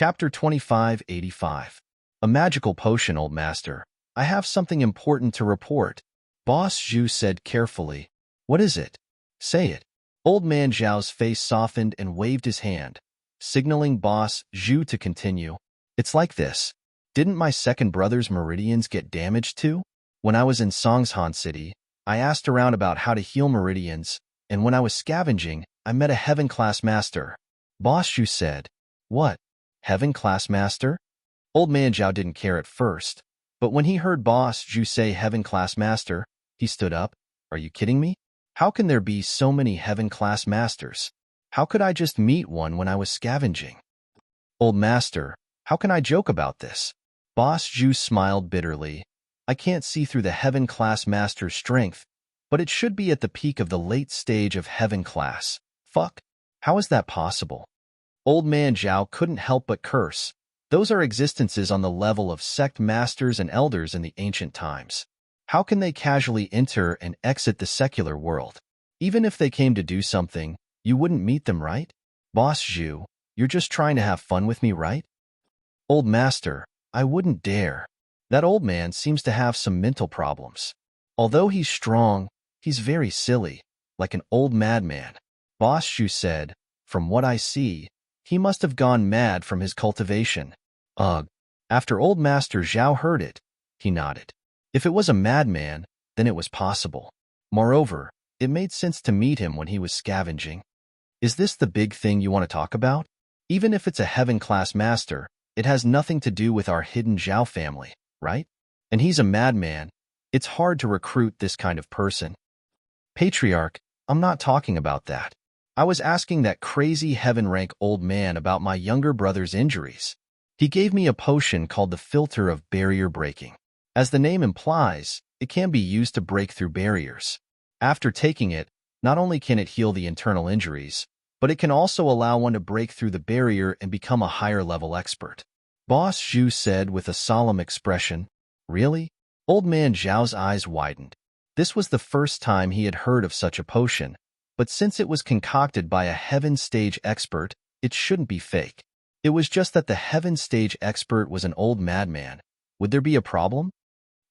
Chapter 2585. A magical potion, old master. I have something important to report. Boss Zhu said carefully. What is it? Say it. Old man Zhao's face softened and waved his hand, signaling Boss Zhu to continue. It's like this. Didn't my second brother's meridians get damaged too? When I was in Songshan City, I asked around about how to heal meridians, and when I was scavenging, I met a heaven-class master. Boss Zhu said. What? Heaven-class master? Old man Zhao didn't care at first, but when he heard Boss Zhu say heaven-class master, he stood up. Are you kidding me? How can there be so many heaven-class masters? How could I just meet one when I was scavenging? Old master, how can I joke about this? Boss Zhu smiled bitterly. I can't see through the heaven-class master's strength, but it should be at the peak of the late stage of heaven-class. Fuck. How is that possible? Old man Zhao couldn't help but curse. Those are existences on the level of sect masters and elders in the ancient times. How can they casually enter and exit the secular world? Even if they came to do something, you wouldn't meet them, right? Boss Zhu, you're just trying to have fun with me, right? Old master, I wouldn't dare. That old man seems to have some mental problems. Although he's strong, he's very silly, like an old madman. Boss Zhu said, from what I see, he must have gone mad from his cultivation. Ugh. After old master Zhao heard it, he nodded. If it was a madman, then it was possible. Moreover, it made sense to meet him when he was scavenging. Is this the big thing you want to talk about? Even if it's a heaven-class master, it has nothing to do with our hidden Zhao family, right? And he's a madman. It's hard to recruit this kind of person. Patriarch, I'm not talking about that. I was asking that crazy heaven-rank old man about my younger brother's injuries. He gave me a potion called the Filter of Barrier Breaking. As the name implies, it can be used to break through barriers. After taking it, not only can it heal the internal injuries, but it can also allow one to break through the barrier and become a higher-level expert. Boss Zhu said with a solemn expression. Really? Old man Zhao's eyes widened. This was the first time he had heard of such a potion, but since it was concocted by a heaven stage expert, it shouldn't be fake. It was just that the heaven stage expert was an old madman. Would there be a problem?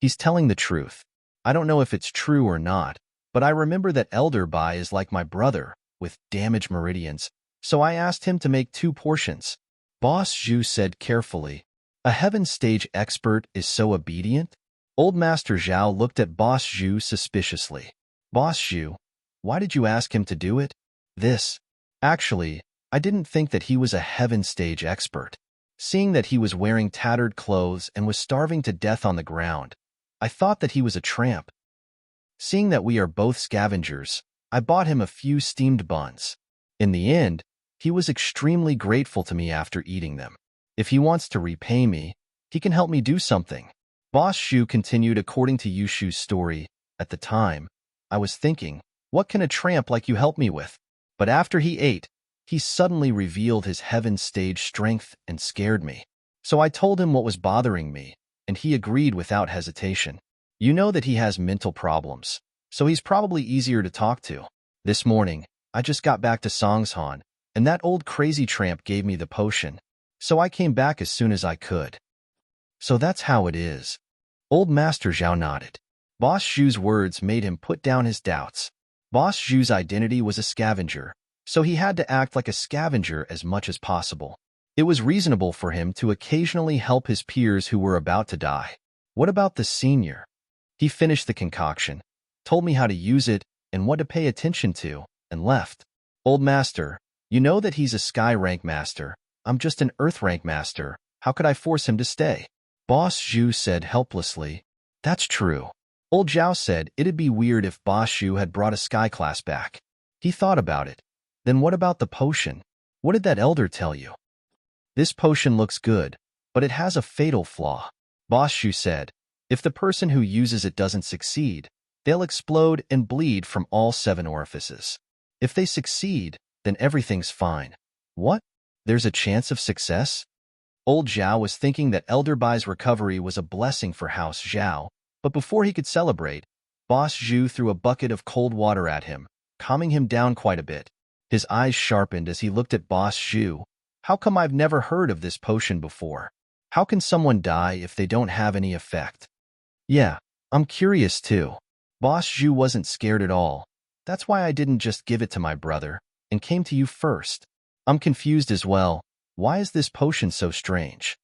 He's telling the truth. I don't know if it's true or not, but I remember that Elder Bai is like my brother, with damaged meridians, so I asked him to make 2 portions. Boss Zhu said carefully. A heaven stage expert is so obedient? Old Master Zhao looked at Boss Zhu suspiciously. Boss Zhu, why did you ask him to do it? Actually, I didn't think that he was a heaven stage expert. Seeing that he was wearing tattered clothes and was starving to death on the ground, I thought that he was a tramp. Seeing that we are both scavengers, I bought him a few steamed buns. In the end, he was extremely grateful to me after eating them. If he wants to repay me, he can help me do something. Boss Zhu continued according to Yushu's story. At the time, I was thinking, what can a tramp like you help me with? But after he ate, he suddenly revealed his heaven stage strength and scared me. So I told him what was bothering me, and he agreed without hesitation. You know that he has mental problems, so he's probably easier to talk to. This morning, I just got back to Songshan, and that old crazy tramp gave me the potion, so I came back as soon as I could. So that's how it is. Old Master Zhao nodded. Boss Zhu's words made him put down his doubts. Boss Zhu's identity was a scavenger, so he had to act like a scavenger as much as possible. It was reasonable for him to occasionally help his peers who were about to die. What about the senior? He finished the concoction, told me how to use it and what to pay attention to, and left. Old Master, you know that he's a sky rank master. I'm just an earth rank master. How could I force him to stay? Boss Zhu said helplessly. That's true. Old Zhao said it'd be weird if Boss Zhu had brought a sky class back. He thought about it. Then what about the potion? What did that elder tell you? This potion looks good, but it has a fatal flaw. Boss Zhu said, if the person who uses it doesn't succeed, they'll explode and bleed from all 7 orifices. If they succeed, then everything's fine. What? There's a chance of success? Old Zhao was thinking that Elder Bai's recovery was a blessing for House Zhao, but before he could celebrate, Boss Zhu threw a bucket of cold water at him, calming him down quite a bit. His eyes sharpened as he looked at Boss Zhu. How come I've never heard of this potion before? How can someone die if they don't have any effect? Yeah, I'm curious too. Boss Zhu wasn't scared at all. That's why I didn't just give it to my brother and came to you first. I'm confused as well. Why is this potion so strange?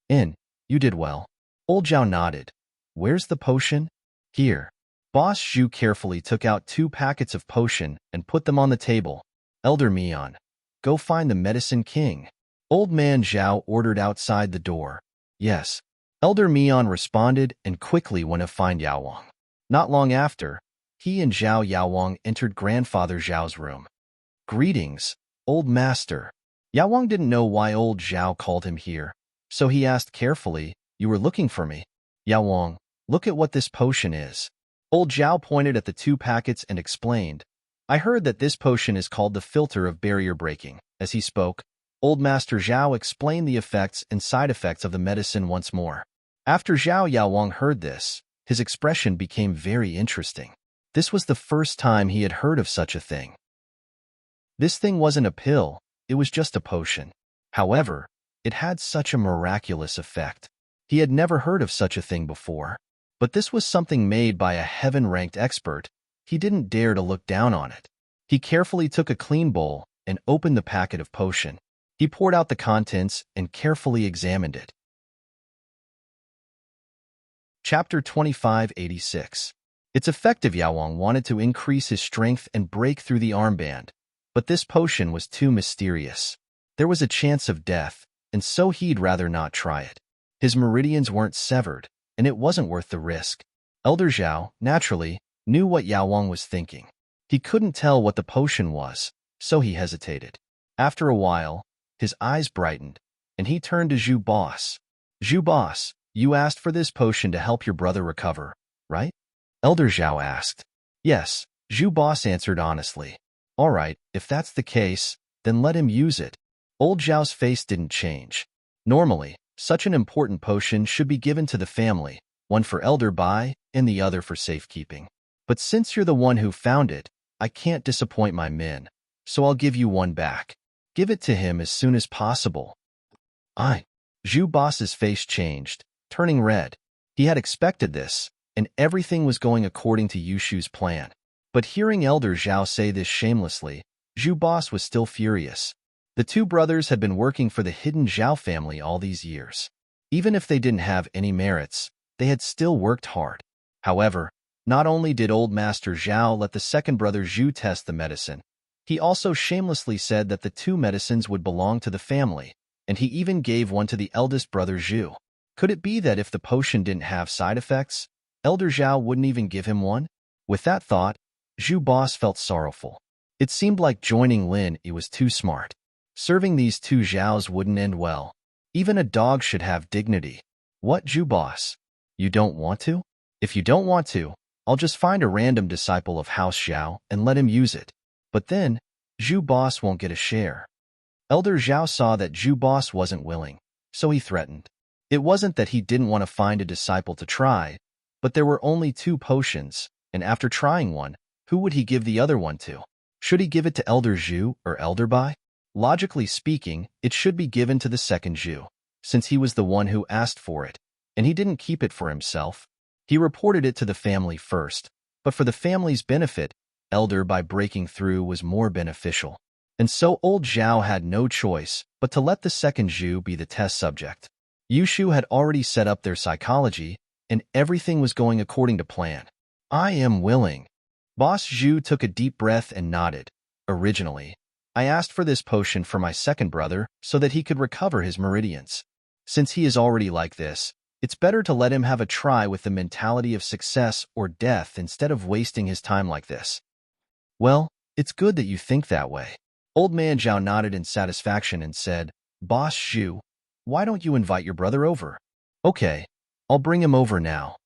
You did well. Old Zhao nodded. Where's the potion? Here. Boss Zhu carefully took out 2 packets of potion and put them on the table. Elder Mian, go find the medicine king. Old man Zhao ordered outside the door. Yes. Elder Mian responded and quickly went to find Yaowang. Not long after, he and Zhao Yaowang entered grandfather Zhao's room. Greetings, old master. Yaowang didn't know why old Zhao called him here, so he asked carefully, you were looking for me? Yaowang, look at what this potion is. Old Zhao pointed at the 2 packets and explained, I heard that this potion is called the filter of barrier breaking. As he spoke, old master Zhao explained the effects and side effects of the medicine once more. After Zhao Yaowang heard this, his expression became very interesting. This was the first time he had heard of such a thing. This thing wasn't a pill, it was just a potion. However, it had such a miraculous effect. He had never heard of such a thing before. But this was something made by a heaven-ranked expert. He didn't dare to look down on it. He carefully took a clean bowl and opened the packet of potion. He poured out the contents and carefully examined it. Chapter 2586. It's effective. Yaowang wanted to increase his strength and break through the armband, but this potion was too mysterious. There was a chance of death, and so he'd rather not try it. His meridians weren't severed, and it wasn't worth the risk. Elder Zhao, naturally, knew what Yaowang was thinking. He couldn't tell what the potion was, so he hesitated. After a while, his eyes brightened, and he turned to Zhu Boss. Zhu Boss, you asked for this potion to help your brother recover, right? Elder Zhao asked. Yes, Zhu Boss answered honestly. All right, if that's the case, then let him use it. Old Zhao's face didn't change. Normally, such an important potion should be given to the family, one for Elder Bai and the other for safekeeping. But since you're the one who found it, I can't disappoint my men, so I'll give you one back. Give it to him as soon as possible. Zhu Boss's face changed, turning red. He had expected this, and everything was going according to Yushu's plan. But hearing Elder Zhao say this shamelessly, Zhu Boss was still furious. The 2 brothers had been working for the hidden Zhao family all these years. Even if they didn't have any merits, they had still worked hard. However, not only did old master Zhao let the second brother Zhu test the medicine, he also shamelessly said that the 2 medicines would belong to the family, and he even gave one to the eldest brother Zhu. Could it be that if the potion didn't have side effects, Elder Zhao wouldn't even give him one? With that thought, Zhu Boss felt sorrowful. It seemed like joining Lin Yi was too smart. Serving these 2 Zhaos wouldn't end well. Even a dog should have dignity. What, Zhu Boss? You don't want to? If you don't want to, I'll just find a random disciple of House Zhao and let him use it. But then, Zhu Boss won't get a share. Elder Zhao saw that Zhu Boss wasn't willing, so he threatened. It wasn't that he didn't want to find a disciple to try, but there were only 2 potions, and after trying one, who would he give the other one to? Should he give it to Elder Zhu or Elder Bai? Logically speaking, it should be given to the second Zhu, since he was the one who asked for it, and he didn't keep it for himself. He reported it to the family first, but for the family's benefit, Elder Bai breaking through was more beneficial. And so old Zhao had no choice but to let the second Zhu be the test subject. Yushu had already set up their psychology, and everything was going according to plan. I am willing. Boss Zhu took a deep breath and nodded. Originally, I asked for this potion for my second brother so that he could recover his meridians. Since he is already like this, it's better to let him have a try with the mentality of success or death instead of wasting his time like this. Well, it's good that you think that way. Old man Zhao nodded in satisfaction and said, Boss Zhu, why don't you invite your brother over? Okay, I'll bring him over now.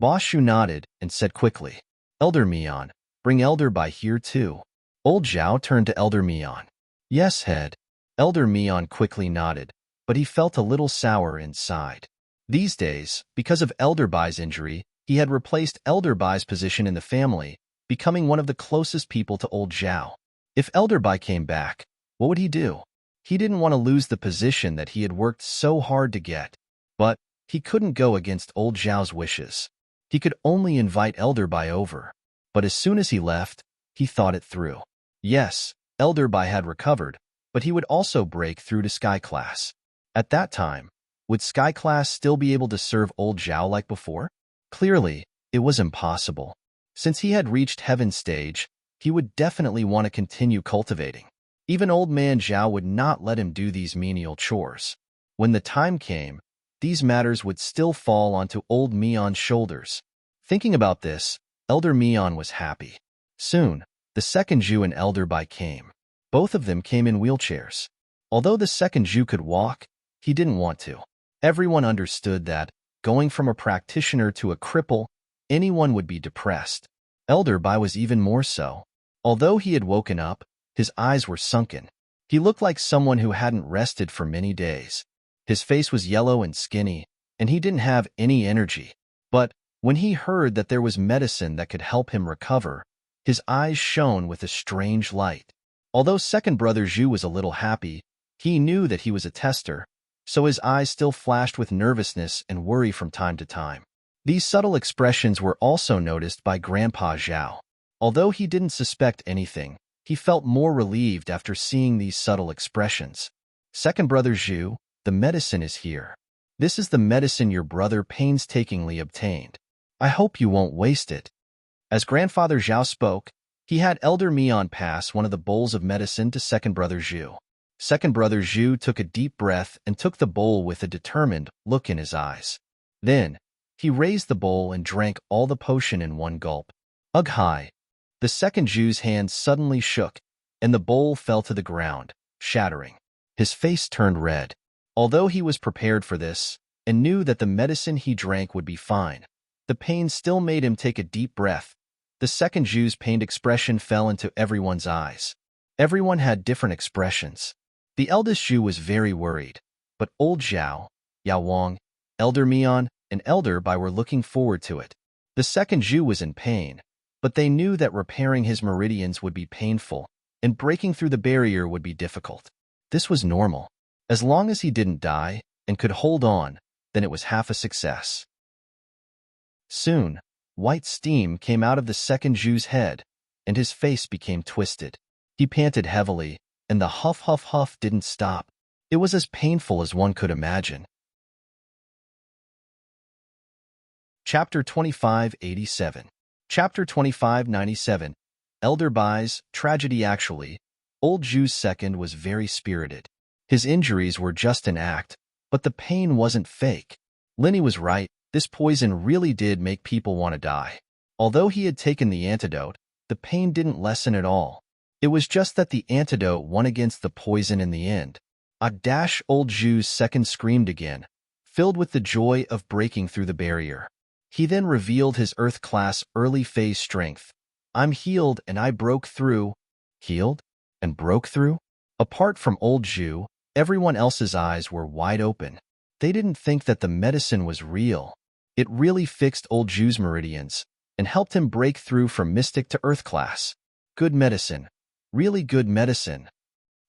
Boss Zhu nodded and said quickly, Elder Mian, bring Elder Bai here too. Old Zhao turned to Elder Mian. Yes, head. Elder Mian quickly nodded, but he felt a little sour inside. These days, because of Elder Bai's injury, he had replaced Elder Bai's position in the family, becoming one of the closest people to old Zhao. If Elder Bai came back, What would he do? He didn't want to lose the position that he had worked so hard to get. But he couldn't go against old Zhao's wishes. He could only invite Elder Bai over. But as soon as he left, he thought it through. Yes, Elder Bai had recovered, but he would also break through to Sky Class. At that time, would Sky Class still be able to serve old Zhao like before? Clearly, it was impossible. Since he had reached Heaven Stage, he would definitely want to continue cultivating. Even old man Zhao would not let him do these menial chores. When the time came, these matters would still fall onto old Mion's shoulders. Thinking about this, Elder Mion was happy. Soon, the second Zhu and Elder Bai came. Both of them came in wheelchairs. Although the second Zhu could walk, he didn't want to. Everyone understood that, going from a practitioner to a cripple, anyone would be depressed. Elder Bai was even more so. Although he had woken up, his eyes were sunken. He looked like someone who hadn't rested for many days. His face was yellow and skinny, and he didn't have any energy. But when he heard that there was medicine that could help him recover, his eyes shone with a strange light. Although second brother Zhu was a little happy, he knew that he was a tester, so his eyes still flashed with nervousness and worry from time to time. These subtle expressions were also noticed by Grandpa Zhao. Although he didn't suspect anything, he felt more relieved after seeing these subtle expressions. Second brother Zhu, the medicine is here. This is the medicine your brother painstakingly obtained. I hope you won't waste it. As Grandfather Zhao spoke, he had Elder Mion pass one of the bowls of medicine to second brother Zhu. Second brother Zhu took a deep breath and took the bowl with a determined look in his eyes. Then, he raised the bowl and drank all the potion in one gulp. Ugh hi! The second Zhu's hand suddenly shook, and the bowl fell to the ground, shattering. His face turned red. Although he was prepared for this, and knew that the medicine he drank would be fine, the pain still made him take a deep breath. The second Zhu's pained expression fell into everyone's eyes. Everyone had different expressions. The eldest Zhu was very worried, but old Zhao, Yao Wang, Elder Mion, and Elder Bai were looking forward to it. The second Zhu was in pain, but they knew that repairing his meridians would be painful, and breaking through the barrier would be difficult. This was normal. As long as he didn't die and could hold on, then it was half a success. Soon, white steam came out of the second Zhu's head, and his face became twisted. He panted heavily, and the huff didn't stop. It was as painful as one could imagine. Chapter 2587. Chapter 2597. Elder Bai's tragedy. Actually, old Zhu's second was very spirited. His injuries were just an act, but the pain wasn't fake. Linny was right, this poison really did make people want to die. Although he had taken the antidote, the pain didn't lessen at all. It was just that the antidote won against the poison in the end. Old Zhu's second screamed again, filled with the joy of breaking through the barrier. He then revealed his Earth-class early phase strength. I'm healed and I broke through. Healed? And broke through? Apart from old Zhu, everyone else's eyes were wide open. They didn't think that the medicine was real. It really fixed old Zhu's meridians and helped him break through from mystic to Earth class. Good medicine. Really good medicine.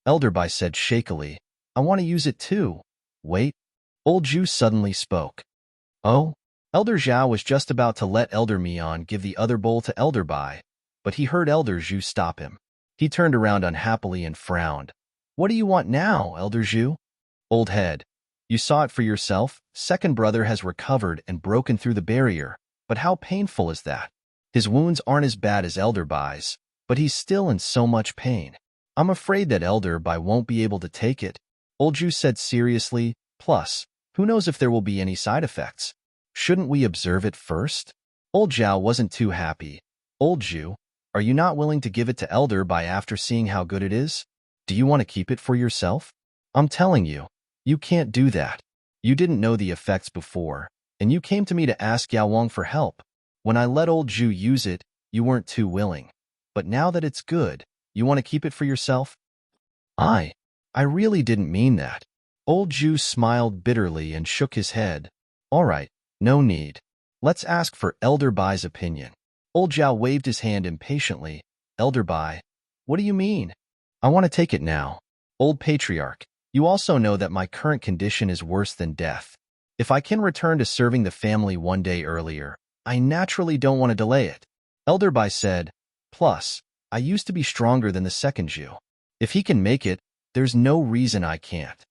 Elder Bai said shakily, I want to use it too. Wait. Old Zhu suddenly spoke. Oh? Elder Zhao was just about to let Elder Mion give the other bowl to Elder Bai, but he heard Elder Zhu stop him. He turned around unhappily and frowned. What do you want now, Elder Zhu? Old head. You saw it for yourself. Second brother has recovered and broken through the barrier, but how painful is that? His wounds aren't as bad as Elder Bai's, but he's still in so much pain. I'm afraid that Elder Bai won't be able to take it, Old Zhu said seriously. Plus, who knows if there will be any side effects? Shouldn't we observe it first? Old Zhao wasn't too happy. Old Zhu, are you not willing to give it to Elder Bai after seeing how good it is? Do you want to keep it for yourself? I'm telling you, you can't do that. You didn't know the effects before, and you came to me to ask Yao Wang for help. When I let old Zhu use it, you weren't too willing. But now that it's good, you want to keep it for yourself? I really didn't mean that. Old Zhu smiled bitterly and shook his head. All right, no need. Let's ask for Elder Bai's opinion. Old Zhao waved his hand impatiently. Elder Bai, what do you mean? I want to take it now. Old Patriarch, you also know that my current condition is worse than death. If I can return to serving the family one day earlier, I naturally don't want to delay it. Elder Bai said, plus, I used to be stronger than the second Jew. If he can make it, there's no reason I can't.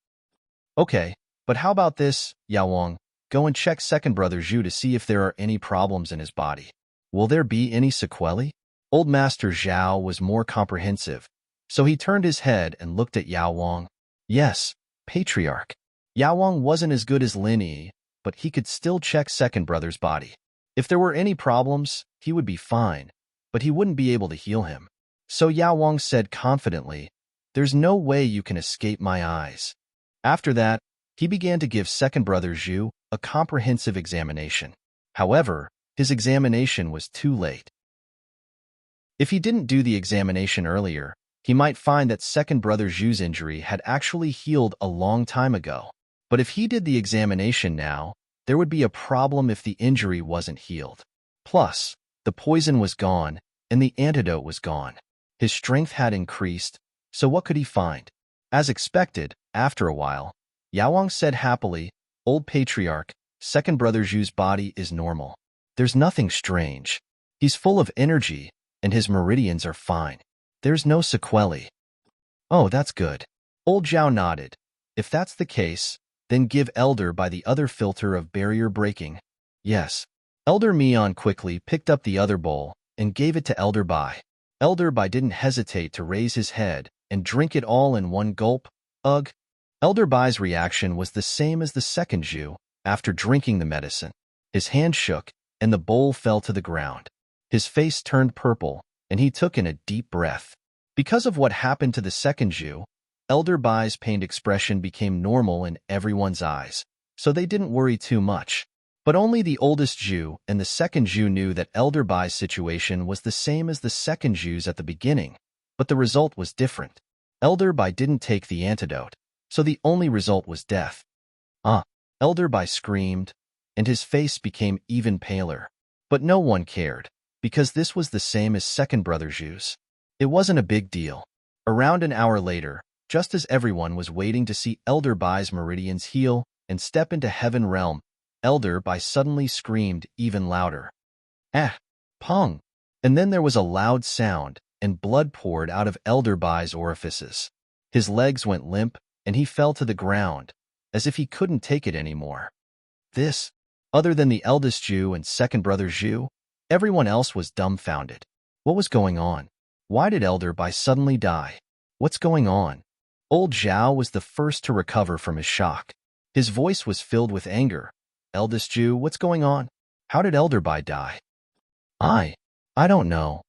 Okay, but how about this, Yao Wang? Go and check second brother Zhu to see if there are any problems in his body. Will there be any sequelae? Old Master Zhao was more comprehensive, so he turned his head and looked at Yao Wang. Yes, Patriarch. Yao Wang wasn't as good as Lin Yi, but he could still check second brother's body. If there were any problems, he would be fine, but he wouldn't be able to heal him. So Yao Wang said confidently, there's no way you can escape my eyes. After that, he began to give second brother Zhu a comprehensive examination. However, his examination was too late. If he didn't do the examination earlier, he might find that second brother Zhu's injury had actually healed a long time ago. But if he did the examination now, there would be a problem if the injury wasn't healed. Plus, the poison was gone, and the antidote was gone. His strength had increased, so what could he find? As expected, after a while, Yao Wang said happily, Old Patriarch, second brother Zhu's body is normal. There's nothing strange. He's full of energy, and his meridians are fine. There's no sequelae. Oh, that's good. Old Zhao nodded. If that's the case, then give Elder Bai the other filter of barrier breaking. Yes. Elder Mian quickly picked up the other bowl and gave it to Elder Bai. Elder Bai didn't hesitate to raise his head and drink it all in one gulp. Ugh. Elder Bai's reaction was the same as the second Zhu after drinking the medicine. His hand shook, and the bowl fell to the ground. His face turned purple, and he took in a deep breath. Because of what happened to the second Zhu, Elder Bai's pained expression became normal in everyone's eyes, so they didn't worry too much. But only the oldest Zhu and the second Zhu knew that Elder Bai's situation was the same as the second Zhu's at the beginning, but the result was different. Elder Bai didn't take the antidote, so the only result was death. Elder Bai screamed, and his face became even paler. But no one cared, because this was the same as second brother Zhu's. It wasn't a big deal. Around an hour later, just as everyone was waiting to see Elder Bai's meridians heal and step into heaven realm, Elder Bai suddenly screamed even louder. Pong! And then there was a loud sound, and blood poured out of Elder Bai's orifices. His legs went limp, and he fell to the ground, as if he couldn't take it anymore. This, other than the eldest Zhu and second brother Zhu, everyone else was dumbfounded. What was going on? Why did Elder Bai suddenly die? What's going on? Old Zhao was the first to recover from his shock. His voice was filled with anger. Eldest Zhu, what's going on? How did Elder Bai die? I don't know.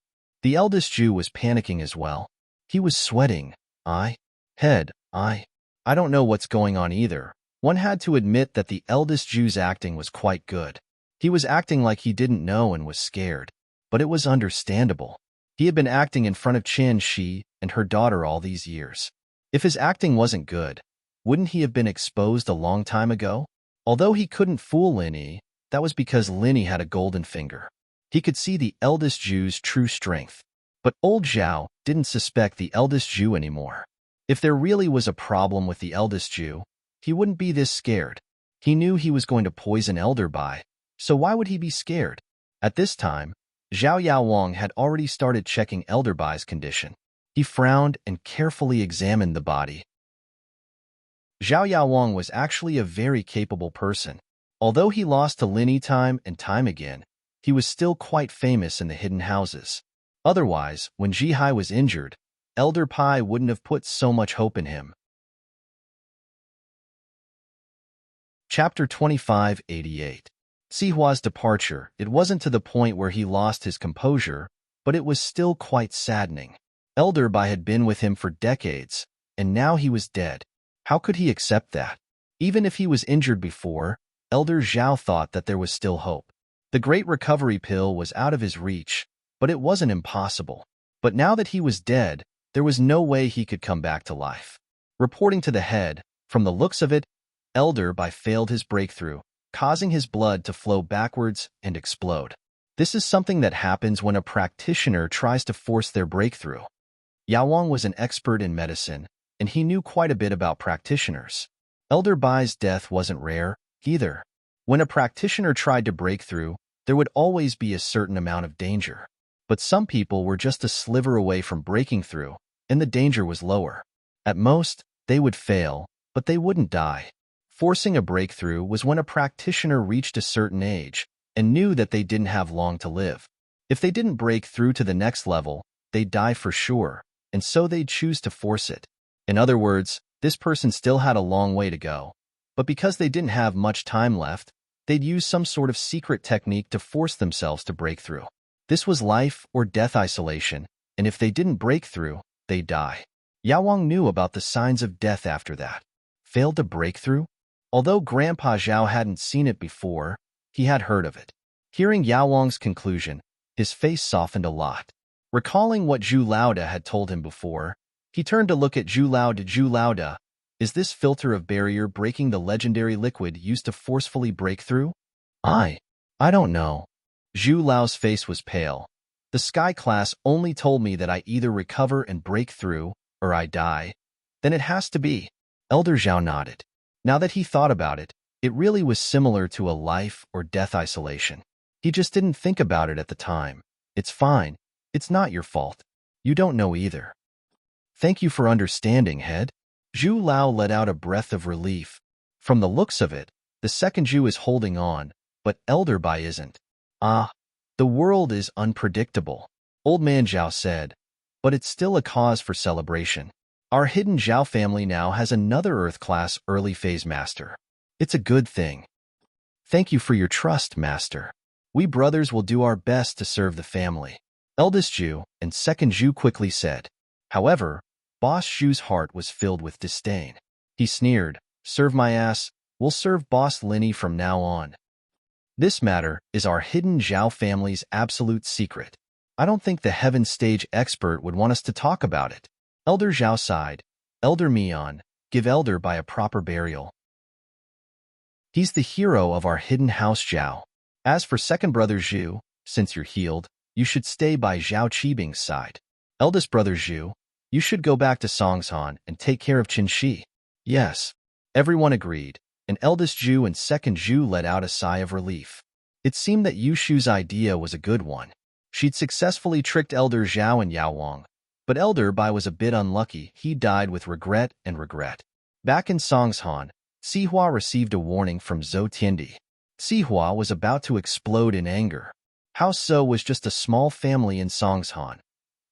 The eldest Zhu was panicking as well. He was sweating. I don't know what's going on either. One had to admit that the eldest Zhu's acting was quite good. He was acting like he didn't know and was scared. But it was understandable. He had been acting in front of Qian Shi and her daughter all these years. If his acting wasn't good, wouldn't he have been exposed a long time ago? Although he couldn't fool Lin Yi, that was because Lin Yi had a golden finger. He could see the eldest Zhu's true strength. But old Zhao didn't suspect the eldest Zhu anymore. If there really was a problem with the eldest Zhu, he wouldn't be this scared. He knew he was going to poison Elder Bai, so why would he be scared? At this time, Zhao Yaowang had already started checking Elder Bai's condition. He frowned and carefully examined the body. Zhao Yaowang was actually a very capable person. Although he lost to Lin Yi time and time again, he was still quite famous in the hidden houses. Otherwise, when Zhihai was injured, Elder Bai wouldn't have put so much hope in him. Chapter 2588. Sihua's departure. It wasn't to the point where he lost his composure, but it was still quite saddening. Elder Bai had been with him for decades, and now he was dead. How could he accept that? Even if he was injured before, Elder Zhao thought that there was still hope. The great recovery pill was out of his reach, but it wasn't impossible. But now that he was dead, there was no way he could come back to life. Reporting to the head, from the looks of it, Elder Bai failed his breakthrough, causing his blood to flow backwards and explode. This is something that happens when a practitioner tries to force their breakthrough. Yaowang was an expert in medicine, and he knew quite a bit about practitioners. Elder Bai's death wasn't rare, either. When a practitioner tried to break through, there would always be a certain amount of danger. But some people were just a sliver away from breaking through, and the danger was lower. At most, they would fail, but they wouldn't die. Forcing a breakthrough was when a practitioner reached a certain age and knew that they didn't have long to live. If they didn't break through to the next level, they'd die for sure, and so they'd choose to force it. In other words, this person still had a long way to go. But because they didn't have much time left, they'd use some sort of secret technique to force themselves to break through. This was life or death isolation, and if they didn't break through, they'd die. Yao Wang knew about the signs of death after that. Failed to break through? Although Grandpa Zhao hadn't seen it before, he had heard of it. Hearing Yao Wang's conclusion, his face softened a lot. Recalling what Zhu Laoda had told him before, he turned to look at Zhu Laoda. Zhu Laoda, is this filter of barrier breaking the legendary liquid used to forcefully break through? I don't know. Zhu Lao's face was pale. The Sky class only told me that I either recover and break through, or I die. Then it has to be. Elder Zhao nodded. Now that he thought about it, it really was similar to a life or death isolation. He just didn't think about it at the time. It's fine. It's not your fault. You don't know either. Thank you for understanding, Head. Zhu Lao let out a breath of relief. From the looks of it, the second Zhu is holding on, but Elder Bai isn't. Ah, the world is unpredictable, Old Man Zhao said, but it's still a cause for celebration. Our hidden Zhao family now has another Earth-class early phase master. It's a good thing. Thank you for your trust, Master. We brothers will do our best to serve the family. Eldest Zhu and second Zhu quickly said. However, Boss Zhu's heart was filled with disdain. He sneered, serve my ass, we'll serve Boss Linny from now on. This matter is our hidden Zhao family's absolute secret. I don't think the Heaven Stage expert would want us to talk about it. Elder Zhao sighed. Elder Mian, give Elder Bai a proper burial. He's the hero of our hidden house Zhao. As for second brother Zhu, since you're healed, you should stay by Zhao Qibing's side. Eldest brother Zhu, you should go back to Songshan and take care of Qinshi. Yes. Everyone agreed, and eldest Zhu and second Zhu let out a sigh of relief. It seemed that Yushu's idea was a good one. She'd successfully tricked Elder Zhao and Yao Wang, but Elder Bai was a bit unlucky. He died with regret and regret. Back in Songshan, Sihua received a warning from Zhou Tiandi. Sihua was about to explode in anger. House Zhou was just a small family in Songshan.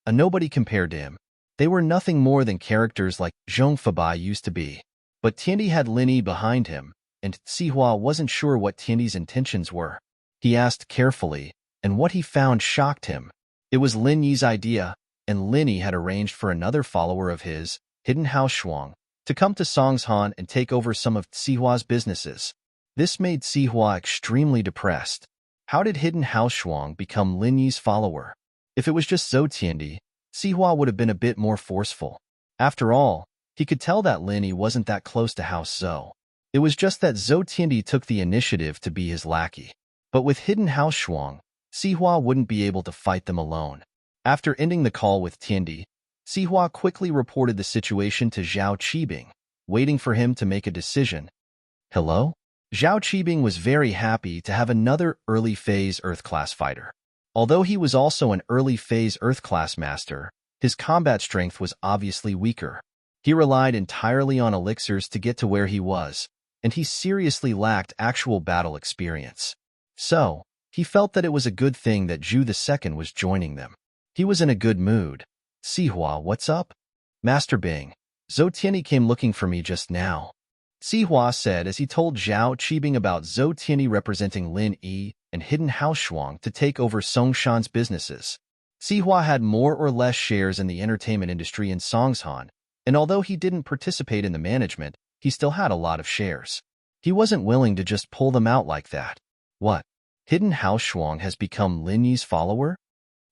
A nobody compared to him. They were nothing more than characters like Zhong Fabai used to be. But Tiandi had Linny behind him, and Sihua wasn't sure what Tiandi's intentions were. He asked carefully, and what he found shocked him. It was Lin Yi's idea, and Linny had arranged for another follower of his, Hidden House Shuang, to come to Songshan and take over some of Sihua's businesses. This made Sihua extremely depressed. How did Hidden House Shuang become Lin Yi's follower? If it was just Zhou Tiandi, Sihua would have been a bit more forceful. After all, he could tell that Lin Yi wasn't that close to House Zhou. It was just that Zhou Tiandi took the initiative to be his lackey. But with Hidden House Shuang, Sihua wouldn't be able to fight them alone. After ending the call with Tiandi, Sihua quickly reported the situation to Zhao Qibing, waiting for him to make a decision. Hello? Zhao Qibing was very happy to have another early-phase Earth-class fighter. Although he was also an early-phase Earth-class master, his combat strength was obviously weaker. He relied entirely on elixirs to get to where he was, and he seriously lacked actual battle experience. So, he felt that it was a good thing that Zhu II was joining them. He was in a good mood. Sihua, what's up? Master Bing, Zhou Tiandi came looking for me just now. Sihua said as he told Zhao Qibing about Zhou Tiandi representing Lin Yi and Hidden House Shuang to take over Songshan's businesses. Sihua had more or less shares in the entertainment industry in Songshan, and although he didn't participate in the management, he still had a lot of shares. He wasn't willing to just pull them out like that. What? Hidden House Shuang has become Lin Yi's follower?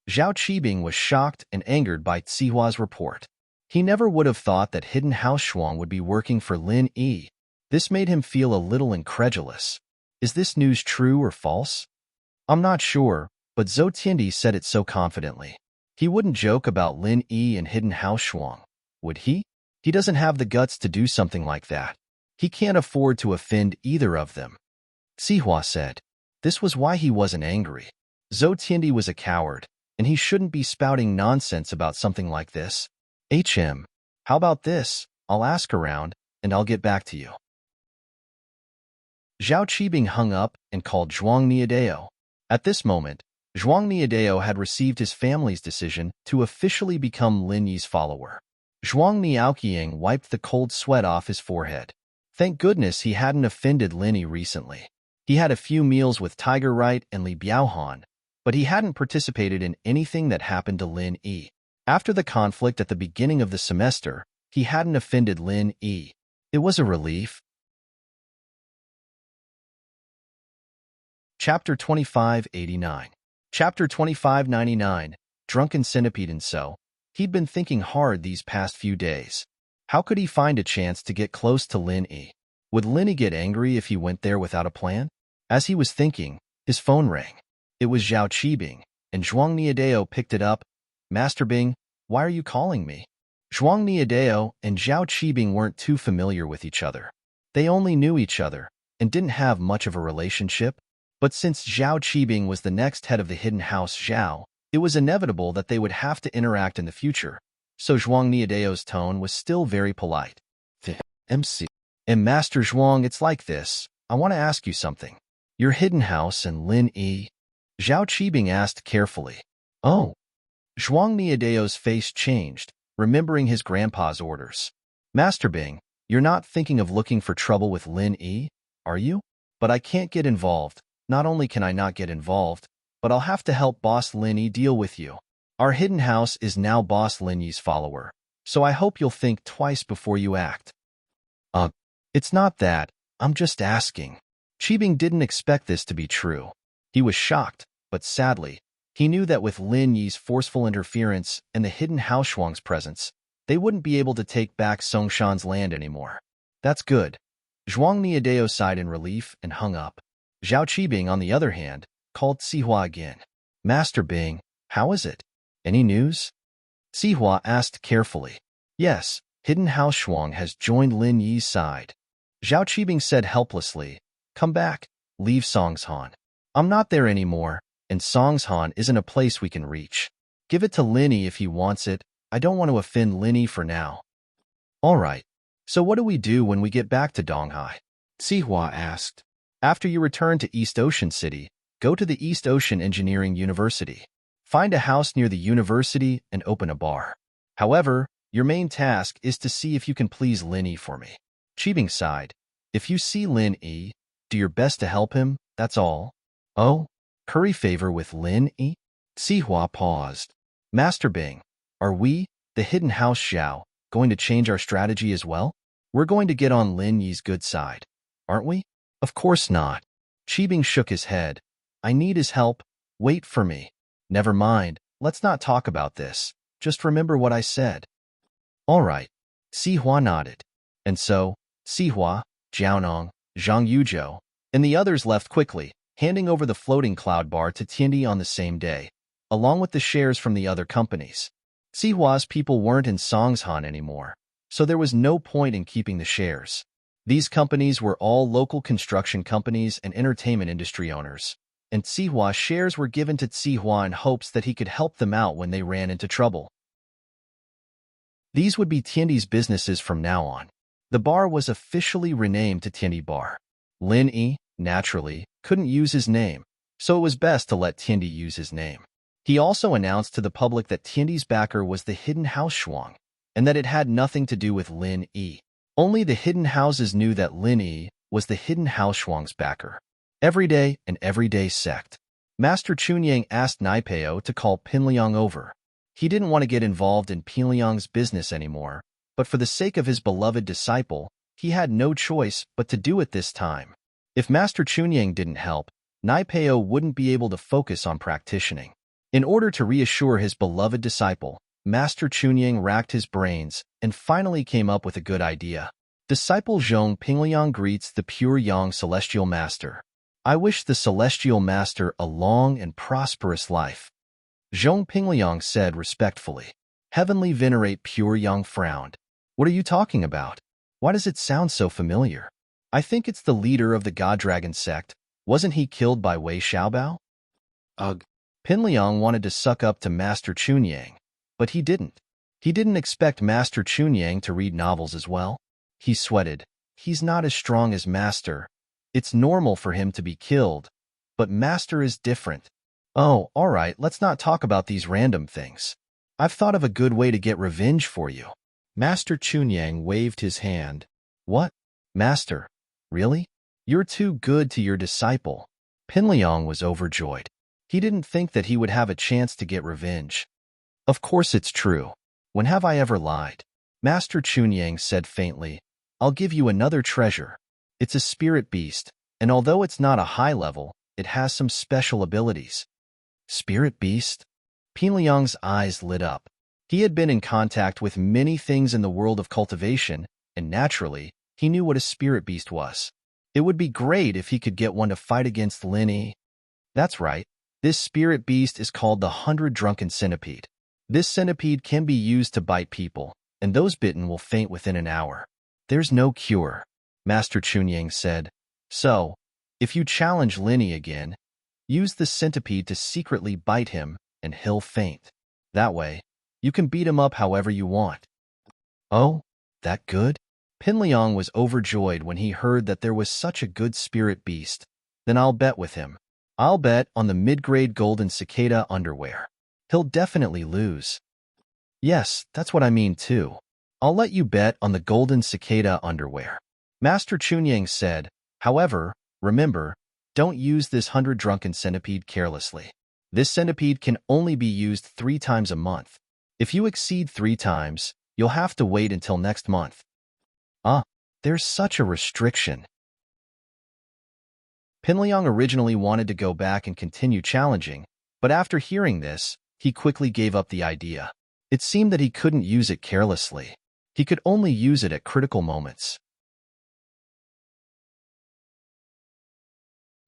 Zhao Qibing was shocked and angered by Sihua's report. He never would have thought that Hidden House Shuang would be working for Lin Yi. This made him feel a little incredulous. Is this news true or false? I'm not sure, but Zhou Tiandi said it so confidently. He wouldn't joke about Lin Yi and Hidden House Shuang, would he? He doesn't have the guts to do something like that. He can't afford to offend either of them. Sihua said. This was why he wasn't angry. Zhou Tiandi was a coward, and he shouldn't be spouting nonsense about something like this. How about this? I'll ask around, and I'll get back to you. Zhao Qibing hung up and called Zhuang Niadeo. At this moment, Zhuang Niadeo had received his family's decision to officially become Lin Yi's follower. Zhuang Niaoqiang wiped the cold sweat off his forehead. Thank goodness he hadn't offended Lin Yi recently. He had a few meals with Tiger Wright and Li Biaohan, but he hadn't participated in anything that happened to Lin Yi. After the conflict at the beginning of the semester, he hadn't offended Lin Yi. It was a relief. Chapter 2589. Chapter 2599, Drunken Centipede. And so, he'd been thinking hard these past few days. How could he find a chance to get close to Lin Yi? Would Lin Yi get angry if he went there without a plan? As he was thinking, his phone rang. It was Zhao Qibing, and Zhuang Niadeo picked it up. Master Bing, why are you calling me? Zhuang Niadeo and Zhao Qibing weren't too familiar with each other. They only knew each other and didn't have much of a relationship. But since Zhao Qibing was the next head of the hidden house Zhao, it was inevitable that they would have to interact in the future. So Zhuang Niadeo's tone was still very polite. MC. And Master Zhuang, it's like this. I want to ask you something. Your hidden house and Lin Yi? Zhao Qibing asked carefully. Oh. Zhuang Niadeo's face changed, remembering his grandpa's orders. Master Bing, you're not thinking of looking for trouble with Lin Yi, are you? But I can't get involved. Not only can I not get involved, but I'll have to help Boss Lin Yi deal with you. Our hidden house is now Boss Lin Yi's follower, so I hope you'll think twice before you act. It's not that. I'm just asking. Qibing didn't expect this to be true. He was shocked, but sadly, he knew that with Lin Yi's forceful interference and the hidden house Shuang's presence, they wouldn't be able to take back Songshan's land anymore. That's good. Zhuang Niadeo sighed in relief and hung up. Zhao Qibing, on the other hand, called Sihua again. Master Bing, how is it? Any news? Sihua asked carefully. Yes, hidden house Shuang has joined Lin Yi's side. Zhao Qibing said helplessly. Come back, leave Songshan. I'm not there anymore, and Songshan isn't a place we can reach. Give it to Lin Yi if he wants it. I don't want to offend Lin Yi for now. All right. So what do we do when we get back to Donghai? Sihua asked. After you return to East Ocean City, go to the East Ocean Engineering University. Find a house near the university and open a bar. However, your main task is to see if you can please Lin Yi for me. Qibing sighed. If you see Lin Yi, do your best to help him, that's all. Oh? Curry favor with Lin Yi? Sihua paused. Master Bing, are we, the hidden house Zhao, going to change our strategy as well? We're going to get on Lin Yi's good side, aren't we? Of course not. Qibing shook his head. I need his help. Wait for me. Never mind. Let's not talk about this. Just remember what I said. All right. Sihua nodded. And so, Sihua, Jiaonong, Zhang Yuzhou, and the others left quickly, handing over the floating cloud bar to Tiandi on the same day, along with the shares from the other companies. Sihua's people weren't in Songshan anymore, so there was no point in keeping the shares. These companies were all local construction companies and entertainment industry owners, and Sihua's shares were given to Sihua in hopes that he could help them out when they ran into trouble. These would be Tiandi's businesses from now on. The bar was officially renamed to Tiandi Bar. Lin Yi, naturally, couldn't use his name, so it was best to let Tiandi use his name. He also announced to the public that Tiandi's backer was the hidden house Shuang, and that it had nothing to do with Lin Yi. Only the hidden houses knew that Lin Yi was the hidden house Shuang's backer. Everyday and everyday sect. Master Chunyang asked Naipeo to call Pinliang over. He didn't want to get involved in Pinliang's business anymore, but for the sake of his beloved disciple, he had no choice but to do it this time. If Master Chunyang didn't help, Naipeo wouldn't be able to focus on practicing. In order to reassure his beloved disciple, Master Chunyang racked his brains and finally came up with a good idea. Disciple Zhong Pingliang greets the pure Yang Celestial Master. I wish the Celestial Master a long and prosperous life. Zhong Pingliang said respectfully. Heavenly Venerate Pure Yang frowned. What are you talking about? Why does it sound so familiar? I think it's the leader of the God Dragon sect. Wasn't he killed by Wei Xiaobao? Ugh. Pinliang wanted to suck up to Master Chunyang, but he didn't. He didn't expect Master Chunyang to read novels as well. He sweated. He's not as strong as Master. It's normal for him to be killed, but Master is different. Oh, all right, let's not talk about these random things. I've thought of a good way to get revenge for you. Master Chunyang waved his hand. What? Master? Really? You're too good to your disciple. Pinliang was overjoyed. He didn't think that he would have a chance to get revenge. Of course it's true. When have I ever lied? Master Chunyang said faintly, I'll give you another treasure. It's a spirit beast, and although it's not a high level, it has some special abilities. Spirit beast? Pinliang's eyes lit up. He had been in contact with many things in the world of cultivation, and naturally, he knew what a spirit beast was. It would be great if he could get one to fight against Linny. That's right. This spirit beast is called the 100 Drunken Centipede. This centipede can be used to bite people, and those bitten will faint within an hour. There's no cure, Master Chunyang said. So, if you challenge Linny again, use the centipede to secretly bite him, and he'll faint. That way, you can beat him up however you want. Oh, that good? Pinliang was overjoyed when he heard that there was such a good spirit beast. Then I'll bet with him. I'll bet on the mid-grade golden cicada underwear. He'll definitely lose. Yes, that's what I mean too. I'll let you bet on the golden cicada underwear. Master Chunyang said, however, remember, don't use this 100 Drunken Centipede carelessly. This centipede can only be used 3 times a month. If you exceed 3 times, you'll have to wait until next month. There's such a restriction. Pinliang originally wanted to go back and continue challenging, but after hearing this, he quickly gave up the idea. It seemed that he couldn't use it carelessly. He could only use it at critical moments.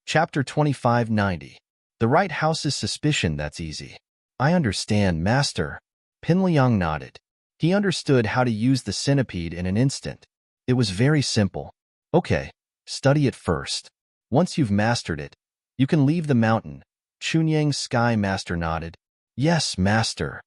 Chapter 2590. The right house's suspicion, that's easy. I understand, Master. Pinliang nodded. He understood how to use the centipede in an instant. It was very simple. Okay, study it first. Once you've mastered it, you can leave the mountain. Chunyang's Sky Master nodded. Yes, Master.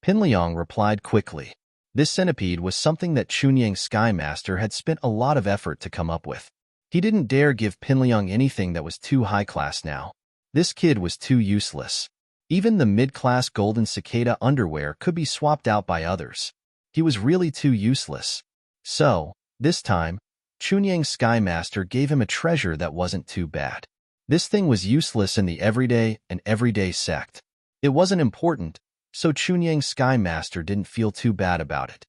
Pinliang replied quickly. This centipede was something that Chunyang's Sky Master had spent a lot of effort to come up with. He didn't dare give Pinliang anything that was too high class now. This kid was too useless. Even the mid-class golden cicada underwear could be swapped out by others. He was really too useless. So, this time, Chunyang's Sky Master gave him a treasure that wasn't too bad. This thing was useless in the everyday sect. It wasn't important, so Chunyang's Sky Master didn't feel too bad about it.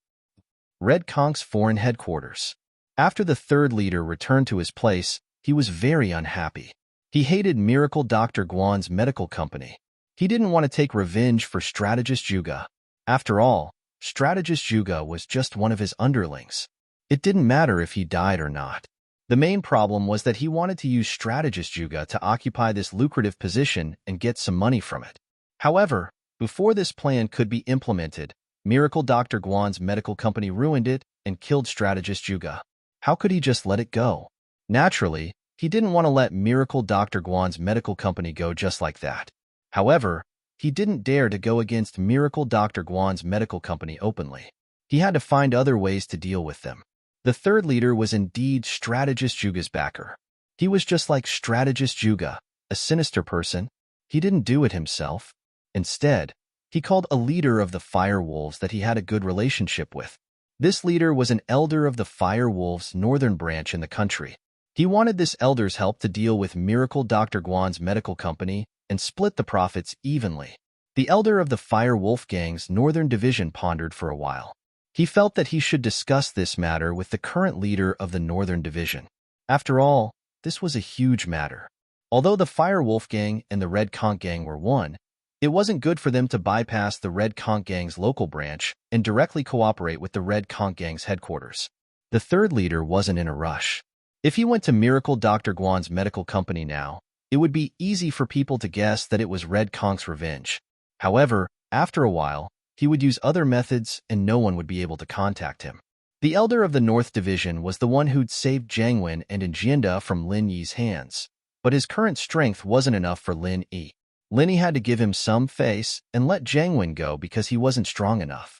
Red Conk's foreign headquarters. After the third leader returned to his place, he was very unhappy. He hated Miracle Dr. Guan's medical company. He didn't want to take revenge for Strategist Juga. After all, Strategist Juga was just one of his underlings. It didn't matter if he died or not. The main problem was that he wanted to use Strategist Juga to occupy this lucrative position and get some money from it. However, before this plan could be implemented, Miracle Dr. Guan's medical company ruined it and killed Strategist Juga. How could he just let it go? Naturally, he didn't want to let Miracle Dr. Guan's medical company go just like that. However, he didn't dare to go against Miracle Dr. Guan's medical company openly. He had to find other ways to deal with them. The third leader was indeed Strategist Juga's backer. He was just like Strategist Juga, a sinister person. He didn't do it himself. Instead, he called a leader of the Fire Wolves that he had a good relationship with. This leader was an elder of the Fire Wolves' northern branch in the country. He wanted this elder's help to deal with Miracle Dr. Guan's medical company and split the profits evenly. The elder of the Fire Wolf Gang's northern division pondered for a while. He felt that he should discuss this matter with the current leader of the northern division. After all, this was a huge matter. Although the Fire Wolf Gang and the Red Conch Gang were one, it wasn't good for them to bypass the Red Conch Gang's local branch and directly cooperate with the Red Conch Gang's headquarters. The third leader wasn't in a rush. If he went to Miracle Dr. Guan's medical company now, it would be easy for people to guess that it was Red Conch's revenge. However, after a while, he would use other methods and no one would be able to contact him. The elder of the North Division was the one who'd saved Jiang Wen and Enjinda from Lin Yi's hands, but his current strength wasn't enough for Lin Yi. Lin Yi had to give him some face and let Jiang Wen go because he wasn't strong enough.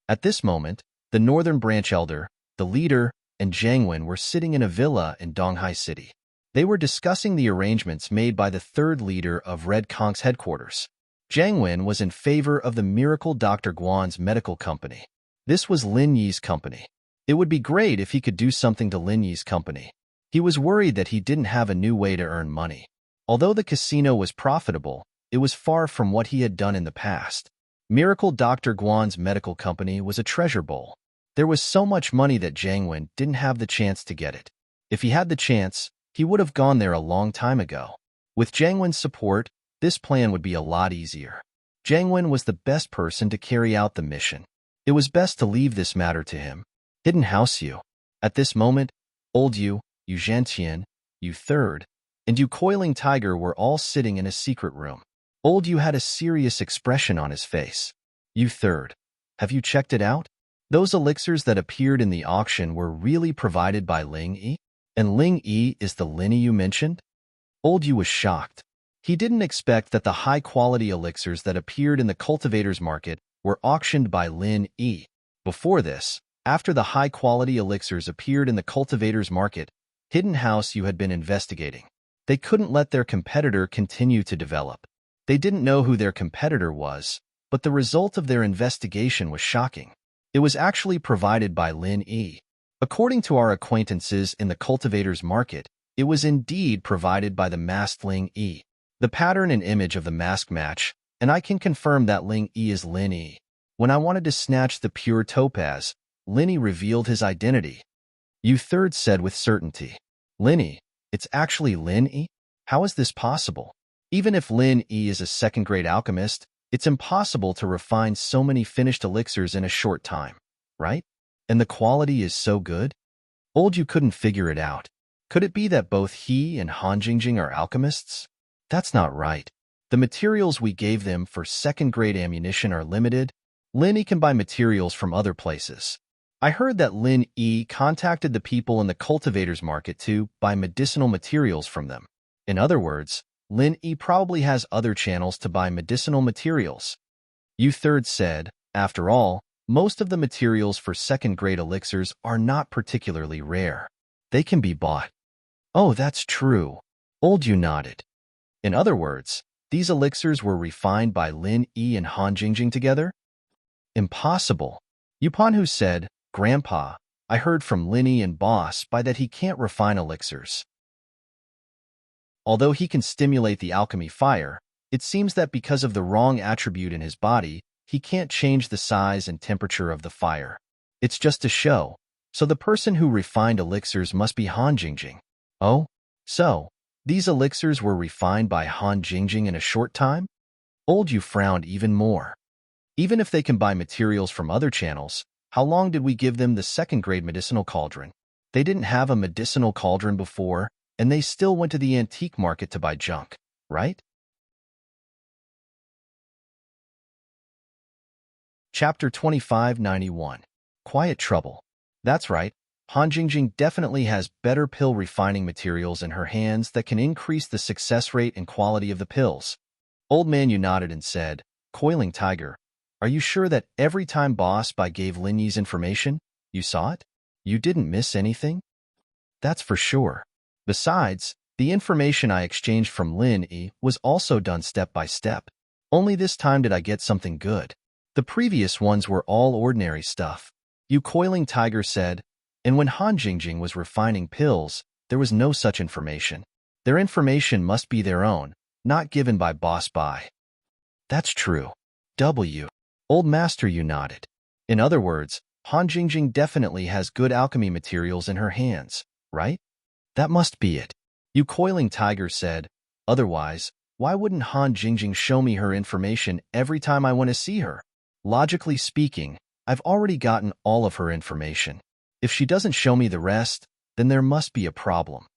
At this moment, the Northern Branch elder, the leader, and Jiang Wen were sitting in a villa in Donghai City. They were discussing the arrangements made by the third leader of Red Kong's headquarters. Jiang Wen was in favor of the Miracle Dr. Guan's medical company. This was Lin Yi's company. It would be great if he could do something to Lin Yi's company. He was worried that he didn't have a new way to earn money. Although the casino was profitable, it was far from what he had done in the past. Miracle Dr. Guan's medical company was a treasure bowl. There was so much money that Jiang Wen didn't have the chance to get it. If he had the chance, he would have gone there a long time ago. With Jiang Wen's support, this plan would be a lot easier. Jiang Wen was the best person to carry out the mission. It was best to leave this matter to him. Hidden House Yu. At this moment, Old Yu, Yu Zhantian, Yu Third, and Yu Coiling Tiger were all sitting in a secret room. Old Yu had a serious expression on his face. Yu Third, have you checked it out? Those elixirs that appeared in the auction were really provided by Ling Yi? And Ling Yi is the Lin Yi you mentioned? Old Yu was shocked. He didn't expect that the high-quality elixirs that appeared in the cultivator's market were auctioned by Lin Yi. Before this, after the high-quality elixirs appeared in the cultivator's market, Hidden House Yu had been investigating. They couldn't let their competitor continue to develop. They didn't know who their competitor was, but the result of their investigation was shocking. It was actually provided by Lin Yi. According to our acquaintances in the cultivator's market, it was indeed provided by the masked Ling Yi. The pattern and image of the mask match, and I can confirm that Ling Yi is Lin Yi. When I wanted to snatch the pure topaz, Lin Yi revealed his identity. Yu Third said with certainty. Lin Yi, it's actually Lin Yi? How is this possible? Even if Lin Yi is a second-grade alchemist, it's impossible to refine so many finished elixirs in a short time, right? And the quality is so good? Old Yu couldn't figure it out. Could it be that both he and Han Jingjing are alchemists? That's not right. The materials we gave them for second-grade ammunition are limited. Lin Yi can buy materials from other places. I heard that Lin Yi contacted the people in the cultivator's market to buy medicinal materials from them. In other words, Lin Yi probably has other channels to buy medicinal materials. Yu Third said, after all, most of the materials for second-grade elixirs are not particularly rare. They can be bought. Oh, that's true. Old Yu nodded. In other words, these elixirs were refined by Lin Yi and Han Jingjing together? Impossible. Yu Panhu said, Grandpa, I heard from Lin Yi and Boss by that he can't refine elixirs. Although he can stimulate the alchemy fire, it seems that because of the wrong attribute in his body, he can't change the size and temperature of the fire. It's just a show, so the person who refined elixirs must be Han Jingjing. Oh? So, these elixirs were refined by Han Jingjing in a short time? Old Yu frowned even more. Even if they can buy materials from other channels, how long did we give them the second-grade medicinal cauldron? They didn't have a medicinal cauldron before, and they still went to the antique market to buy junk, right? Chapter 2591. Quiet Trouble. That's right. Han Jingjing definitely has better pill refining materials in her hands that can increase the success rate and quality of the pills. Old Man Yu nodded and said, Coiling Tiger, are you sure that every time Boss Bai gave Lin Yi's information, you saw it? You didn't miss anything? That's for sure. Besides, the information I exchanged from Lin Yi was also done step by step. Only this time did I get something good. The previous ones were all ordinary stuff. Yu Coiling Tiger said, and when Han Jingjing was refining pills, there was no such information. Their information must be their own, not given by Boss Bai. That's true. W. Old Master Yu nodded. In other words, Han Jingjing definitely has good alchemy materials in her hands, right? That must be it. Yu Coiling Tiger said, otherwise, why wouldn't Han Jingjing show me her information every time I want to see her? Logically speaking, I've already gotten all of her information. If she doesn't show me the rest, then there must be a problem.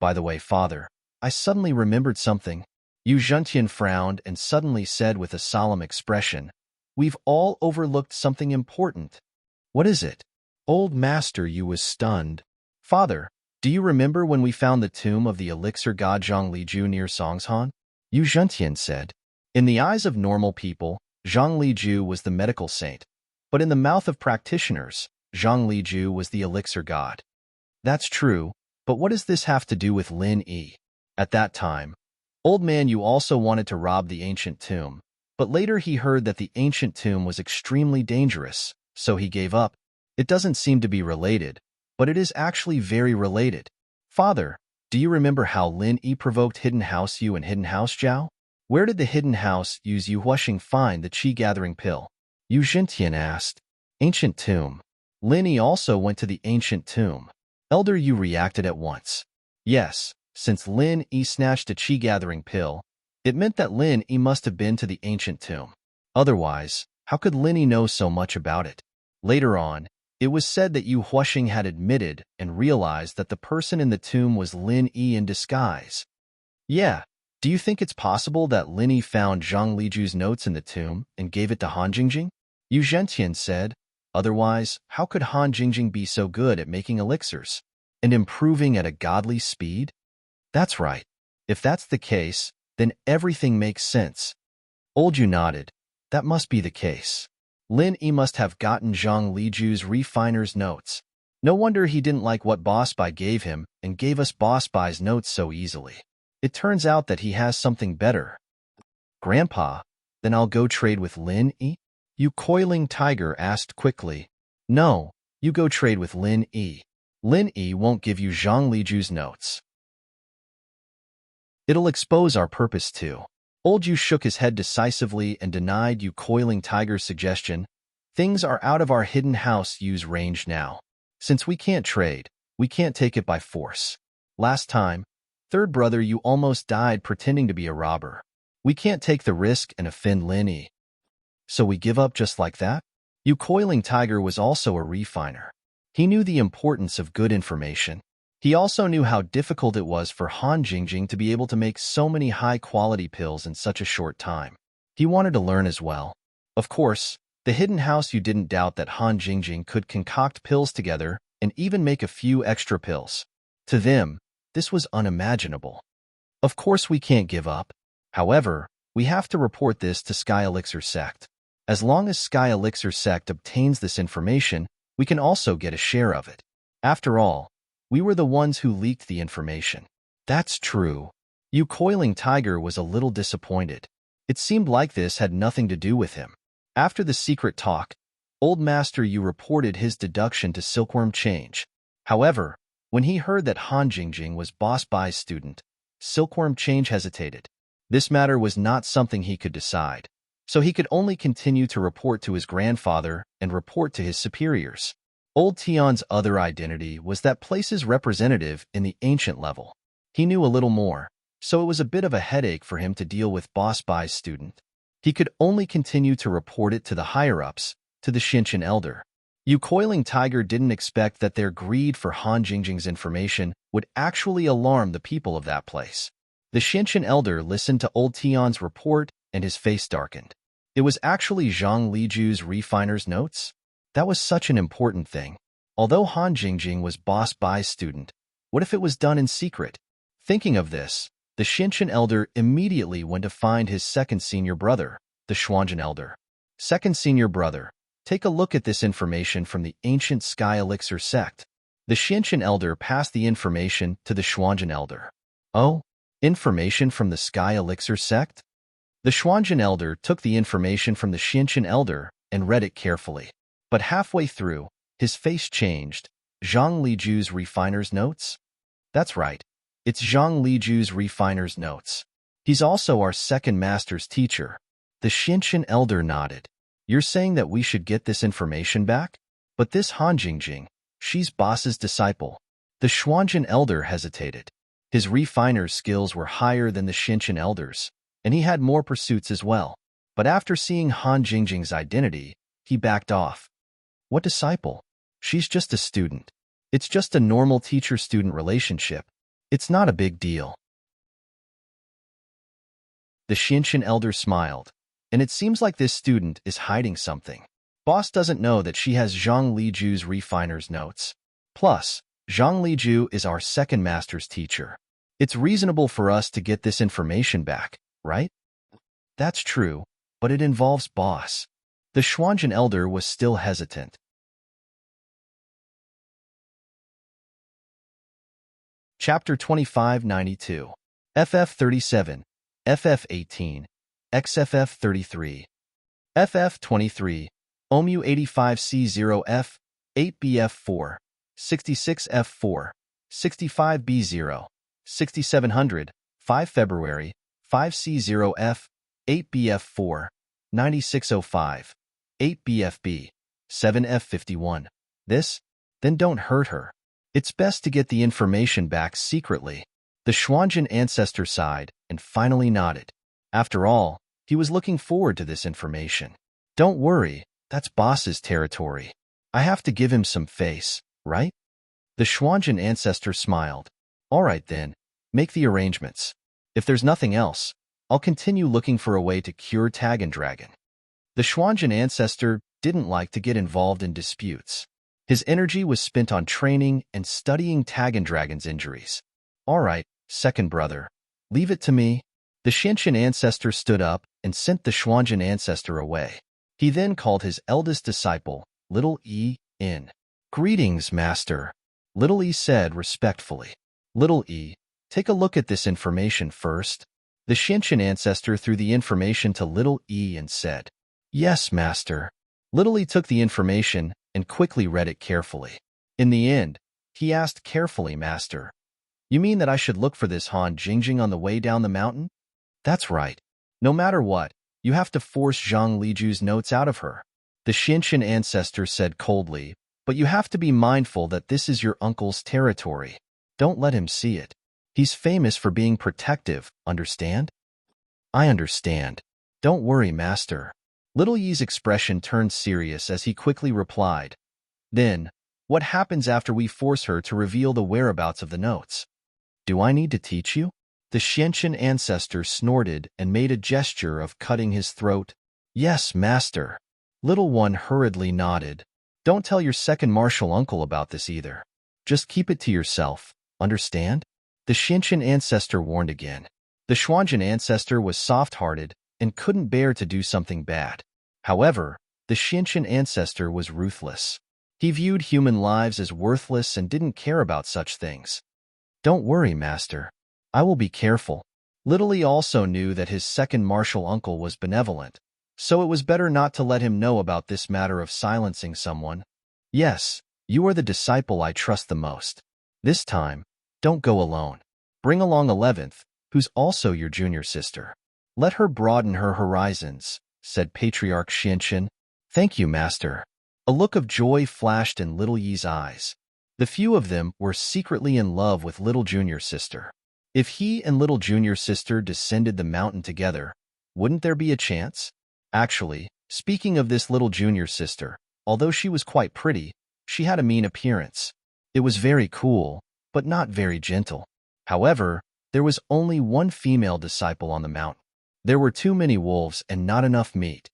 By the way, Father, I suddenly remembered something. Yu Zhantian frowned and suddenly said with a solemn expression, we've all overlooked something important. What is it? Old Master Yu was stunned. Father, do you remember when we found the tomb of the elixir god Zhang Liju near Songshan? Yu Zhentian said. In the eyes of normal people, Zhang Liju was the medical saint, but in the mouth of practitioners, Zhang Liju was the elixir god. That's true, but what does this have to do with Lin Yi? At that time, Old Man Yu also wanted to rob the ancient tomb, but later he heard that the ancient tomb was extremely dangerous, so he gave up. It doesn't seem to be related, but it is actually very related. Father, do you remember how Lin Yi provoked Hidden House Yu and Hidden House Zhao? Where did the Hidden House Yu's Yu Huashing find the Qi-gathering pill? Yu Zhentian asked. Ancient tomb. Lin Yi also went to the ancient tomb. Elder Yu reacted at once. Yes, since Lin Yi snatched a Qi-gathering pill, it meant that Lin Yi must have been to the ancient tomb. Otherwise, how could Lin Yi know so much about it? Later on, it was said that Yu Huashing had admitted and realized that the person in the tomb was Lin Yi in disguise. Yeah, do you think it's possible that Lin Yi found Zhang Liju's notes in the tomb and gave it to Han Jingjing? Yu Zhentian said. Otherwise, how could Han Jingjing be so good at making elixirs and improving at a godly speed? That's right. If that's the case, then everything makes sense. Old Yu nodded. That must be the case. Lin Yi must have gotten Zhang Liju's refiner's notes. No wonder he didn't like what Boss Bai gave him and gave us Boss Bai's notes so easily. It turns out that he has something better. Grandpa, then I'll go trade with Lin Yi? You coiling tiger asked quickly. No, you go trade with Lin Yi. Lin Yi won't give you Zhang Liju's notes. It'll expose our purpose too. Old Yu shook his head decisively and denied Yu Coiling Tiger's suggestion. Things are out of our Hidden House Yu's range now. Since we can't trade, we can't take it by force. Last time, third brother Yu almost died pretending to be a robber. We can't take the risk and offend Lin Yi. So we give up just like that? Yu Coiling Tiger was also a refiner. He knew the importance of good information. He also knew how difficult it was for Han Jingjing to be able to make so many high-quality pills in such a short time. He wanted to learn as well. Of course, the Hidden House Yu didn't doubt that Han Jingjing could concoct pills together and even make a few extra pills. To them, this was unimaginable. Of course we can't give up. However, we have to report this to Sky Elixir Sect. As long as Sky Elixir Sect obtains this information, we can also get a share of it. After all, we were the ones who leaked the information. That's true. Yu Coiling Tiger was a little disappointed. It seemed like this had nothing to do with him. After the secret talk, Old Master Yu reported his deduction to Silkworm Change. However, when he heard that Han Jingjing was Boss Bai's student, Silkworm Change hesitated. This matter was not something he could decide, so he could only continue to report to his grandfather and report to his superiors. Old Tion's other identity was that place's representative in the ancient level. He knew a little more, so it was a bit of a headache for him to deal with Boss Bai's student. He could only continue to report it to the higher-ups, to the Xinshan Elder. Yu Coiling Tiger didn't expect that their greed for Han Jingjing's information would actually alarm the people of that place. The Xinshan Elder listened to Old Tion's report and his face darkened. It was actually Zhang Liju's refiner's notes? That was such an important thing. Although Han Jingjing was Boss Bai's student, what if it was done in secret? Thinking of this, the Xinshan Elder immediately went to find his second senior brother, the Xuanzhen Elder. Second senior brother, take a look at this information from the ancient Sky Elixir Sect. The Xinshan Elder passed the information to the Xuanzhen Elder. Oh, information from the Sky Elixir Sect? The Xuanzhen Elder took the information from the Xinshan Elder and read it carefully. But halfway through, his face changed. Zhang Liju's refiner's notes? That's right. It's Zhang Liju's refiner's notes. He's also our second master's teacher. The Xinshan Elder nodded. You're saying that we should get this information back? But this Han Jingjing, she's Boss's disciple. The Xuanzhen Elder hesitated. His refiner's skills were higher than the Xinshan Elder's, and he had more pursuits as well. But after seeing Han Jingjing's identity, he backed off. What disciple? She's just a student. It's just a normal teacher-student relationship. It's not a big deal. The Xinshan Elder smiled, and it seems like this student is hiding something. Boss doesn't know that she has Zhang Liju's refiner's notes. Plus, Zhang Liju is our second master's teacher. It's reasonable for us to get this information back, right? That's true, but it involves Boss. The Xuanzhen elder was still hesitant. Chapter 2592. FF37, FF18, XFF33. FF23, OMU 85C0F, 8BF4, 66F4, 65B0, 6700, 5 February, 5C0F, 8BF4, 9605, 8BFB, 7F51. This? Then don't hurt her. It's best to get the information back secretly. The Xuanzhen ancestor sighed and finally nodded. After all, he was looking forward to this information. Don't worry, that's Boss's territory. I have to give him some face, right? The Xuanzhen ancestor smiled. All right then, make the arrangements. If there's nothing else, I'll continue looking for a way to cure Tag and Dragon. The Xuanzhen ancestor didn't like to get involved in disputes. His energy was spent on training and studying Tag and Dragon's injuries. All right, second brother, leave it to me. The Xianqian ancestor stood up and sent the Xuanzhen ancestor away. He then called his eldest disciple, Little E, in. Greetings, master, Little E said respectfully. Little E, take a look at this information first. The Xianqian ancestor threw the information to Little E and said, Yes, master. Little E took the information and quickly read it carefully. In the end, he asked carefully, Master, you mean that I should look for this Han Jingjing on the way down the mountain? That's right. No matter what, you have to force Zhang Liju's notes out of her. The Xianqian ancestor said coldly, but you have to be mindful that this is your uncle's territory. Don't let him see it. He's famous for being protective, understand? I understand. Don't worry, Master. Little Yi's expression turned serious as he quickly replied, Then, what happens after we force her to reveal the whereabouts of the notes? Do I need to teach you? The Xianqian ancestor snorted and made a gesture of cutting his throat. Yes, master. Little one hurriedly nodded. Don't tell your second martial uncle about this either. Just keep it to yourself, understand? The Xianqian ancestor warned again. The Xuanzhen ancestor was soft-hearted and couldn't bear to do something bad. However, the Xianqian ancestor was ruthless. He viewed human lives as worthless and didn't care about such things. Don't worry, master. I will be careful. Little Yi also knew that his second martial uncle was benevolent, so it was better not to let him know about this matter of silencing someone. Yes, you are the disciple I trust the most. This time, don't go alone. Bring along 11th, who's also your junior sister. Let her broaden her horizons, said Patriarch Xianqian. Thank you, master. A look of joy flashed in Little Yi's eyes. The few of them were secretly in love with little junior sister. If he and little junior sister descended the mountain together, wouldn't there be a chance? Actually, speaking of this little junior sister, although she was quite pretty, she had a mean appearance. It was very cool, but not very gentle. However, there was only one female disciple on the mountain. There were too many wolves and not enough meat.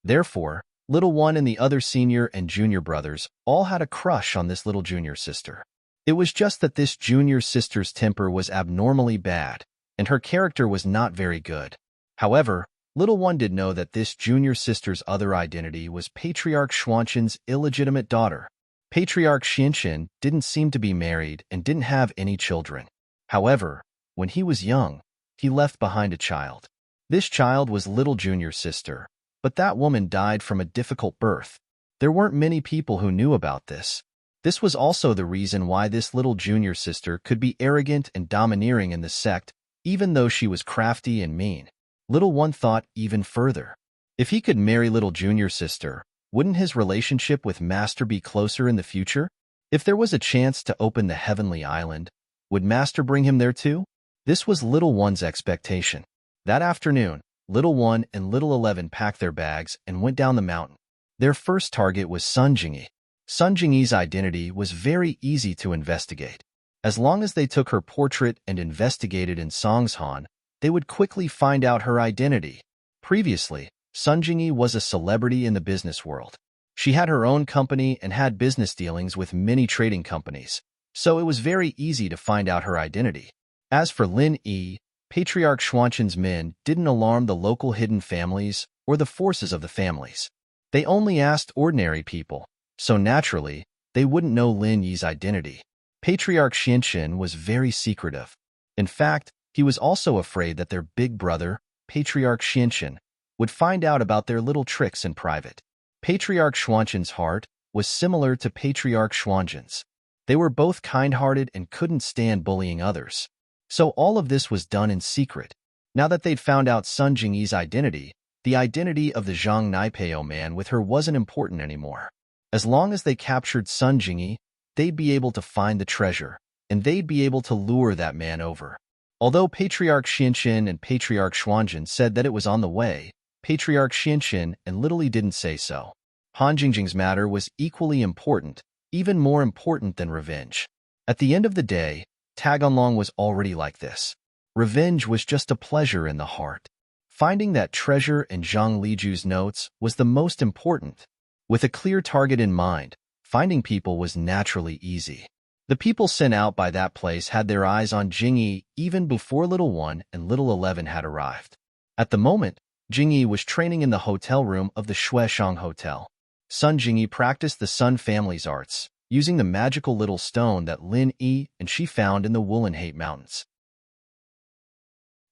Therefore, Little One and the other senior and junior brothers all had a crush on this little junior sister. It was just that this junior sister's temper was abnormally bad, and her character was not very good. However, Little One did know that this junior sister's other identity was Patriarch Xuanqian's illegitimate daughter. Patriarch Xianqian didn't seem to be married and didn't have any children. However, when he was young, he left behind a child. This child was little junior sister, but that woman died from a difficult birth. There weren't many people who knew about this. This was also the reason why this little junior sister could be arrogant and domineering in the sect, even though she was crafty and mean. Little One thought even further. If he could marry little junior sister, wouldn't his relationship with Master be closer in the future? If there was a chance to open the Heavenly Island, would Master bring him there too? This was Little One's expectation. That afternoon, Little One and Little 11 packed their bags and went down the mountain. Their first target was Sun Jingyi. Sun Jingyi's identity was very easy to investigate. As long as they took her portrait and investigated in Songshan, they would quickly find out her identity. Previously, Sun Jingyi was a celebrity in the business world. She had her own company and had business dealings with many trading companies, so it was very easy to find out her identity. As for Lin Yi, Patriarch Xuanqin's men didn't alarm the local hidden families or the forces of the families. They only asked ordinary people, so naturally, they wouldn't know Lin Yi's identity. Patriarch Xuanqin was very secretive. In fact, he was also afraid that their big brother, Patriarch Xuanqin, would find out about their little tricks in private. Patriarch Xuanqin's heart was similar to Patriarch Xuanqin's. They were both kind-hearted and couldn't stand bullying others. So all of this was done in secret. Now that they'd found out Sun Jingyi's identity, the identity of the Zhang Naipeo man with her wasn't important anymore. As long as they captured Sun Jingyi, they'd be able to find the treasure, and they'd be able to lure that man over. Although Patriarch Xuanqin and Patriarch Xuanqin said that it was on the way, Patriarch Xuanqin and Li didn't say so. Han Jingjing's matter was equally important, even more important than revenge. At the end of the day, Taganlong was already like this. Revenge was just a pleasure in the heart. Finding that treasure in Zhang Liju's notes was the most important. With a clear target in mind, finding people was naturally easy. The people sent out by that place had their eyes on Jingyi even before Little One and Little 11 had arrived. At the moment, Jingyi was training in the hotel room of the Shueshang Hotel. Sun Jingyi practiced the Sun family's arts, using the magical little stone that Lin Yi and she found in the Woolenhate Mountains.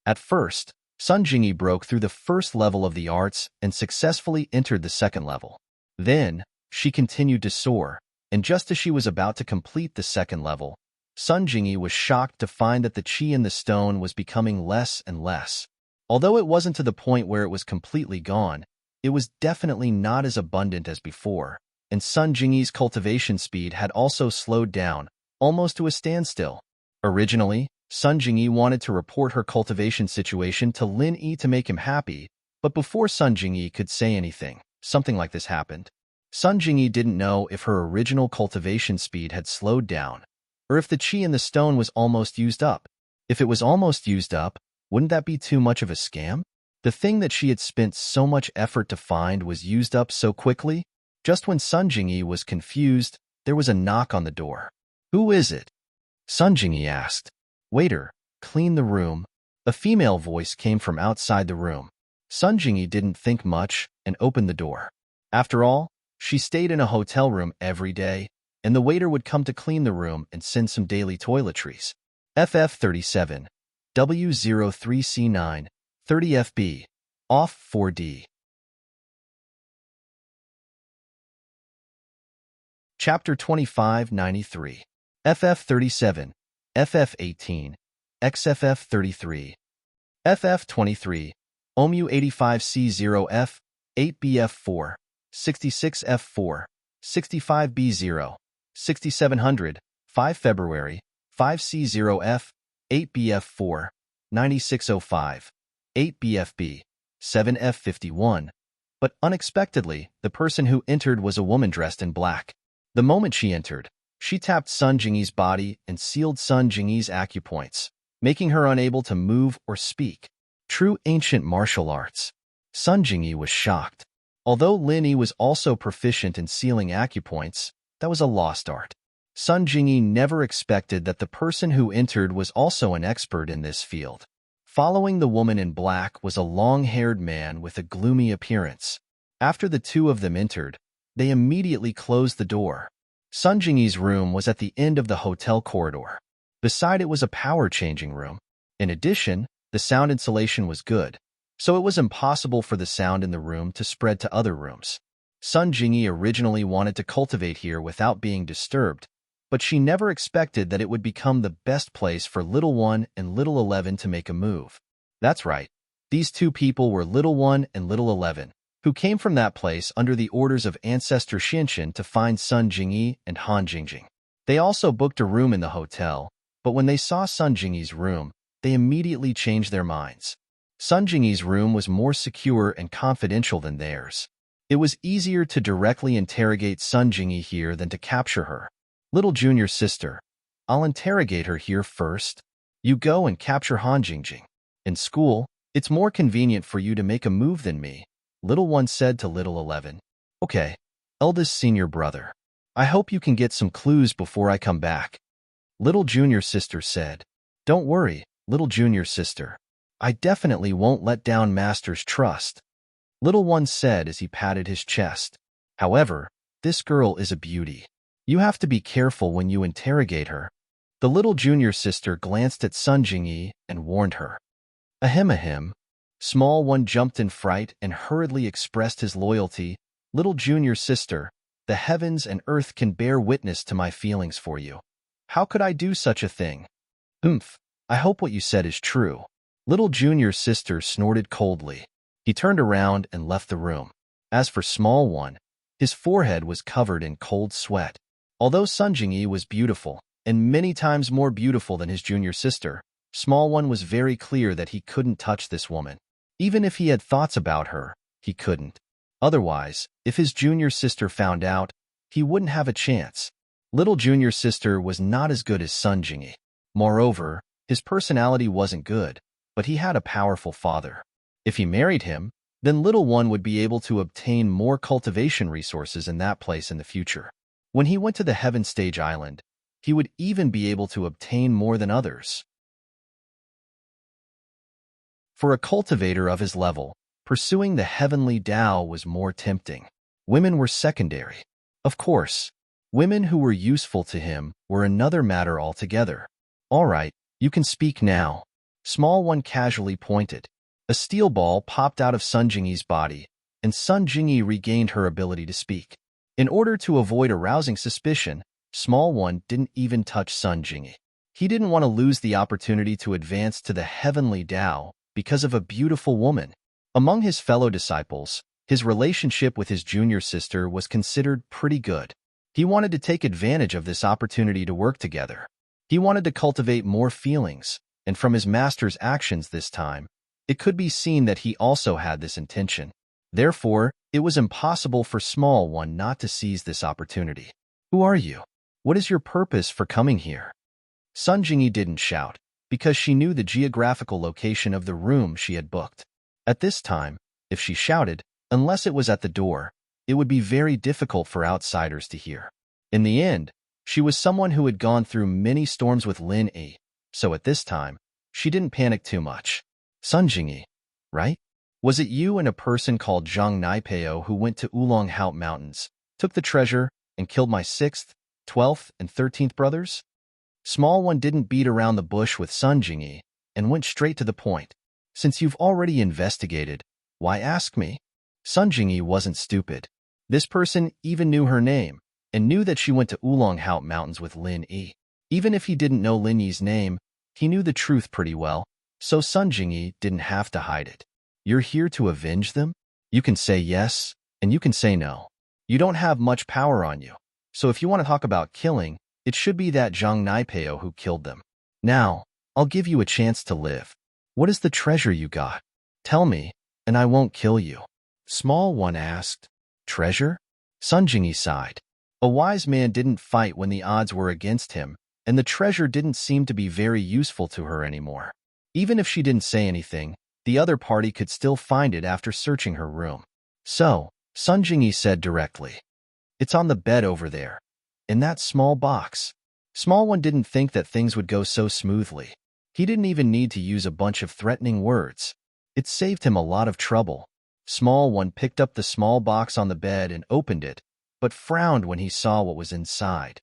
At first, Sun Jingyi broke through the first level of the arts and successfully entered the second level. Then, she continued to soar, and just as she was about to complete the second level, Sun Jingyi was shocked to find that the qi in the stone was becoming less and less. Although it wasn't to the point where it was completely gone, it was definitely not as abundant as before, and Sun Jingyi's cultivation speed had also slowed down, almost to a standstill. Originally, Sun Jingyi wanted to report her cultivation situation to Lin Yi to make him happy, but before Sun Jingyi could say anything, something like this happened. Sun Jingyi didn't know if her original cultivation speed had slowed down, or if the qi in the stone was almost used up. If it was almost used up, wouldn't that be too much of a scam? The thing that she had spent so much effort to find was used up so quickly? Just when Sun Jingyi was confused, there was a knock on the door. "Who is it?" Sun Jingyi asked. "Waiter, clean the room." A female voice came from outside the room. Sun Jingyi didn't think much and opened the door. After all, she stayed in a hotel room every day, and the waiter would come to clean the room and send some daily toiletries. FF37, W03C9, 30FB, off 4D. Chapter 2593, FF37, FF18, XFF33, FF23, OMU 85C0F, 8BF4, 66F4, 65B0, 6700, 5 February, 5C0F, 8BF4, 9605, 8BFB, 7F51. But unexpectedly, the person who entered was a woman dressed in black. The moment she entered, she tapped Sun Jingyi's body and sealed Sun Jingyi's acupoints, making her unable to move or speak. True ancient martial arts. Sun Jingyi was shocked. Although Lin Yi was also proficient in sealing acupoints, that was a lost art. Sun Jingyi never expected that the person who entered was also an expert in this field. Following the woman in black was a long-haired man with a gloomy appearance. After the two of them entered, they immediately closed the door. Sun Jingyi's room was at the end of the hotel corridor. Beside it was a power-changing room. In addition, the sound insulation was good, so it was impossible for the sound in the room to spread to other rooms. Sun Jingyi originally wanted to cultivate here without being disturbed, but she never expected that it would become the best place for Little One and Little 11 to make a move. That's right, these two people were Little One and Little 11, who came from that place under the orders of Ancestor Xianqin to find Sun Jingyi and Han Jingjing. They also booked a room in the hotel, but when they saw Sun Jingyi's room, they immediately changed their minds. Sun Jingyi's room was more secure and confidential than theirs. It was easier to directly interrogate Sun Jingyi here than to capture her. "Little junior sister, I'll interrogate her here first. You go and capture Han Jingjing. In school, it's more convenient for you to make a move than me," Little one said to little 11. Okay, eldest senior brother. I hope you can get some clues before I come back. Little junior sister said. Don't worry, little junior sister. I definitely won't let down master's trust. Little one said as he patted his chest. However, this girl is a beauty. You have to be careful when you interrogate her. The little junior sister glanced at Sun Jingyi and warned her. Ahem. Small one jumped in fright and hurriedly expressed his loyalty. Little junior sister, the heavens and earth can bear witness to my feelings for you. How could I do such a thing? I hope what you said is true. Little junior sister snorted coldly. He turned around and left the room. As for small one, his forehead was covered in cold sweat. Although Sun Jingyi was beautiful, and many times more beautiful than his junior sister, small one was very clear that he couldn't touch this woman. Even if he had thoughts about her, he couldn't. Otherwise, if his junior sister found out, he wouldn't have a chance. Little junior sister was not as good as Sun Jingyi. Moreover, his personality wasn't good, but he had a powerful father. If he married him, then little one would be able to obtain more cultivation resources in that place in the future. When he went to the Heaven Stage Island, he would even be able to obtain more than others. For a cultivator of his level, pursuing the heavenly Tao was more tempting. Women were secondary. Of course, women who were useful to him were another matter altogether. All right, you can speak now. Small one casually pointed. A steel ball popped out of Sun Jingyi's body, and Sun Jingyi regained her ability to speak. In order to avoid arousing suspicion, small one didn't even touch Sun Jingyi. He didn't want to lose the opportunity to advance to the heavenly Tao because of a beautiful woman. Among his fellow disciples, his relationship with his junior sister was considered pretty good. He wanted to take advantage of this opportunity to work together. He wanted to cultivate more feelings, and from his master's actions this time, it could be seen that he also had this intention. Therefore, it was impossible for small one not to seize this opportunity. Who are you? What is your purpose for coming here? Sun Jingyi didn't shout, because she knew the geographical location of the room she had booked. At this time, if she shouted, unless it was at the door, it would be very difficult for outsiders to hear. In the end, she was someone who had gone through many storms with Lin Yi, so at this time, she didn't panic too much. Sun Jingyi, right? Was it you and a person called Zhang Naipeo who went to Oolong Hout Mountains, took the treasure, and killed my 6th, 12th, and 13th brothers? Small one didn't beat around the bush with Sun Jingyi and went straight to the point. Since you've already investigated, why ask me? Sun Jingyi wasn't stupid. This person even knew her name and knew that she went to Oolong Hout Mountains with Lin Yi. Even if he didn't know Lin Yi's name, he knew the truth pretty well, so Sun Jingyi didn't have to hide it. You're here to avenge them? You can say yes, and you can say no. You don't have much power on you, so if you want to talk about killing, it should be that Zhang Naipeo who killed them. Now, I'll give you a chance to live. What is the treasure you got? Tell me, and I won't kill you. Small one asked. Treasure? Sun Jingyi sighed. A wise man didn't fight when the odds were against him, and the treasure didn't seem to be very useful to her anymore. Even if she didn't say anything, the other party could still find it after searching her room. So, Sun Jingyi said directly. It's on the bed over there. In that small box. Small one didn't think that things would go so smoothly. He didn't even need to use a bunch of threatening words. It saved him a lot of trouble. Small one picked up the small box on the bed and opened it, but frowned when he saw what was inside.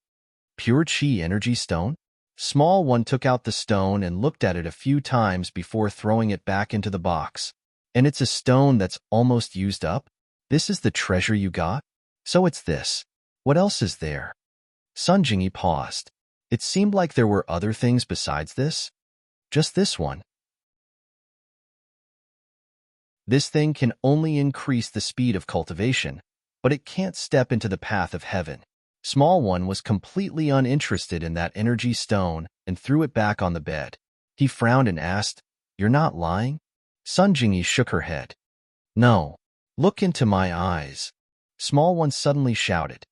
Pure Chi energy stone? Small one took out the stone and looked at it a few times before throwing it back into the box. And it's a stone that's almost used up? This is the treasure you got? So it's this. What else is there? Sun Jingyi paused. It seemed like there were other things besides this. Just this one. This thing can only increase the speed of cultivation, but it can't step into the path of heaven. Small one was completely uninterested in that energy stone and threw it back on the bed. He frowned and asked, You're not lying? Sun Jingyi shook her head. No. Look into my eyes. Small one suddenly shouted.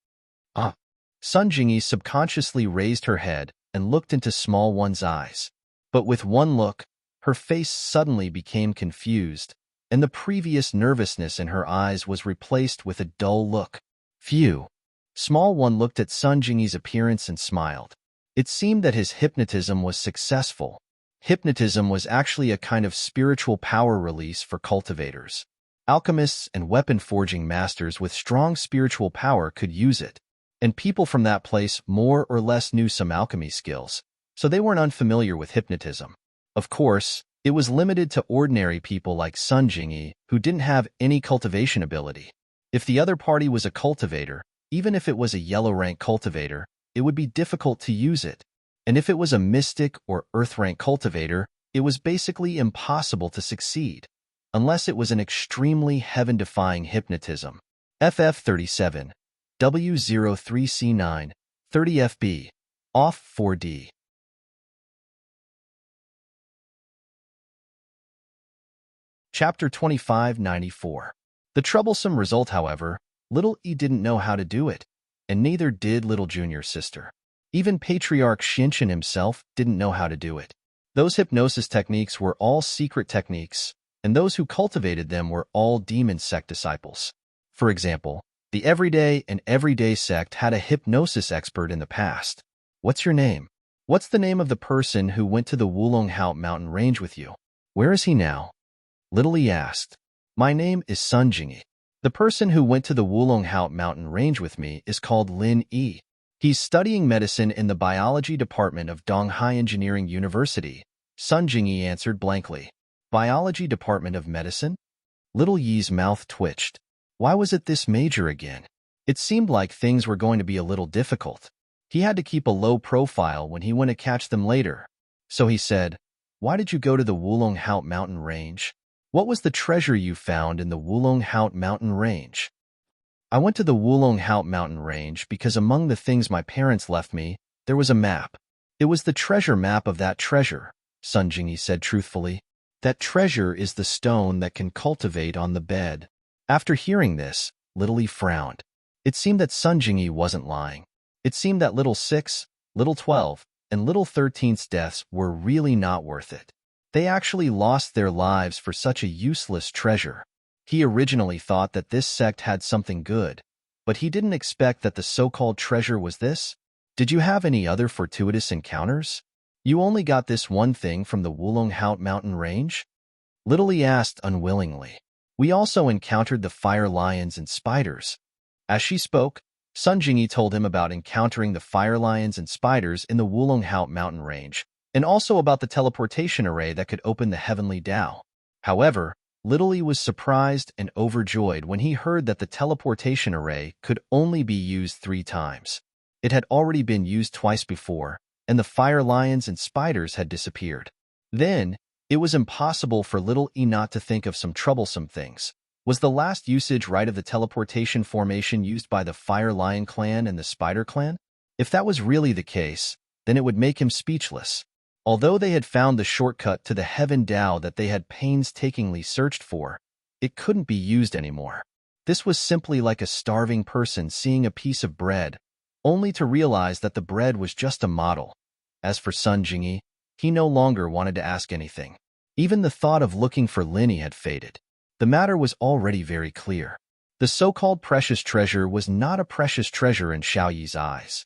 Ah. Sun Jingyi subconsciously raised her head and looked into small one's eyes. But with one look, her face suddenly became confused, and the previous nervousness in her eyes was replaced with a dull look. Phew. Small One looked at Sun Jingyi's appearance and smiled. It seemed that his hypnotism was successful. Hypnotism was actually a kind of spiritual power release for cultivators. Alchemists and weapon-forging masters with strong spiritual power could use it, and people from that place more or less knew some alchemy skills, so they weren't unfamiliar with hypnotism. Of course, it was limited to ordinary people like Sun Jingyi who didn't have any cultivation ability. If the other party was a cultivator, even if it was a yellow-rank cultivator, it would be difficult to use it. And if it was a mystic or earth-rank cultivator, it was basically impossible to succeed, unless it was an extremely heaven-defying hypnotism. FF37, W03C9, 30FB, off 4D. Chapter 2594. The troublesome result, however, Little E didn't know how to do it, and neither did Little Junior's sister. Even Patriarch Shinshin himself didn't know how to do it. Those hypnosis techniques were all secret techniques, and those who cultivated them were all demon sect disciples. For example, the Everyday and Everyday sect had a hypnosis expert in the past. What's your name? What's the name of the person who went to the Wulonghao mountain range with you? Where is he now? Little E asked. My name is Sun Jingyi. The person who went to the Wulonghao mountain range with me is called Lin E. He's studying medicine in the biology department of Donghai Engineering University. Sun Jingyi answered blankly. Biology department of medicine? Little Yi's mouth twitched. Why was it this major again? It seemed like things were going to be a little difficult. He had to keep a low profile when he went to catch them later. So he said, Why did you go to the Wulonghao mountain range? What was the treasure you found in the Wulonghao mountain range? I went to the Wulonghao mountain range because among the things my parents left me, there was a map. It was the treasure map of that treasure, Sun Jingyi said truthfully. That treasure is the stone that can cultivate on the bed. After hearing this, Little E frowned. It seemed that Sun Jingyi wasn't lying. It seemed that Little 6, Little 12, and Little 13's deaths were really not worth it. They actually lost their lives for such a useless treasure. He originally thought that this sect had something good, but he didn't expect that the so-called treasure was this. Did you have any other fortuitous encounters? You only got this one thing from the Wulonghao mountain range? Little E asked unwillingly. We also encountered the fire lions and spiders. As she spoke, Sun Jingyi told him about encountering the fire lions and spiders in the Wulonghao mountain range, and also about the teleportation array that could open the heavenly Tao. However, Little E was surprised and overjoyed when he heard that the teleportation array could only be used 3 times. It had already been used twice before, and the fire lions and spiders had disappeared. Then, it was impossible for Little E not to think of some troublesome things. Was the last usage right of the teleportation formation used by the Fire Lion clan and the Spider clan? If that was really the case, then it would make him speechless. Although they had found the shortcut to the Heaven Tao that they had painstakingly searched for, it couldn't be used anymore. This was simply like a starving person seeing a piece of bread, only to realize that the bread was just a model. As for Sun Jingyi, he no longer wanted to ask anything. Even the thought of looking for Linny had faded. The matter was already very clear. The so-called precious treasure was not a precious treasure in Xiaoyi's eyes.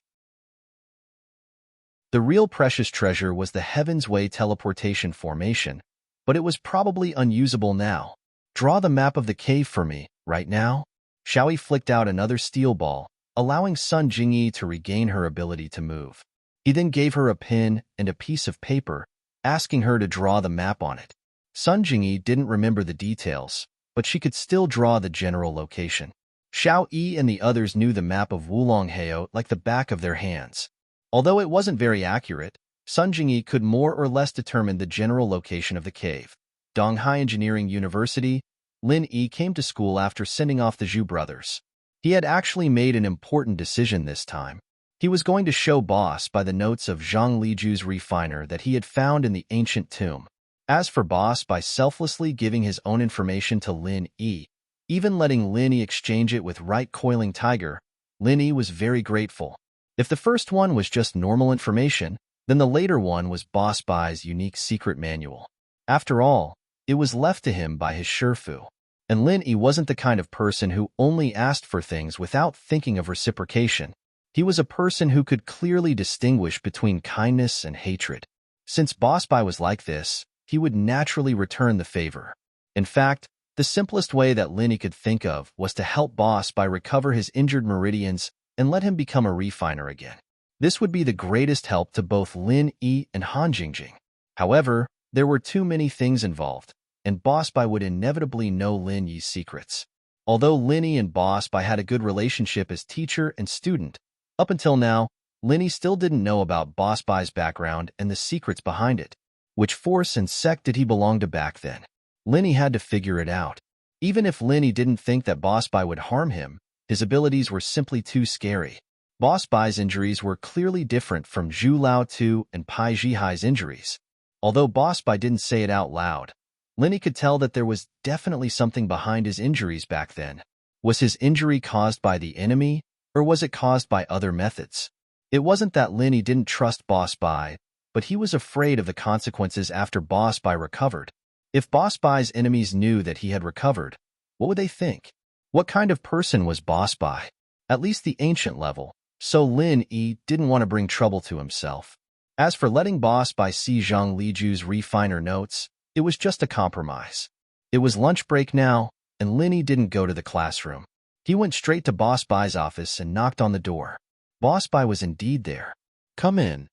The real precious treasure was the Heaven's Way teleportation formation, but it was probably unusable now. Draw the map of the cave for me, right now? Xiaoyi flicked out another steel ball, allowing Sun Jingyi to regain her ability to move. He then gave her a pen and a piece of paper, asking her to draw the map on it. Sun Jingyi didn't remember the details, but she could still draw the general location. Xiao Yi and the others knew the map of Wulonghao like the back of their hands. Although it wasn't very accurate, Sun Jingyi could more or less determine the general location of the cave. Donghai Engineering University, Lin Yi came to school after sending off the Zhu brothers. He had actually made an important decision this time. He was going to show Boss by the notes of Zhang Liju's refiner that he had found in the ancient tomb. As for Boss by selflessly giving his own information to Lin Yi, even letting Lin Yi exchange it with Right Coiling Tiger, Lin Yi was very grateful. If the first one was just normal information, then the later one was Boss Bai's unique secret manual. After all, It was left to him by his Shifu. And Lin Yi wasn't the kind of person who only asked for things without thinking of reciprocation. He was a person who could clearly distinguish between kindness and hatred. Since Boss Bai was like this, he would naturally return the favor. In fact, the simplest way that Lin Yi could think of was to help Boss Bai recover his injured meridians and let him become a refiner again. This would be the greatest help to both Lin Yi and Han Jingjing. However, there were too many things involved, and Boss Bai would inevitably know Lin Yi's secrets. Although Lin Yi and Boss Bai had a good relationship as teacher and student, up until now, Lin Yi still didn't know about Boss Bai's background and the secrets behind it. Which force and sect did he belong to back then? Lin Yi had to figure it out. Even if Lin Yi didn't think that Boss Bai would harm him, his abilities were simply too scary. Boss Bai's injuries were clearly different from Zhu Lao Tu and Pai Zhihai's injuries. Although Boss Bai didn't say it out loud, Lin Yi could tell that there was definitely something behind his injuries back then. Was his injury caused by the enemy, or was it caused by other methods? It wasn't that Lin Yi didn't trust Boss Bai, but he was afraid of the consequences after Boss Bai recovered. If Boss Bai's enemies knew that he had recovered, what would they think? What kind of person was Boss Bai? At least the ancient level, so Lin Yi didn't want to bring trouble to himself. As for letting Boss Bai see Zhang Liju's refiner notes, it was just a compromise. It was lunch break now, and Lin Yi didn't go to the classroom. He went straight to Boss Bai's office and knocked on the door. Boss Bai was indeed there. "Come in."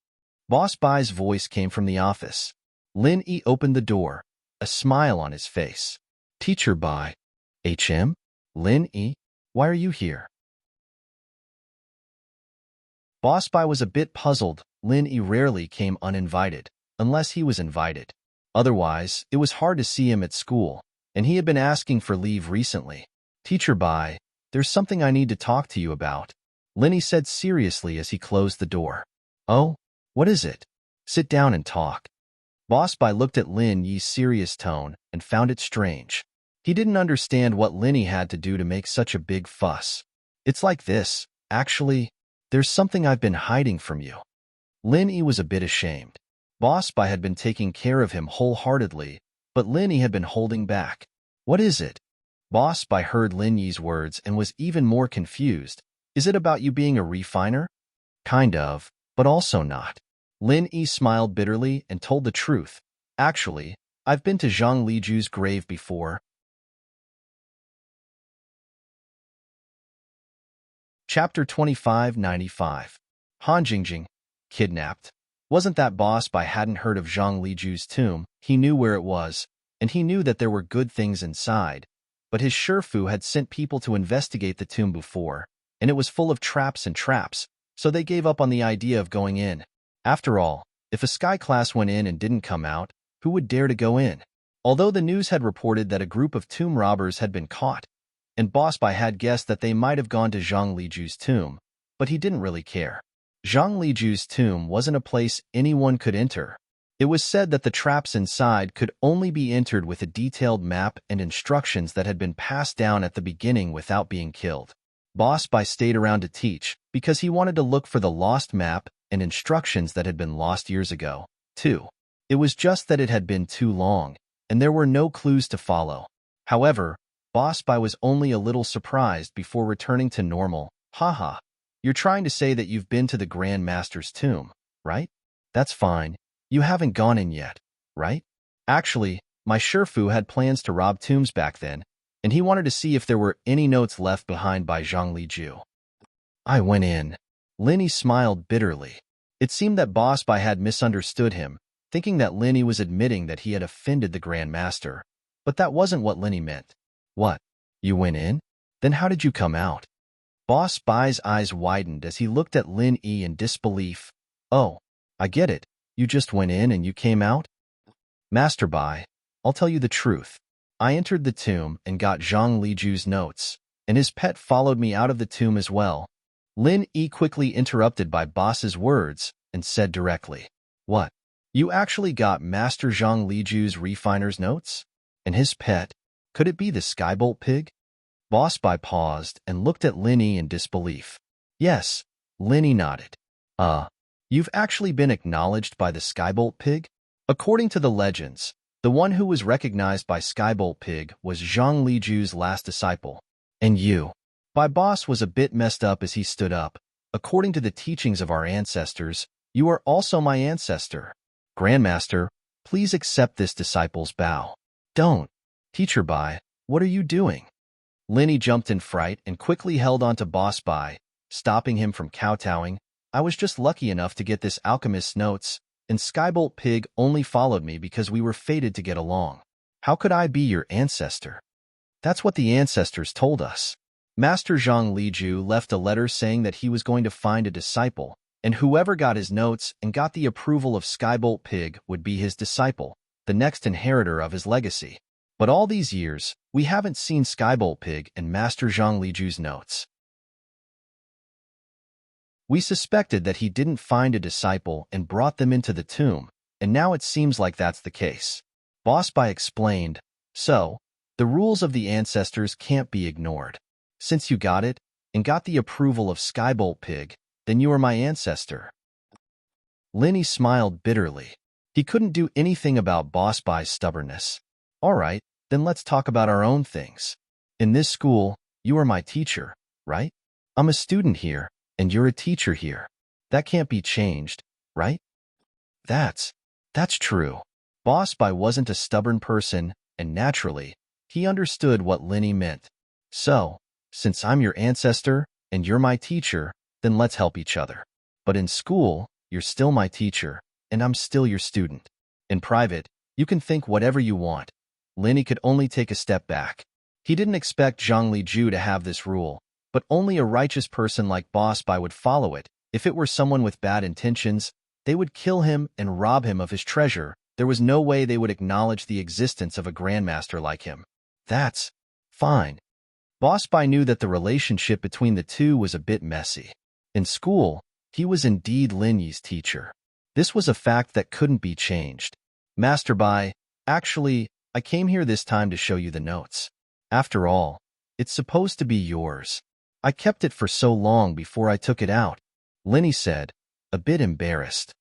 Boss Bai's voice came from the office. Lin Yi opened the door, a smile on his face. "Teacher Bai." "HM? Lin Yi, why are you here?" Boss Bai was a bit puzzled. Lin Yi rarely came uninvited, unless he was invited. Otherwise, it was hard to see him at school, and he had been asking for leave recently. "Teacher Bai, there's something I need to talk to you about," Lin Yi said seriously as he closed the door. "Oh, what is it? Sit down and talk." Boss Bai looked at Lin Yi's serious tone and found it strange. He didn't understand what Lin Yi had to do to make such a big fuss. "It's like this, actually. There's something I've been hiding from you." Lin Yi was a bit ashamed. Boss Bai had been taking care of him wholeheartedly, but Lin Yi had been holding back. "What is it?" Boss Bai heard Lin Yi's words and was even more confused. "Is it about you being a refiner?" "Kind of, but also not." Lin Yi smiled bitterly and told the truth. "Actually, I've been to Zhang Liju's grave before." Chapter 2595. Han Jingjing, kidnapped. Wasn't that Boss Bai hadn't heard of Zhang Liju's tomb? He knew where it was, and he knew that there were good things inside. But his Shifu had sent people to investigate the tomb before, and it was full of traps and traps, so they gave up on the idea of going in. After all, if a sky class went in and didn't come out, who would dare to go in? Although the news had reported that a group of tomb robbers had been caught, and Boss Bai had guessed that they might have gone to Zhang Liju's tomb, but he didn't really care. Zhang Liju's tomb wasn't a place anyone could enter. It was said that the traps inside could only be entered with a detailed map and instructions that had been passed down at the beginning without being killed. Boss Bai stayed around to teach because he wanted to look for the lost map and instructions that had been lost years ago, too. It was just that it had been too long, and there were no clues to follow. However, Boss Bai was only a little surprised before returning to normal. "Haha, you're trying to say that you've been to the Grand Master's tomb, right? That's fine. You haven't gone in yet, right? Actually, my Shifu had plans to rob tombs back then, and he wanted to see if there were any notes left behind by Zhang Liju." "I went in." Lin Yi smiled bitterly. It seemed that Boss Bai had misunderstood him, thinking that Lin Yi was admitting that he had offended the Grand Master. But that wasn't what Lin Yi meant. "What? You went in? Then how did you come out?" Boss Bai's eyes widened as he looked at Lin Yi in disbelief. "Oh, I get it. You just went in and you came out?" "Master Bai, I'll tell you the truth. I entered the tomb and got Zhang Liju's notes, and his pet followed me out of the tomb as well." Lin Yi quickly interrupted by Boss's words and said directly, "What? You actually got Master Zhang Liju's refiner's notes? And his pet? Could it be the Skybolt pig?" Boss Bai paused and looked at Lin Yi in disbelief. "Yes," Lin Yi nodded. You've actually been acknowledged by the Skybolt pig?" According to the legends, The one who was recognized by Skybolt Pig was Zhang Liju's last disciple. And you. My boss was a bit messed up as he stood up. According to the teachings of our ancestors, you are also my ancestor. Grandmaster, please accept this disciple's bow. Don't. Teacher Bai, what are you doing? Linny jumped in fright and quickly held on to Boss Bai, stopping him from kowtowing. I was just lucky enough to get this alchemist's notes, and Skybolt Pig only followed me because we were fated to get along. How could I be your ancestor? That's what the ancestors told us. Master Zhang Liju left a letter saying that he was going to find a disciple, and whoever got his notes and got the approval of Skybolt Pig would be his disciple, the next inheritor of his legacy. But all these years, we haven't seen Skybolt Pig and Master Zhang Liju's notes. We suspected that he didn't find a disciple and brought them into the tomb, and now it seems like that's the case. Boss Bai explained, so, the rules of the ancestors can't be ignored. Since you got it, and got the approval of Skybolt Pig, then you are my ancestor. Linny smiled bitterly. He couldn't do anything about Boss Bai's stubbornness. All right, then let's talk about our own things. In this school, you are my teacher, right? I'm a student here, and you're a teacher here. That can't be changed, right? That's true. Boss Bai wasn't a stubborn person, and naturally, he understood what Linny meant. So, since I'm your ancestor, and you're my teacher, then let's help each other. But in school, you're still my teacher, and I'm still your student. In private, you can think whatever you want. Linny could only take a step back. He didn't expect Zhang Liju to have this rule, but only a righteous person like Boss Bai would follow it. If it were someone with bad intentions, they would kill him and rob him of his treasure. There was no way they would acknowledge the existence of a grandmaster like him. That's fine. Boss Bai knew that the relationship between the two was a bit messy. In school, he was indeed Lin Yi's teacher. This was a fact that couldn't be changed. Master Bai, actually, I came here this time to show you the notes. After all, it's supposed to be yours. I kept it for so long before I took it out, Linny said, a bit embarrassed.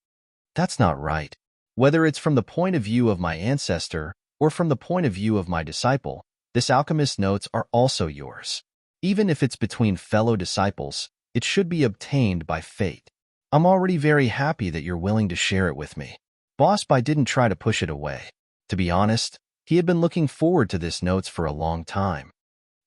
That's not right. Whether it's from the point of view of my ancestor or from the point of view of my disciple, this alchemist's notes are also yours. Even if it's between fellow disciples, it should be obtained by fate. I'm already very happy that you're willing to share it with me. Boss Bai didn't try to push it away. To be honest, he had been looking forward to this notes for a long time.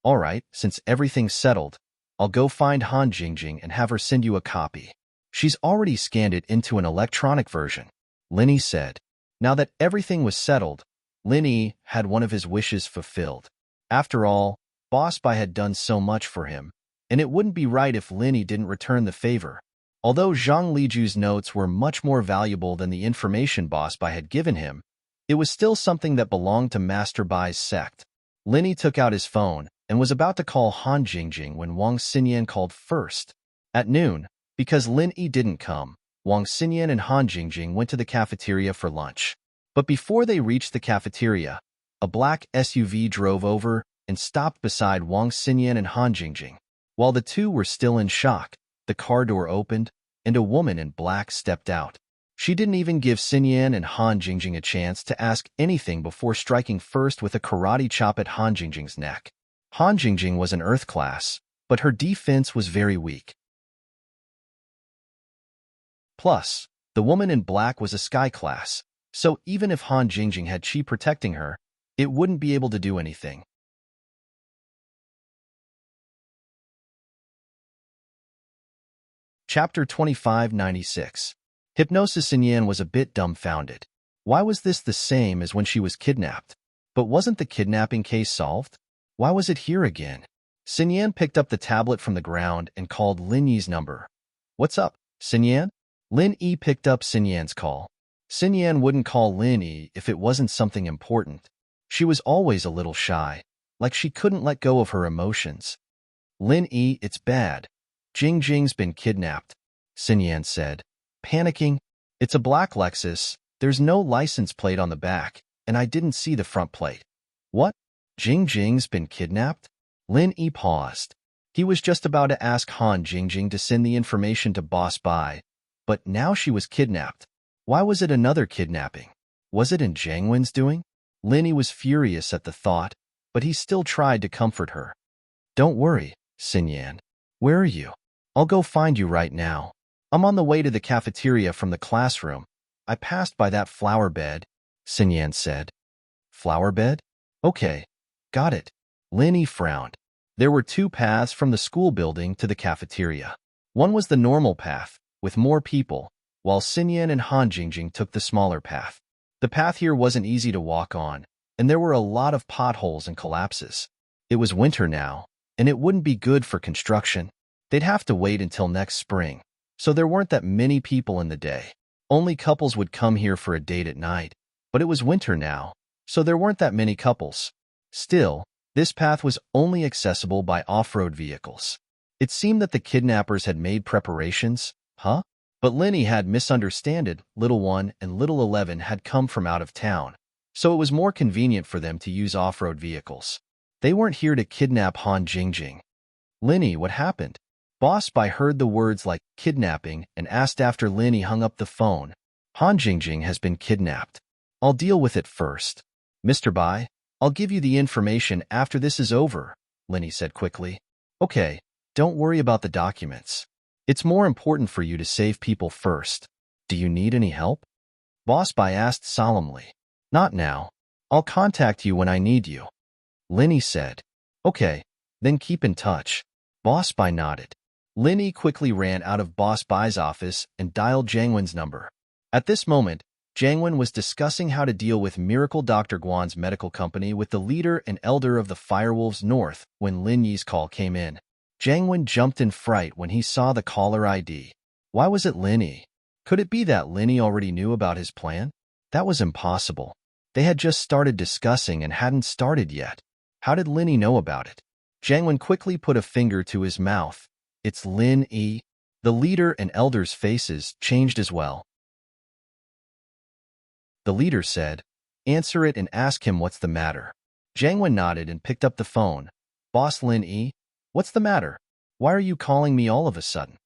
All right, since everything's settled, I'll go find Han Jingjing and have her send you a copy. She's already scanned it into an electronic version, Linny said. Now that everything was settled, Linny had one of his wishes fulfilled. After all, Boss Bai had done so much for him, and it wouldn't be right if Linny didn't return the favor. Although Zhang Liju's notes were much more valuable than the information Boss Bai had given him, it was still something that belonged to Master Bai's sect. Linny took out his phone and was about to call Han Jingjing when Wang Xinyan called first. At noon, because Lin Yi didn't come, Wang Xinyan and Han Jingjing went to the cafeteria for lunch. But before they reached the cafeteria, a black SUV drove over and stopped beside Wang Xinyan and Han Jingjing. While the two were still in shock, the car door opened, and a woman in black stepped out. She didn't even give Xinyan and Han Jingjing a chance to ask anything before striking first with a karate chop at Han Jingjing's neck. Han Jingjing was an earth class, but her defense was very weak. Plus, the woman in black was a sky class, so even if Han Jingjing had chi protecting her, it wouldn't be able to do anything. Chapter 2596. Hypnosis. Xinyan was a bit dumbfounded. Why was this the same as when she was kidnapped? But wasn't the kidnapping case solved? Why was it here again? Xinyan picked up the tablet from the ground and called Lin Yi's number. What's up, Xinyan? Lin Yi picked up Xinyan's call. Xinyan wouldn't call Lin Yi if it wasn't something important. She was always a little shy, like she couldn't let go of her emotions. Lin Yi, it's bad. Jingjing's been kidnapped, Xinyan said, panicking. It's a black Lexus. There's no license plate on the back, and I didn't see the front plate. What? Jingjing's been kidnapped? Lin Yi paused. He was just about to ask Han Jingjing to send the information to Boss Bai, but now she was kidnapped. Why was it another kidnapping? Was it in Jiangwen's doing? Linny was furious at the thought, but he still tried to comfort her. Don't worry, Xinyan. Where are you? I'll go find you right now. I'm on the way to the cafeteria from the classroom. I passed by that flower bed, Xinyan said. Flower bed? Okay, got it. Linny frowned. There were two paths from the school building to the cafeteria. One was the normal path, with more people, while Xinyan and Han Jingjing took the smaller path. The path here wasn't easy to walk on, and there were a lot of potholes and collapses. It was winter now, and it wouldn't be good for construction. They'd have to wait until next spring, so there weren't that many people in the day. Only couples would come here for a date at night, but it was winter now, so there weren't that many couples. Still, this path was only accessible by off-road vehicles. It seemed that the kidnappers had made preparations, But Linny had misunderstood. Little 1 and Little 11 had come from out of town, so it was more convenient for them to use off-road vehicles. They weren't here to kidnap Han Jingjing. Linny, what happened? Boss Bai heard the words like kidnapping and asked after Linny hung up the phone. Han Jingjing has been kidnapped. I'll deal with it first. Mr. Bai, I'll give you the information after this is over, Linny said quickly. Okay, don't worry about the documents. It's more important for you to save people first. Do you need any help? Boss Bai asked solemnly. Not now. I'll contact you when I need you. Linny said. Okay, then keep in touch. Boss Bai nodded. Linny quickly ran out of Boss Bai's office and dialed Jiang Wen's number. At this moment, Jiang Wen was discussing how to deal with Miracle Dr. Guan's medical company with the leader and elder of the Firewolves North when Lin Yi's call came in. Jiang Wen jumped in fright when he saw the caller ID. Why was it Linny? Could it be that Linny already knew about his plan? That was impossible. They had just started discussing and hadn't started yet. How did Linny know about it? Jiang Wen quickly put a finger to his mouth. It's Lin Yi. The leader and elder's faces changed as well. The leader said, answer it and ask him what's the matter. Jiang Wen nodded and picked up the phone. Boss Lin Yi? What's the matter? Why are you calling me all of a sudden?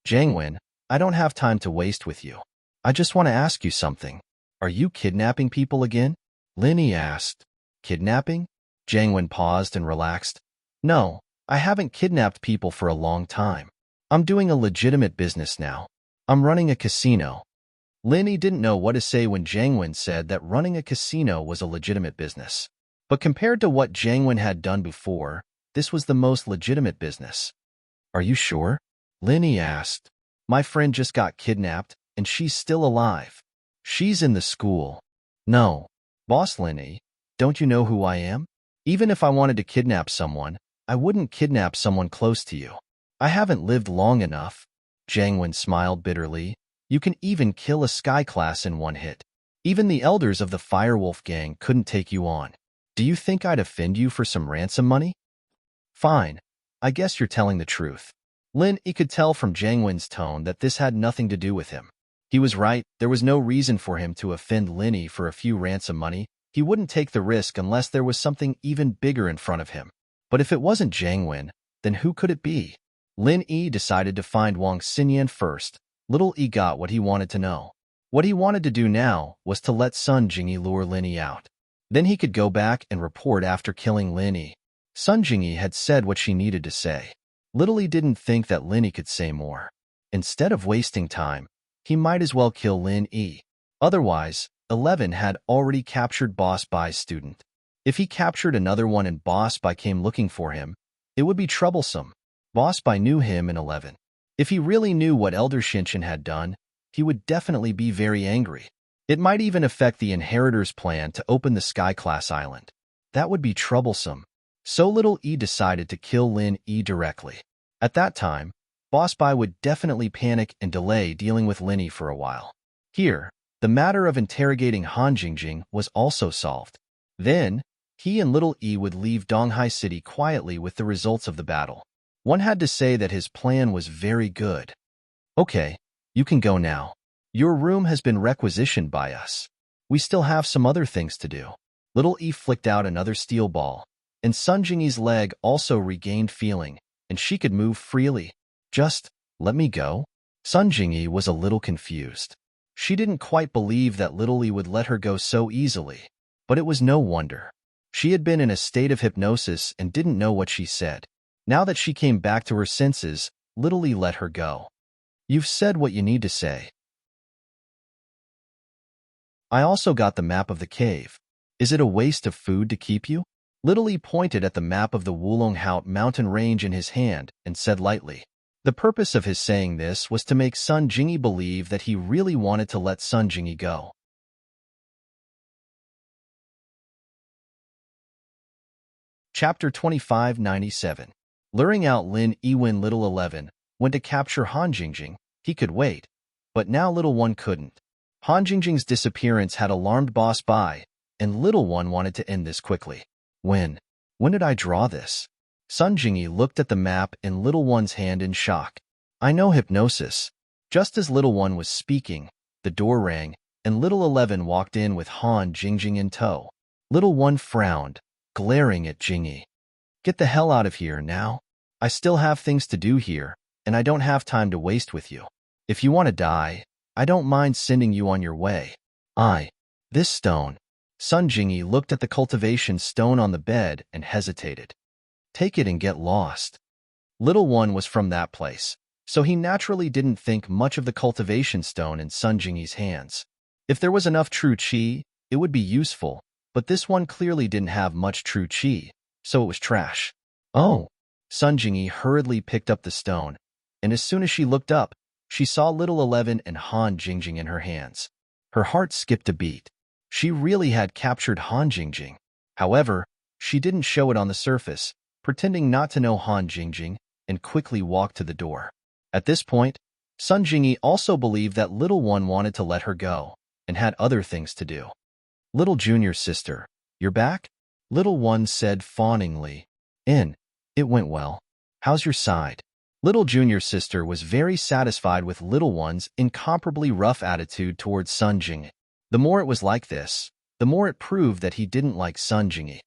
Jiang Wen, I don't have time to waste with you. I just want to ask you something. Are you kidnapping people again? Lin Yi asked. Kidnapping? Jiang Wen paused and relaxed. No, I haven't kidnapped people for a long time. I'm doing a legitimate business now. I'm running a casino. Lin Yi didn't know what to say when Jiang Wen said that running a casino was a legitimate business. But compared to what Jiang Wen had done before, this was the most legitimate business. Are you sure? Lin Yi asked. My friend just got kidnapped, and she's still alive. She's in the school. No. Boss Lin Yi, don't you know who I am? Even if I wanted to kidnap someone, I wouldn't kidnap someone close to you. I haven't lived long enough. Jiang Wen smiled bitterly. You can even kill a sky class in one hit. Even the elders of the Firewolf gang couldn't take you on. Do you think I'd offend you for some ransom money? Fine. I guess you're telling the truth. Lin Yi could tell from Jiang Wen's tone that this had nothing to do with him. He was right. There was no reason for him to offend Lin Yi for a few ransom money. He wouldn't take the risk unless there was something even bigger in front of him. But if it wasn't Jiang Wen, then who could it be? Lin Yi decided to find Wang Xinyan first. Little Yi got what he wanted to know. What he wanted to do now was to let Sun Jingyi lure Lin Yi out. Then he could go back and report after killing Lin Yi. Sun Jingyi had said what she needed to say. Little Yi didn't think that Lin Yi could say more. Instead of wasting time, he might as well kill Lin Yi. Otherwise, 11 had already captured Boss Bai's student. If he captured another one and Boss Bai came looking for him, it would be troublesome. Boss Bai knew him in 11. If he really knew what Elder Shinshin had done, he would definitely be very angry. It might even affect the inheritor's plan to open the Sky Class Island. That would be troublesome. So Little Yi decided to kill Lin Yi directly. At that time, Boss Bai would definitely panic and delay dealing with Lin Yi for a while. Here, the matter of interrogating Han Jingjing was also solved. Then, he and Little Yi would leave Donghai City quietly with the results of the battle. One had to say that his plan was very good. Okay, you can go now. Your room has been requisitioned by us. We still have some other things to do. Little Yi flicked out another steel ball, and Sun Jingyi's leg also regained feeling, and she could move freely. Just, let me go? Sun Jingyi was a little confused. She didn't quite believe that Little Yi would let her go so easily. But it was no wonder. She had been in a state of hypnosis and didn't know what she said. Now that she came back to her senses, Little Lee let her go. You've said what you need to say. I also got the map of the cave. Is it a waste of food to keep you? Little Lee pointed at the map of the Wulonghout mountain range in his hand and said lightly. The purpose of his saying this was to make Sun Jingyi believe that he really wanted to let Sun Jingyi go. Chapter 2597. Luring out Lin Yiwen. Little 11 went to capture Han Jingjing. He could wait, but now Little One couldn't. Han Jingjing's disappearance had alarmed Boss Bai, and Little One wanted to end this quickly. When did I draw this? Sun Jingyi looked at the map in Little One's hand in shock. I know hypnosis. Just as Little One was speaking, the door rang, and Little 11 walked in with Han Jingjing in tow. Little One frowned, glaring at Jingyi. Get the hell out of here now. I still have things to do here, and I don't have time to waste with you. If you want to die, I don't mind sending you on your way. This stone. Sun Jingyi looked at the cultivation stone on the bed and hesitated. Take it and get lost. Little One was from that place, so he naturally didn't think much of the cultivation stone in Sun Jingyi's hands. If there was enough true qi, it would be useful, but this one clearly didn't have much true qi, so it was trash. Oh! Sun Jingyi hurriedly picked up the stone, and as soon as she looked up, she saw Little 11 and Han Jingjing in her hands. Her heart skipped a beat. She really had captured Han Jingjing. However, she didn't show it on the surface, pretending not to know Han Jingjing, and quickly walked to the door. At this point, Sun Jingyi also believed that Little One wanted to let her go, and had other things to do. Little junior sister, you're back? Little One said fawningly. It went well. How's your side? Little junior sister was very satisfied with Little One's incomparably rough attitude towards Sun Jingyi. The more it was like this, the more it proved that he didn't like Sun Jingyi.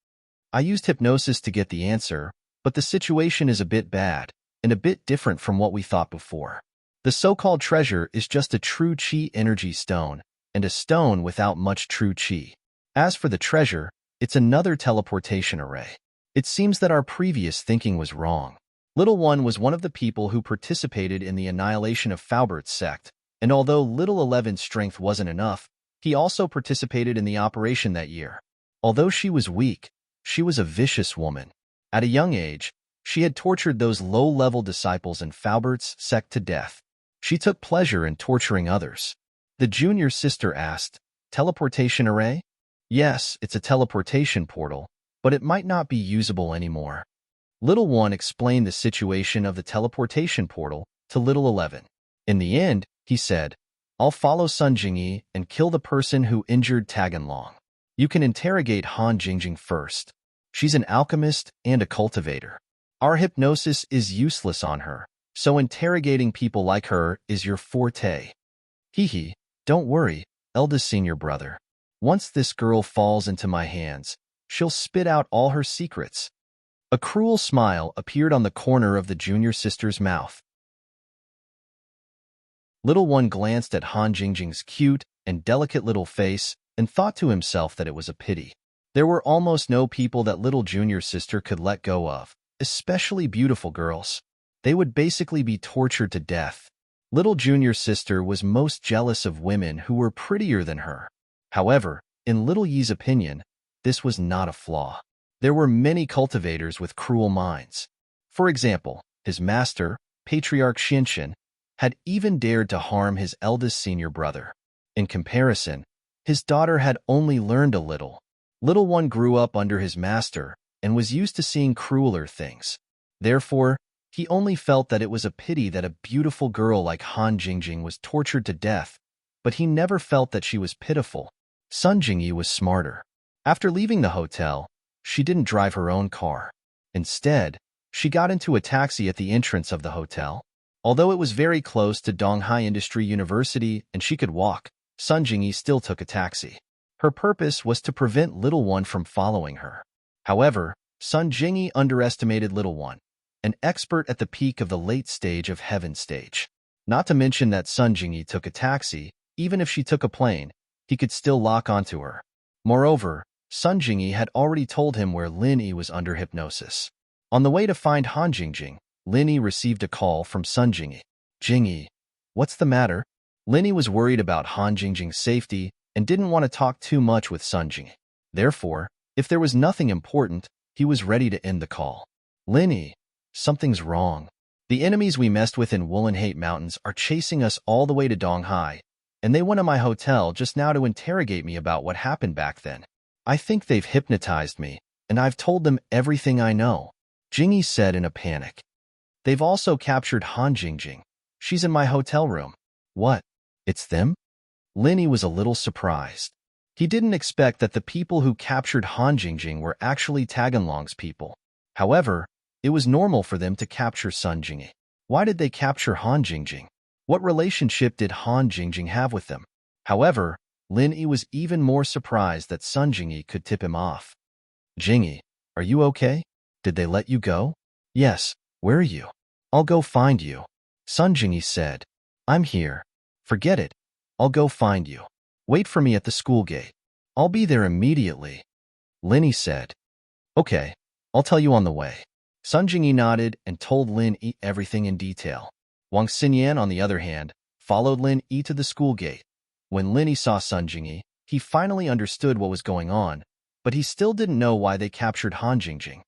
I used hypnosis to get the answer, but the situation is a bit bad, and a bit different from what we thought before. The so-called treasure is just a true qi energy stone, and a stone without much true qi. As for the treasure, it's another teleportation array. It seems that our previous thinking was wrong. Little One was one of the people who participated in the annihilation of Faubert's sect, and although Little 11's strength wasn't enough, he also participated in the operation that year. Although she was weak, she was a vicious woman. At a young age, she had tortured those low-level disciples in Faubert's sect to death. She took pleasure in torturing others. The junior sister asked, teleportation array? Yes, it's a teleportation portal, but it might not be usable anymore. Little One explained the situation of the teleportation portal to Little 11. In the end, he said, I'll follow Sun Jingyi and kill the person who injured Taganlong. You can interrogate Han Jingjing first. She's an alchemist and a cultivator. Our hypnosis is useless on her, so interrogating people like her is your forte. Hee, don't worry, eldest senior brother. Once this girl falls into my hands, she'll spit out all her secrets. A cruel smile appeared on the corner of the junior sister's mouth. Little One glanced at Han Jingjing's cute and delicate little face and thought to himself that it was a pity. There were almost no people that little junior sister could let go of, especially beautiful girls. They would basically be tortured to death. Little junior sister was most jealous of women who were prettier than her. However, in Little Yi's opinion, this was not a flaw. There were many cultivators with cruel minds. For example, his master, Patriarch Xinshin, had even dared to harm his eldest senior brother. In comparison, his daughter had only learned a little. Little One grew up under his master and was used to seeing crueler things. Therefore, he only felt that it was a pity that a beautiful girl like Han Jingjing was tortured to death, but he never felt that she was pitiful. Sun Jingyi was smarter. After leaving the hotel, she didn't drive her own car. Instead, she got into a taxi at the entrance of the hotel. Although it was very close to Donghai Industry University and she could walk, Sun Jingyi still took a taxi. Her purpose was to prevent Little One from following her. However, Sun Jingyi underestimated Little One, an expert at the peak of the late stage of Heaven stage. Not to mention that Sun Jingyi took a taxi, even if she took a plane, he could still lock onto her. Moreover, Sun Jingyi had already told him where Lin Yi was under hypnosis. On the way to find Han Jingjing, Lin Yi received a call from Sun Jingyi. Jingyi, what's the matter? Lin Yi was worried about Han Jingjing's safety and didn't want to talk too much with Sun Jingyi. Therefore, if there was nothing important, he was ready to end the call. Lin Yi, something's wrong. The enemies we messed with in Woolen Hate Mountains are chasing us all the way to Donghai, and they went to my hotel just now to interrogate me about what happened back then. I think they've hypnotized me, and I've told them everything I know, Jingyi said in a panic. They've also captured Han Jingjing. She's in my hotel room. What? It's them? Lin Yi was a little surprised. He didn't expect that the people who captured Han Jingjing were actually Taganlong's people. However, it was normal for them to capture Sun Jingyi. Why did they capture Han Jingjing? What relationship did Han Jingjing have with them? However, Lin Yi was even more surprised that Sun Jingyi could tip him off. Jingyi, are you okay? Did they let you go? Yes, where are you? I'll go find you. Sun Jingyi said. I'm here. Forget it. I'll go find you. Wait for me at the school gate. I'll be there immediately. Lin Yi said. Okay, I'll tell you on the way. Sun Jingyi nodded and told Lin Yi everything in detail. Wang Xinyan, on the other hand, followed Lin Yi to the school gate. When Lin Yi saw Sun Jingyi, he finally understood what was going on, but he still didn't know why they captured Han Jingjing.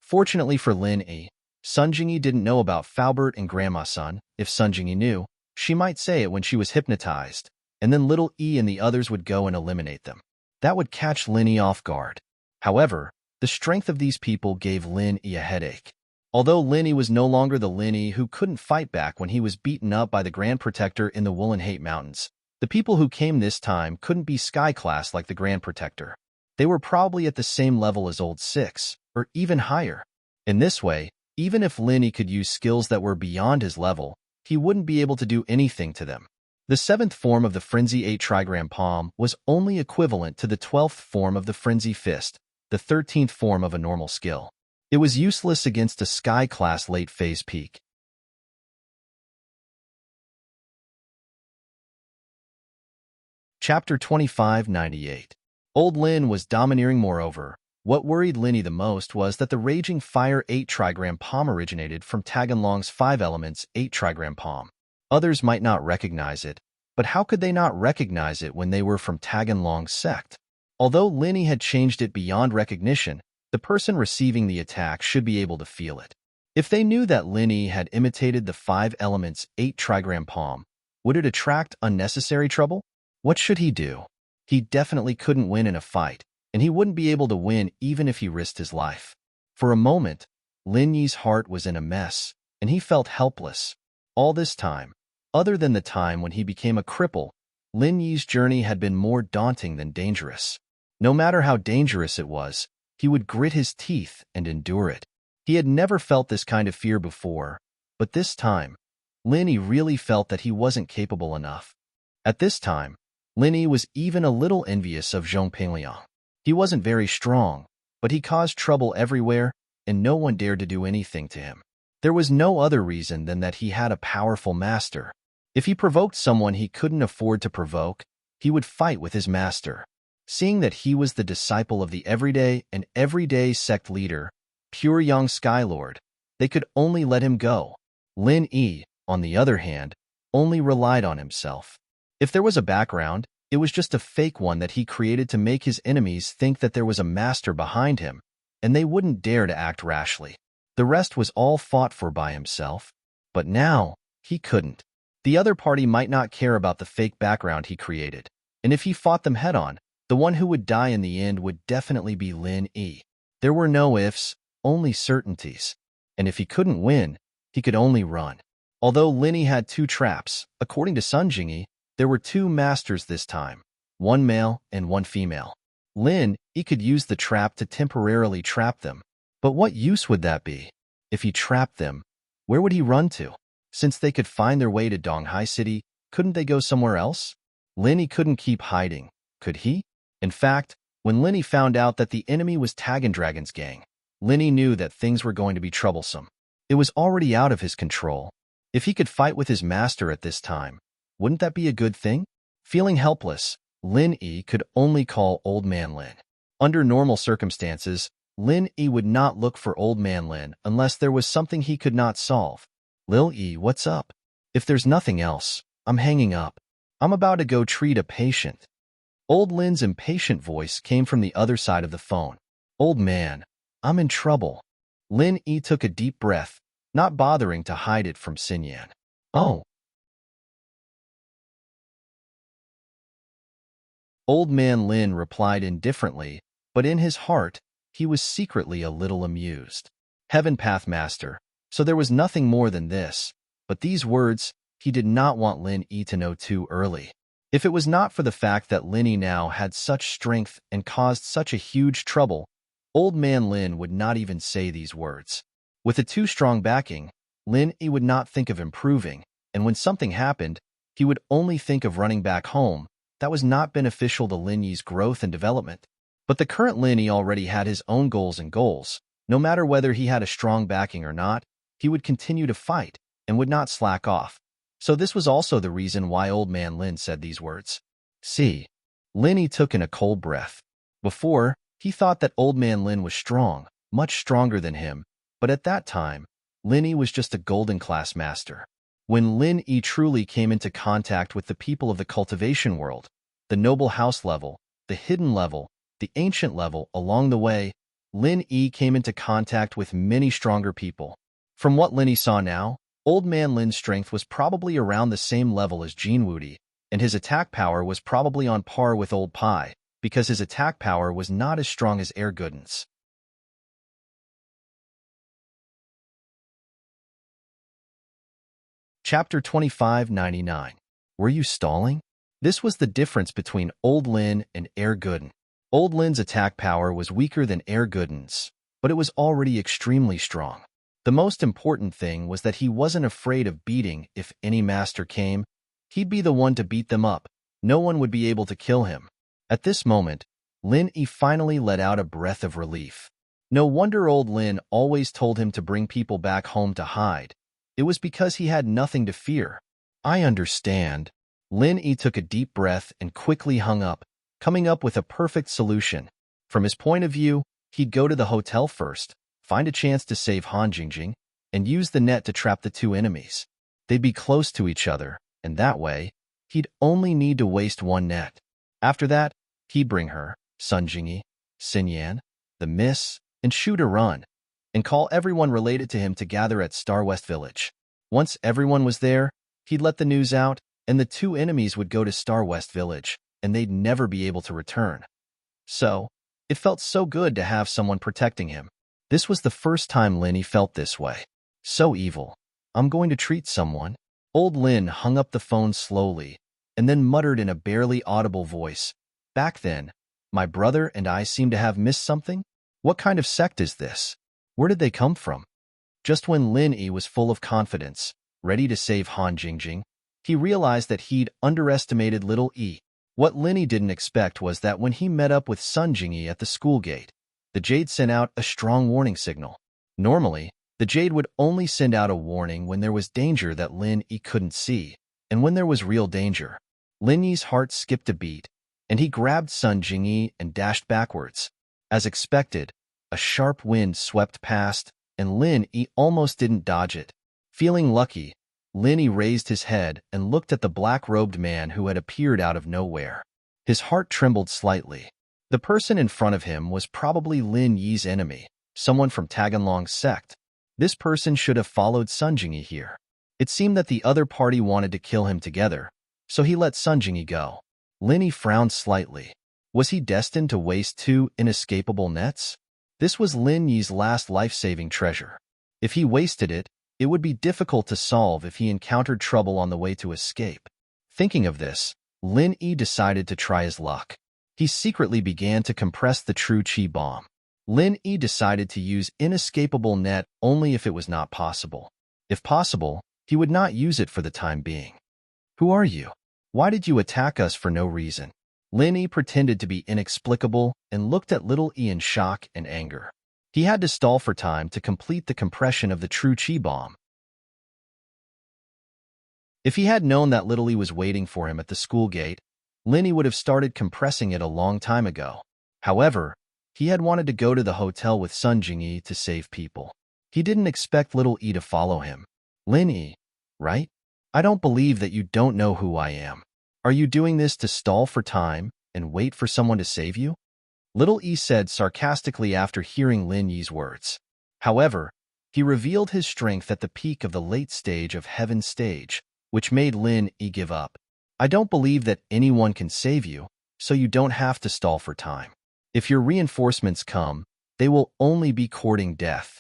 Fortunately for Lin Yi, Sun Jingyi didn't know about Faubert and Grandma Sun. If Sun Jingyi knew, she might say it when she was hypnotized, and then little E and the others would go and eliminate them. That would catch Lin Yi off guard. However, the strength of these people gave Lin Yi a headache. Although Lin Yi was no longer the Lin Yi who couldn't fight back when he was beaten up by the Grand Protector in the Woolen Hate Mountains, the people who came this time couldn't be Sky Class like the Grand Protector. They were probably at the same level as Old Six, or even higher. In this way, even if Lin Yi could use skills that were beyond his level, he wouldn't be able to do anything to them. The 7th form of the Frenzy 8 Trigram Palm was only equivalent to the 12th form of the Frenzy Fist, the 13th form of a normal skill. It was useless against a Sky-class late-phase peak. Chapter 2598. Old Lin was domineering. Moreover, what worried Lin Yi the most was that the Raging Fire 8 Trigram Palm originated from Taganlong's 5 Elements 8 Trigram Palm. Others might not recognize it, but how could they not recognize it when they were from Taganlong's sect? Although Lin Yi had changed it beyond recognition, the person receiving the attack should be able to feel it. If they knew that Lin Yi had imitated the 5 Elements 8 Trigram Palm, would it attract unnecessary trouble? What should he do? He definitely couldn't win in a fight, and he wouldn't be able to win even if he risked his life. For a moment, Lin Yi's heart was in a mess, and he felt helpless. All this time, other than the time when he became a cripple, Lin Yi's journey had been more daunting than dangerous. No matter how dangerous it was, he would grit his teeth and endure it. He had never felt this kind of fear before, but this time, Lin Yi really felt that he wasn't capable enough. At this time, Lin Yi was even a little envious of Zhong Pingliang. He wasn't very strong, but he caused trouble everywhere, and no one dared to do anything to him. There was no other reason than that he had a powerful master. If he provoked someone he couldn't afford to provoke, he would fight with his master. Seeing that he was the disciple of the everyday sect leader, Pure Yang Skylord, they could only let him go. Lin Yi, on the other hand, only relied on himself. If there was a background, it was just a fake one that he created to make his enemies think that there was a master behind him, and they wouldn't dare to act rashly. The rest was all fought for by himself. But now, he couldn't. The other party might not care about the fake background he created, and if he fought them head-on, the one who would die in the end would definitely be Lin Yi. There were no ifs, only certainties. And if he couldn't win, he could only run. Although Lin Yi had 2 traps, according to Sun Jingyi, there were 2 masters this time, 1 male and 1 female. Lin Yi could use the trap to temporarily trap them. But what use would that be? If he trapped them, where would he run to? Since they could find their way to Donghai City, couldn't they go somewhere else? Lin Yi couldn't keep hiding, could he? In fact, when Lin Yi found out that the enemy was Tagan Dragon's gang, Lin Yi knew that things were going to be troublesome. It was already out of his control. If he could fight with his master at this time, wouldn't that be a good thing? Feeling helpless, Lin Yi could only call Old Man Lin. Under normal circumstances, Lin Yi would not look for Old Man Lin unless there was something he could not solve. Lil Yi, what's up? If there's nothing else, I'm hanging up. I'm about to go treat a patient. Old Lin's impatient voice came from the other side of the phone. Old man, I'm in trouble. Lin Yi took a deep breath, not bothering to hide it from Xinyan. Oh. Old man Lin replied indifferently, but in his heart, he was secretly a little amused. Heaven Path Master, so there was nothing more than this, but these words, he did not want Lin Yi to know too early. If it was not for the fact that Lin Yi now had such strength and caused such a huge trouble, Old Man Lin would not even say these words. With a too strong backing, Lin Yi would not think of improving, and when something happened, he would only think of running back home. That was not beneficial to Lin Yi's growth and development. But the current Lin Yi already had his own goals. No matter whether he had a strong backing or not, he would continue to fight and would not slack off. So this was also the reason why Old Man Lin said these words. See, Lin Yi took in a cold breath. Before, he thought that Old Man Lin was strong, much stronger than him, but at that time, Lin Yi was just a golden class master. When Lin Yi truly came into contact with the people of the cultivation world, the noble house level, the hidden level, the ancient level, along the way, Lin Yi came into contact with many stronger people. From what Lin Yi saw now, Old Man Lin's strength was probably around the same level as Jin Wudi, and his attack power was probably on par with Old Pai, because his attack power was not as strong as Air Gooden's. Chapter 2599. Were you stalling? This was the difference between Old Lin and Air Gooden. Old Lin's attack power was weaker than Air Gooden's, but it was already extremely strong. The most important thing was that he wasn't afraid of beating. If any master came, he'd be the one to beat them up. No one would be able to kill him. At this moment, Lin Yi finally let out a breath of relief. No wonder Old Lin always told him to bring people back home to hide. It was because he had nothing to fear. I understand. Lin Yi took a deep breath and quickly hung up, coming up with a perfect solution. From his point of view, he'd go to the hotel first, find a chance to save Han Jingjing, and use the net to trap the two enemies. They'd be close to each other, and that way, he'd only need to waste one net. After that, he'd bring her, Sun Jingyi, Xinyan, the Miss, and shoot a run, and call everyone related to him to gather at Star West Village. Once everyone was there, he'd let the news out, and the two enemies would go to Star West Village, and they'd never be able to return. So, it felt so good to have someone protecting him. This was the first time Lin Yi felt this way. So evil. I'm going to treat someone. Old Lin hung up the phone slowly, and then muttered in a barely audible voice. Back then, my brother and I seem to have missed something? What kind of sect is this? Where did they come from? Just when Lin Yi was full of confidence, ready to save Han Jingjing, he realized that he'd underestimated little Yi. What Lin Yi didn't expect was that when he met up with Sun Jingyi at the school gate, the Jade sent out a strong warning signal. Normally, the Jade would only send out a warning when there was danger that Lin Yi couldn't see, and when there was real danger. Lin Yi's heart skipped a beat, and he grabbed Sun Jingyi and dashed backwards. As expected, a sharp wind swept past, and Lin Yi almost didn't dodge it. Feeling lucky, Lin Yi raised his head and looked at the black-robed man who had appeared out of nowhere. His heart trembled slightly. The person in front of him was probably Lin Yi's enemy, someone from Taganlong's sect. This person should have followed Sun Jingyi here. It seemed that the other party wanted to kill him together, so he let Sun Jingyi go. Lin Yi frowned slightly. Was he destined to waste two inescapable nets? This was Lin Yi's last life-saving treasure. If he wasted it, it would be difficult to solve if he encountered trouble on the way to escape. Thinking of this, Lin Yi decided to try his luck. He secretly began to compress the true Qi bomb. Lin Yi decided to use inescapable net only if it was not possible. If possible, he would not use it for the time being. Who are you? Why did you attack us for no reason? Lin Yi pretended to be inexplicable and looked at little Yi in shock and anger. He had to stall for time to complete the compression of the true Qi bomb. If he had known that little Yi was waiting for him at the school gate, Lin would have started compressing it a long time ago. However, he had wanted to go to the hotel with Sun Jingyi to save people. He didn't expect little E to follow him. Lin, right? I don't believe that you don't know who I am. Are you doing this to stall for time and wait for someone to save you? Little E said sarcastically after hearing Lin Yi's words. However, he revealed his strength at the peak of the late stage of Heaven's stage, which made Lin Yi give up. I don't believe that anyone can save you, so you don't have to stall for time. If your reinforcements come, they will only be courting death.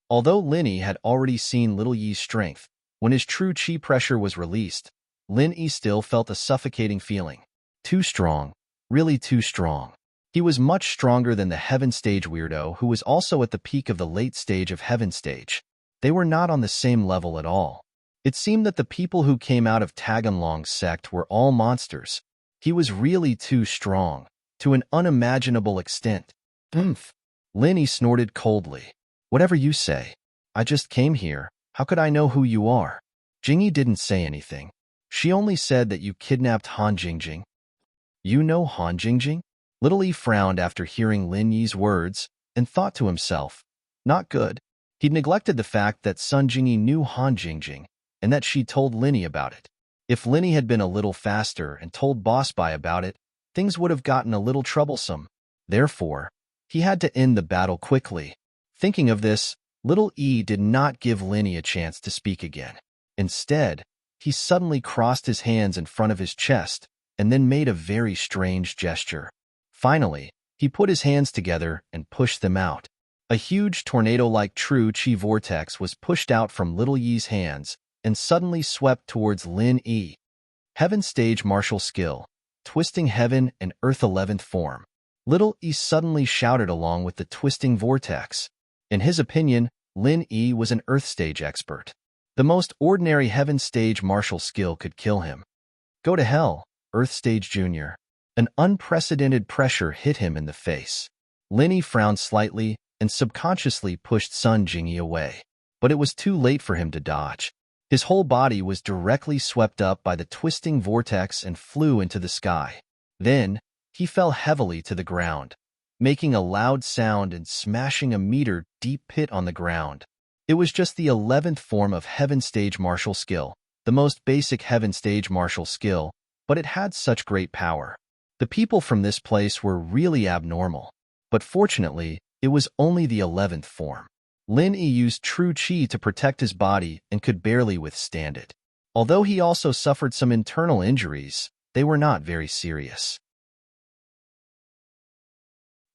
Although Lin Yi had already seen Little Yi's strength, when his true chi pressure was released, Lin Yi still felt a suffocating feeling. Too strong, really too strong. He was much stronger than the Heaven Stage weirdo who was also at the peak of the late stage of Heaven Stage. They were not on the same level at all. It seemed that the people who came out of Taganlong's sect were all monsters. He was really too strong, to an unimaginable extent. Lin Yi snorted coldly. Whatever you say. I just came here. How could I know who you are? Jingyi didn't say anything. She only said that you kidnapped Han Jingjing. You know Han Jingjing? Little E frowned after hearing Lin Yi's words and thought to himself, not good. He'd neglected the fact that Sun Jingyi knew Han Jingjing and that she told Lin Yi about it. If Lin Yi had been a little faster and told Boss Bai about it, things would have gotten a little troublesome. Therefore, he had to end the battle quickly. Thinking of this, Little E did not give Lin Yi a chance to speak again. Instead, he suddenly crossed his hands in front of his chest and then made a very strange gesture. Finally, he put his hands together and pushed them out. A huge tornado-like true chi vortex was pushed out from Little Yi's hands and suddenly swept towards Lin Yi. Heaven Stage Martial Skill, Twisting Heaven and Earth 11th Form. Little E suddenly shouted along with the twisting vortex. In his opinion, Lin Yi was an Earth Stage expert. The most ordinary Heaven Stage martial skill could kill him. Go to hell, Earth Stage Junior. An unprecedented pressure hit him in the face. Lin Yi frowned slightly and subconsciously pushed Sun Jingyi away. But it was too late for him to dodge. His whole body was directly swept up by the twisting vortex and flew into the sky. Then, he fell heavily to the ground, making a loud sound and smashing a meter-deep pit on the ground. It was just the 11th form of Heaven Stage martial skill, the most basic Heaven Stage martial skill, but it had such great power. The people from this place were really abnormal, but fortunately, it was only the 11th form. Lin Yi used true chi to protect his body and could barely withstand it. Although he also suffered some internal injuries, they were not very serious.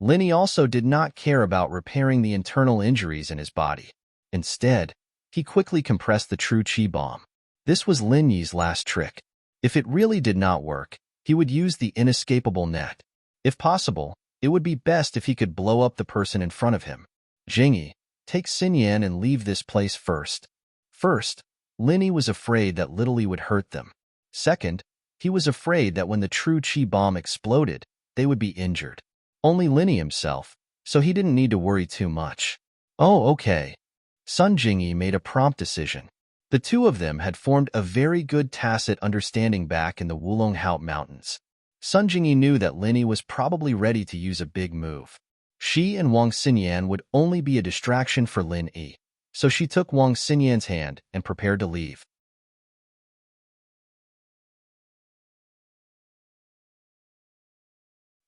Lin Yi also did not care about repairing the internal injuries in his body. Instead, he quickly compressed the true chi bomb. This was Lin Yi's last trick. If it really did not work, he would use the inescapable net. If possible, it would be best if he could blow up the person in front of him. Jingyi, take Xinyan and leave this place first. First, Lin Yi was afraid that Little Yi would hurt them. Second, he was afraid that when the true chi bomb exploded, they would be injured. Only Lin Yi himself, so he didn't need to worry too much. Oh, okay. Sun Jingyi made a prompt decision. The two of them had formed a very good tacit understanding back in the Wulonghout Mountains. Sun Jingyi knew that Lin Yi was probably ready to use a big move. She and Wang Xinyan would only be a distraction for Lin Yi, so she took Wang Xinyan's hand and prepared to leave.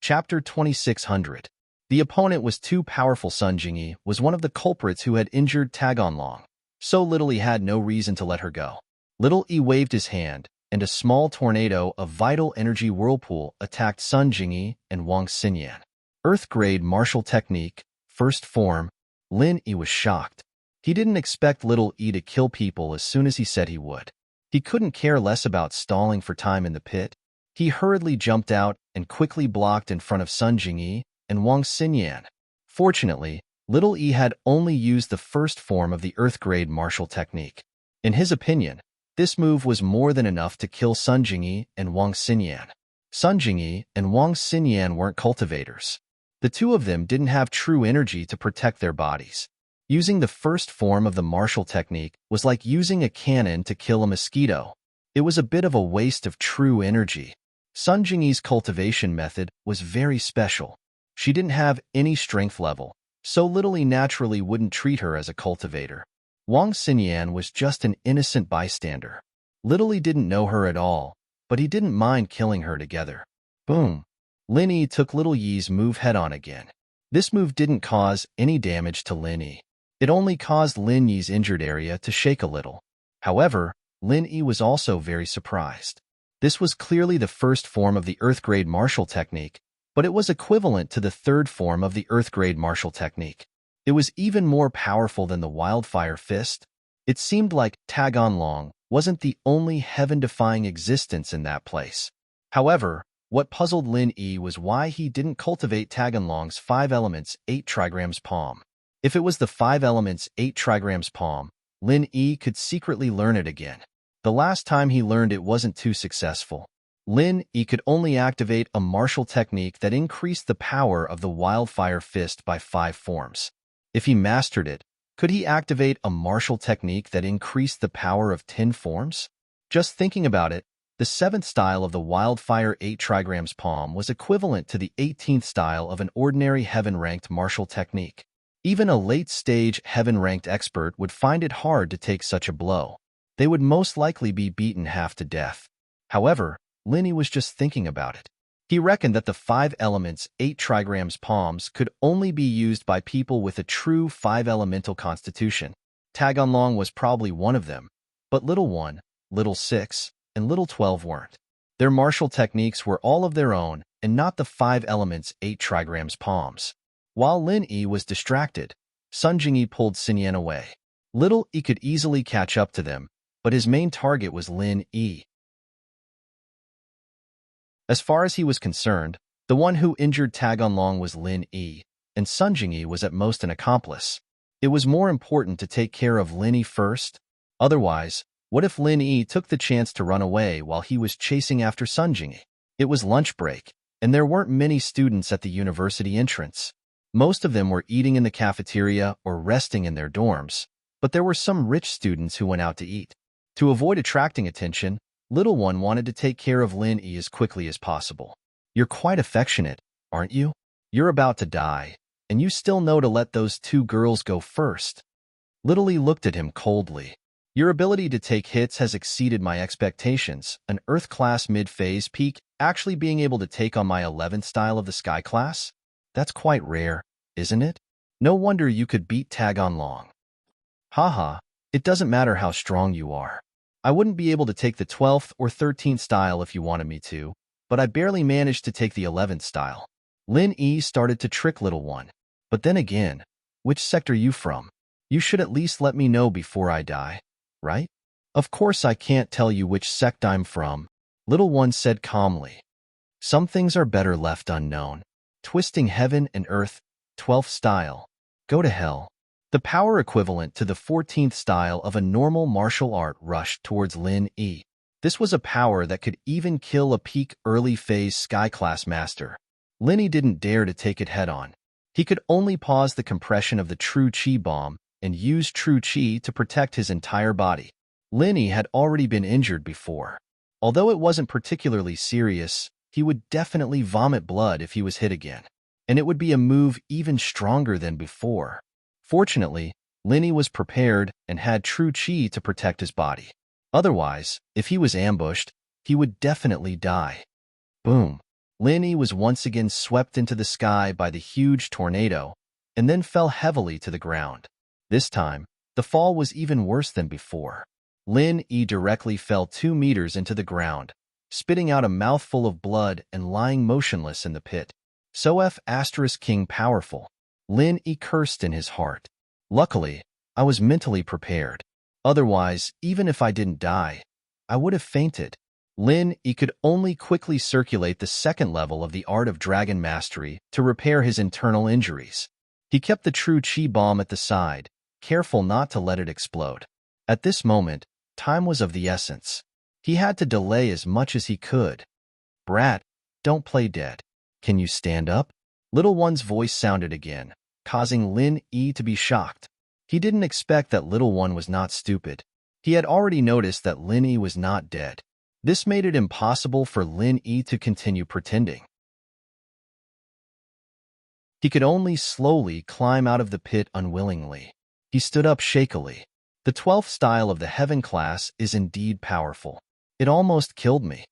Chapter 2600. The opponent was too powerful. Sun Jingyi was one of the culprits who had injured Taganlong, so Little Yi had no reason to let her go. Little Yi waved his hand, and a small tornado of vital energy whirlpool attacked Sun Jingyi and Wang Xinyan. Earth-grade martial technique, first form. Lin Yi was shocked. He didn't expect Little Yi to kill people as soon as he said he would. He couldn't care less about stalling for time in the pit. He hurriedly jumped out and quickly blocked in front of Sun Jingyi and Wang Xinyan. Fortunately, Little Yi had only used the first form of the Earth-grade martial technique. In his opinion, this move was more than enough to kill Sun Jingyi and Wang Xinyan. Sun Jingyi and Wang Xinyan weren't cultivators. The two of them didn't have true energy to protect their bodies. Using the first form of the martial technique was like using a cannon to kill a mosquito. It was a bit of a waste of true energy. Sun Jingyi's cultivation method was very special. She didn't have any strength level, so Little Yi naturally wouldn't treat her as a cultivator. Wang Xinyan was just an innocent bystander. Little Yi didn't know her at all, but he didn't mind killing her together. Boom! Lin Yi took Little Yi's move head-on again. This move didn't cause any damage to Lin Yi. It only caused Lin Yi's injured area to shake a little. However, Lin Yi was also very surprised. This was clearly the first form of the Earth Grade martial technique, but it was equivalent to the third form of the Earth Grade martial technique. It was even more powerful than the Wildfire Fist. It seemed like Taganlong wasn't the only heaven-defying existence in that place. However, what puzzled Lin Yi was why he didn't cultivate Taganlong's 5 elements 8 trigrams palm. If it was the 5 elements 8 trigrams palm, Lin Yi could secretly learn it again. The last time he learned it wasn't too successful. Lin Yi could only activate a martial technique that increased the power of the Wildfire Fist by 5 forms. If he mastered it, could he activate a martial technique that increased the power of 10 forms? Just thinking about it, the 7th style of the Wildfire 8 trigrams palm was equivalent to the 18th style of an ordinary heaven-ranked martial technique. Even a late-stage heaven-ranked expert would find it hard to take such a blow. They would most likely be beaten half to death. However, Lin Yi was just thinking about it. He reckoned that the 5 elements 8 trigrams palms could only be used by people with a true 5-elemental constitution. Taganlong was probably one of them, but Little 1, Little 6, and Little 12 weren't. Their martial techniques were all of their own and not the 5 elements 8 trigrams palms. While Lin Yi was distracted, Sun Jingyi pulled Xinyan away. Little Yi could easily catch up to them, but his main target was Lin Yi. As far as he was concerned, the one who injured Taganlong was Lin Yi, and Sun Jingyi was at most an accomplice. It was more important to take care of Lin Yi first. Otherwise, what if Lin Yi took the chance to run away while he was chasing after Sun Jingyi? It was lunch break, and there weren't many students at the university entrance. Most of them were eating in the cafeteria or resting in their dorms, but there were some rich students who went out to eat. To avoid attracting attention, Little One wanted to take care of Lin Yi as quickly as possible. You're quite affectionate, aren't you? You're about to die, and you still know to let those 2 girls go first. Little Yi looked at him coldly. Your ability to take hits has exceeded my expectations, an Earth class mid-phase peak actually being able to take on my 11th style of the Sky class? That's quite rare, isn't it? No wonder you could beat Taganlong. Haha, it doesn't matter how strong you are. I wouldn't be able to take the 12th or 13th style if you wanted me to, but I barely managed to take the 11th style. Lin Yi started to trick Little One. But then again, which sector you from? You should at least let me know before I die, right? Of course I can't tell you which sect I'm from, Little One said calmly. Some things are better left unknown. Twisting heaven and earth, 12th style. Go to hell. The power equivalent to the 14th style of a normal martial art rushed towards Lin Yi. This was a power that could even kill a peak early phase Sky class master. Lin Yi didn't dare to take it head-on. He could only pause the compression of the True Chi bomb and use True Chi to protect his entire body. Lin Yi had already been injured before. Although it wasn't particularly serious, he would definitely vomit blood if he was hit again. And it would be a move even stronger than before. Fortunately, Lin Yi was prepared and had True Chi to protect his body. Otherwise, if he was ambushed, he would definitely die. Boom! Lin Yi was once again swept into the sky by the huge tornado, and then fell heavily to the ground. This time, the fall was even worse than before. Lin Yi directly fell 2 meters into the ground, spitting out a mouthful of blood and lying motionless in the pit. So King powerful. Lin Yi cursed in his heart. Luckily, I was mentally prepared. Otherwise, even if I didn't die, I would have fainted. Lin Yi could only quickly circulate the 2nd level of the Art of Dragon Mastery to repair his internal injuries. He kept the True Chi bomb at the side, careful not to let it explode. At this moment, time was of the essence. He had to delay as much as he could. Brat, don't play dead. Can you stand up? Little One's voice sounded again, causing Lin Yi to be shocked. He didn't expect that Little One was not stupid. He had already noticed that Lin Yi was not dead. This made it impossible for Lin Yi to continue pretending. He could only slowly climb out of the pit unwillingly. He stood up shakily. The 12th style of the heaven class is indeed powerful. It almost killed me.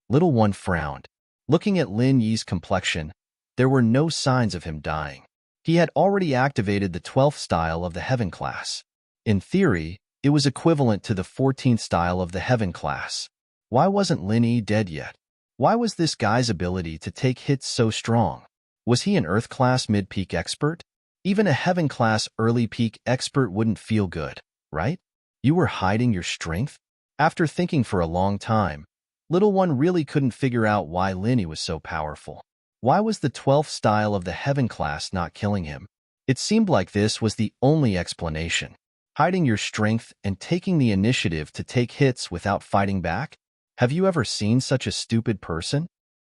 Little one frowned. Looking at Lin Yi's complexion, there were no signs of him dying. He had already activated the 12th style of the heaven class. In theory, it was equivalent to the 14th style of the heaven class. Why wasn't Lin Yi dead yet? Why was this guy's ability to take hits so strong? Was he an Earth class mid-peak expert? Even a heaven class early peak expert wouldn't feel good, right? You were hiding your strength? After thinking for a long time, little one really couldn't figure out why Lin Yi was so powerful. Why was the 12th style of the heaven class not killing him? It seemed like this was the only explanation. Hiding your strength and taking the initiative to take hits without fighting back? Have you ever seen such a stupid person?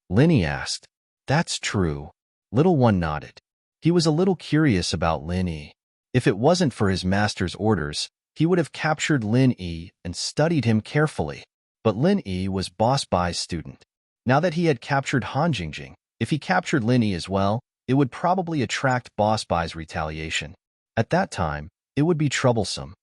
Lin Yi asked. That's true. Little one nodded. He was a little curious about Lin Yi. If it wasn't for his master's orders, he would have captured Lin Yi and studied him carefully. But Lin Yi was Boss Bai's student. Now that he had captured Han Jingjing, if he captured Lin Yi as well, it would probably attract Boss Bai's retaliation. At that time, it would be troublesome.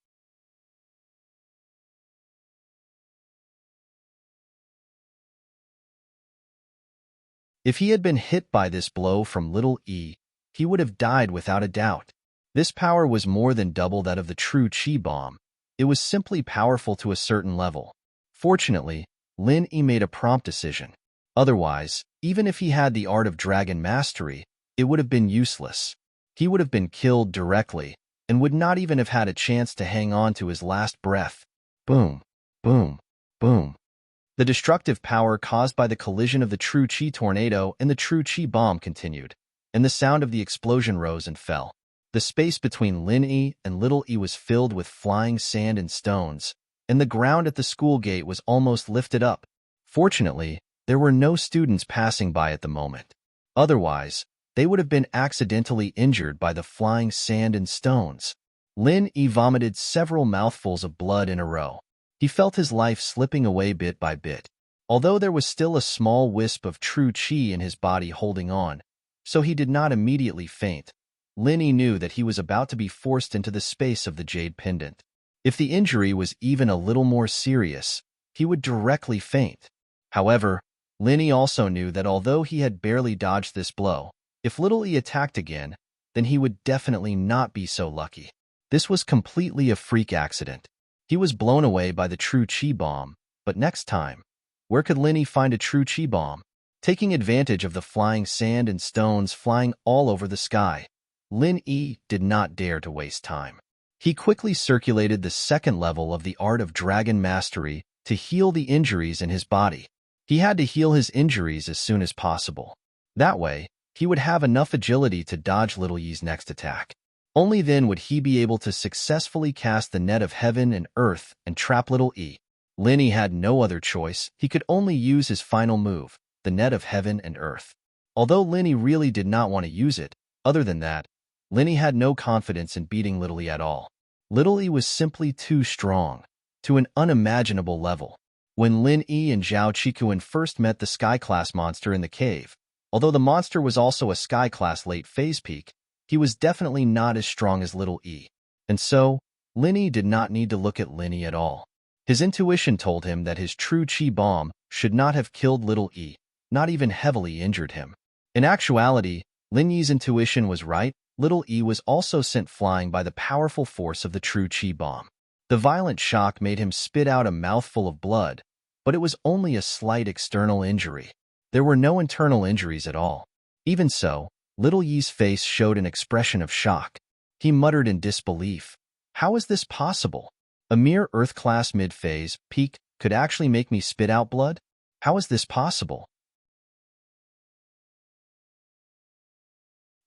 If he had been hit by this blow from little E, he would have died without a doubt. This power was more than double that of the true Qi bomb. It was simply powerful to a certain level. Fortunately, Lin Yi made a prompt decision. Otherwise, even if he had the art of dragon mastery, it would have been useless. He would have been killed directly and would not even have had a chance to hang on to his last breath. Boom, boom, boom. The destructive power caused by the collision of the true Qi tornado and the true Qi bomb continued, and the sound of the explosion rose and fell. The space between Lin Yi and little E was filled with flying sand and stones, and the ground at the school gate was almost lifted up. Fortunately, there were no students passing by at the moment. Otherwise, they would have been accidentally injured by the flying sand and stones. Lin Yi vomited several mouthfuls of blood in a row. He felt his life slipping away bit by bit, although there was still a small wisp of true Qi in his body holding on, so he did not immediately faint. Lin Yi knew that he was about to be forced into the space of the jade pendant. If the injury was even a little more serious, he would directly faint. However, Lin Yi also knew that although he had barely dodged this blow, if little E attacked again, then he would definitely not be so lucky. This was completely a freak accident. He was blown away by the true Qi bomb, but next time, where could Lin Yi find a true Qi bomb? Taking advantage of the flying sand and stones flying all over the sky, Lin Yi did not dare to waste time. He quickly circulated the second level of the art of dragon mastery to heal the injuries in his body. He had to heal his injuries as soon as possible. That way, he would have enough agility to dodge little Yi's next attack. Only then would he be able to successfully cast the net of heaven and earth and trap little E. Lin Yi had no other choice. He could only use his final move, the net of heaven and earth. Although Lin Yi really did not want to use it, other than that, Lin Yi had no confidence in beating little E at all. Little E was simply too strong, to an unimaginable level. When Lin Yi and Zhao Qikuan first met the Sky-class monster in the cave, although the monster was also a Sky-class late phase peak, he was definitely not as strong as little E. And so, Lin Yi did not need to look at Lin Yi at all. His intuition told him that his true Qi bomb should not have killed little E, not even heavily injured him. In actuality, Lin Yi's intuition was right. Little E was also sent flying by the powerful force of the true Qi bomb. The violent shock made him spit out a mouthful of blood, but it was only a slight external injury. There were no internal injuries at all. Even so, little Yi's face showed an expression of shock. He muttered in disbelief. How is this possible? A mere Earth-class mid-phase peak could actually make me spit out blood? How is this possible?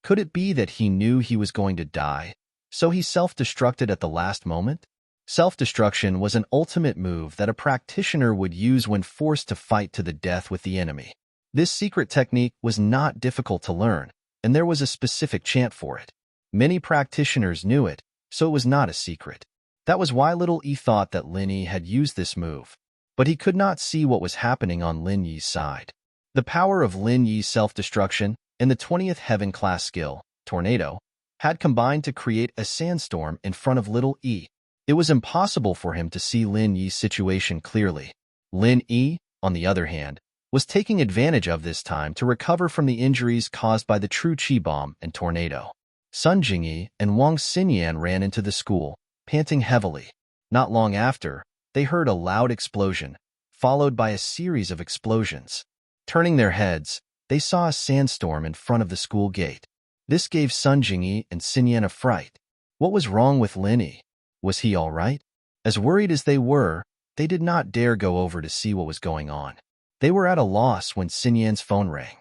Could it be that he knew he was going to die, so he self-destructed at the last moment? Self-destruction was an ultimate move that a practitioner would use when forced to fight to the death with the enemy. This secret technique was not difficult to learn, and there was a specific chant for it. Many practitioners knew it, so it was not a secret. That was why little E thought that Lin Yi had used this move. but he could not see what was happening on Lin Yi's side. The power of Lin Yi's self-destruction and the 20th heaven class skill, Tornado, had combined to create a sandstorm in front of little E. It was impossible for him to see Lin Yi's situation clearly. Lin Yi, on the other hand, was taking advantage of this time to recover from the injuries caused by the true Qi bomb and tornado. Sun Jingyi and Wang Xinyan ran into the school, panting heavily. Not long after, they heard a loud explosion, followed by a series of explosions. Turning their heads, they saw a sandstorm in front of the school gate. This gave Sun Jingyi and Xinyan a fright. What was wrong with Lin Yi? Was he all right? As worried as they were, they did not dare go over to see what was going on. They were at a loss when Xinyan's phone rang.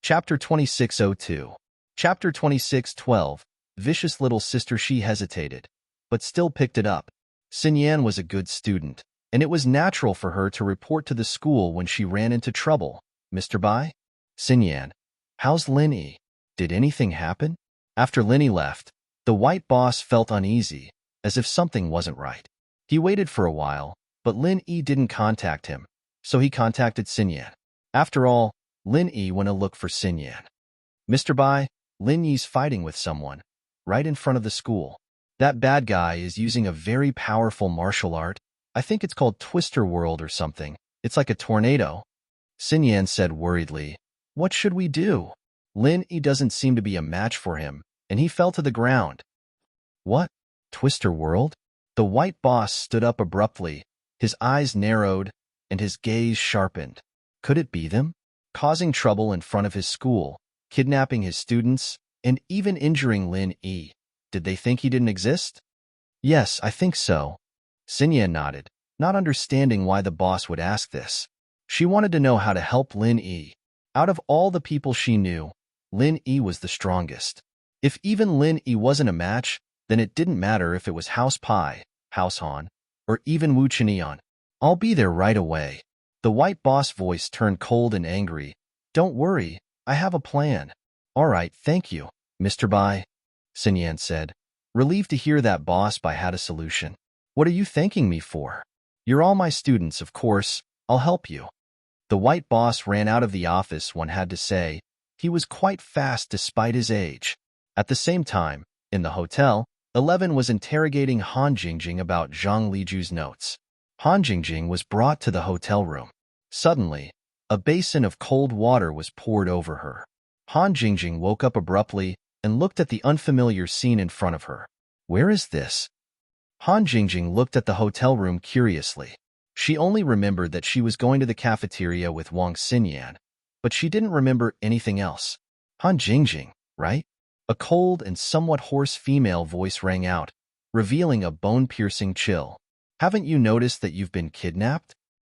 Chapter 2602. Chapter 2612. Vicious little sister. She hesitated, but still picked it up. Xinyan was a good student, and it was natural for her to report to the school when she ran into trouble. Mr. Bai? Xinyan, how's Lin Yi? Did anything happen? After Lin Yi left, the white boss felt uneasy, as if something wasn't right. He waited for a while, but Lin Yi didn't contact him, so he contacted Xinyan. After all, Lin Yi went to look for Xinyan. Mr. Bai, Lin Yi's fighting with someone, right in front of the school. That bad guy is using a very powerful martial art. I think it's called Twister World or something. It's like a tornado. Xinyan said worriedly, what should we do? Lin Yi doesn't seem to be a match for him, and he fell to the ground. What? Twister World? The white boss stood up abruptly, his eyes narrowed, and his gaze sharpened. Could it be them? Causing trouble in front of his school, kidnapping his students, and even injuring Lin Yi. Did they think he didn't exist? Yes, I think so. Xinyan nodded, not understanding why the boss would ask this. She wanted to know how to help Lin Yi. Out of all the people she knew, Lin Yi was the strongest. If even Lin Yi wasn't a match, then it didn't matter if it was House Pai, House Han, or even Wu Chenian. I'll be there right away. The white boss voice turned cold and angry. Don't worry, I have a plan. All right, thank you, Mr. Bai, Xinyan said, relieved to hear that boss Bai had a solution. What are you thanking me for? You're all my students, of course. I'll help you. The white boss ran out of the office, one had to say. He was quite fast despite his age. At the same time, in the hotel, 11 was interrogating Han Jingjing about Zhang Liju's notes. Han Jingjing was brought to the hotel room. Suddenly, a basin of cold water was poured over her. Han Jingjing woke up abruptly and looked at the unfamiliar scene in front of her. Where is this? Han Jingjing looked at the hotel room curiously. She only remembered that she was going to the cafeteria with Wang Xinyan, but she didn't remember anything else. Han Jingjing, right? A cold and somewhat hoarse female voice rang out, revealing a bone-piercing chill. Haven't you noticed that you've been kidnapped?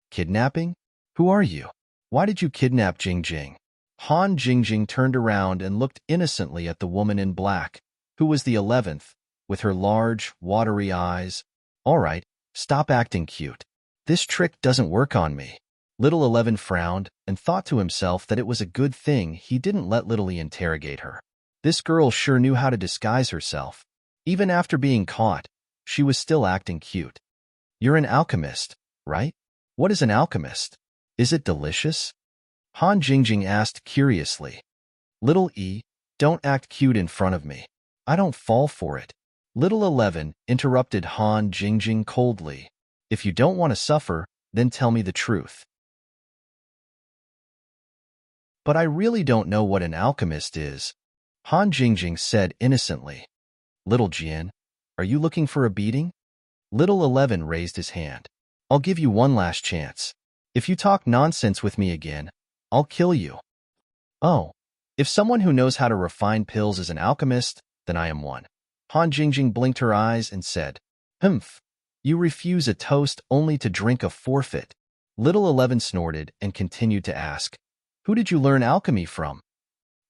Kidnapping? Who are you? Why did you kidnap Jingjing? Han Jingjing turned around and looked innocently at the woman in black, who was the 11th, with her large, watery eyes. All right, stop acting cute. This trick doesn't work on me. Little 11 frowned and thought to himself that it was a good thing he didn't let Little E interrogate her. This girl sure knew how to disguise herself. Even after being caught, she was still acting cute. You're an alchemist, right? What is an alchemist? Is it delicious? Han Jingjing asked curiously. Little E, don't act cute in front of me. I don't fall for it. Little 11 interrupted Han Jingjing coldly. If you don't want to suffer, then tell me the truth. But I really don't know what an alchemist is, Han Jingjing said innocently. Little Jian, are you looking for a beating? Little 11 raised his hand. I'll give you one last chance. If you talk nonsense with me again, I'll kill you. Oh, if someone who knows how to refine pills is an alchemist, then I am one. Han Jingjing blinked her eyes and said, Humph, you refuse a toast only to drink a forfeit. Little 11 snorted and continued to ask, who did you learn alchemy from?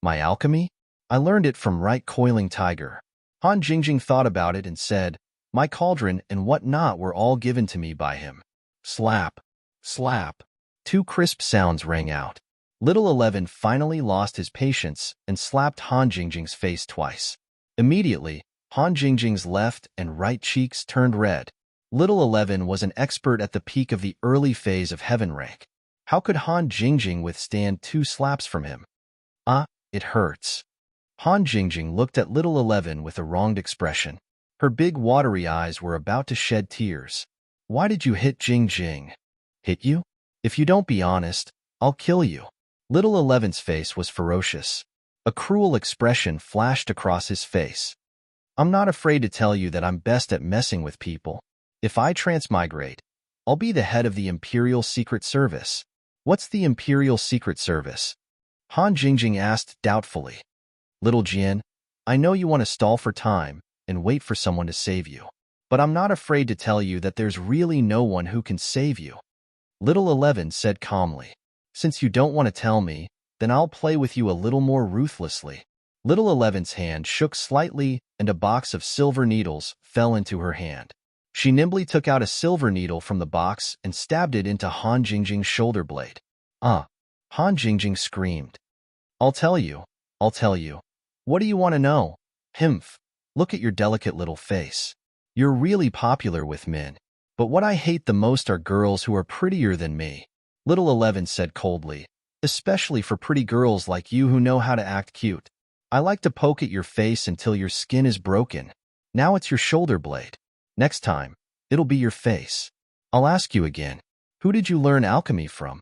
My alchemy? I learned it from Right Coiling Tiger. Han Jingjing thought about it and said, my cauldron and what not were all given to me by him. Slap, slap. Two crisp sounds rang out. Little 11 finally lost his patience and slapped Han Jingjing's face twice. Immediately, Han Jingjing's left and right cheeks turned red. Little 11 was an expert at the peak of the early phase of heaven rank. How could Han Jingjing withstand 2 slaps from him? Ah, it hurts. Han Jingjing looked at little 11 with a wronged expression. Her big watery eyes were about to shed tears. Why did you hit Jingjing? Hit you? If you don't be honest, I'll kill you. Little 11's face was ferocious. A cruel expression flashed across his face. I'm not afraid to tell you that I'm best at messing with people. If I transmigrate, I'll be the head of the Imperial Secret Service. What's the Imperial Secret Service? Han Jingjing asked doubtfully. Little Jian, I know you want to stall for time and wait for someone to save you. But I'm not afraid to tell you that there's really no one who can save you. Little 11 said calmly. Since you don't want to tell me, then I'll play with you a little more ruthlessly. Little 11's hand shook slightly and a box of silver needles fell into her hand. She nimbly took out a silver needle from the box and stabbed it into Han Jingjing's shoulder blade. Ah! Han Jingjing screamed. I'll tell you. I'll tell you. What do you want to know? Himph. Look at your delicate little face. You're really popular with men. But what I hate the most are girls who are prettier than me. Little 11 said coldly. Especially for pretty girls like you who know how to act cute. I like to poke at your face until your skin is broken. Now it's your shoulder blade. Next time, it'll be your face. I'll ask you again. Who did you learn alchemy from?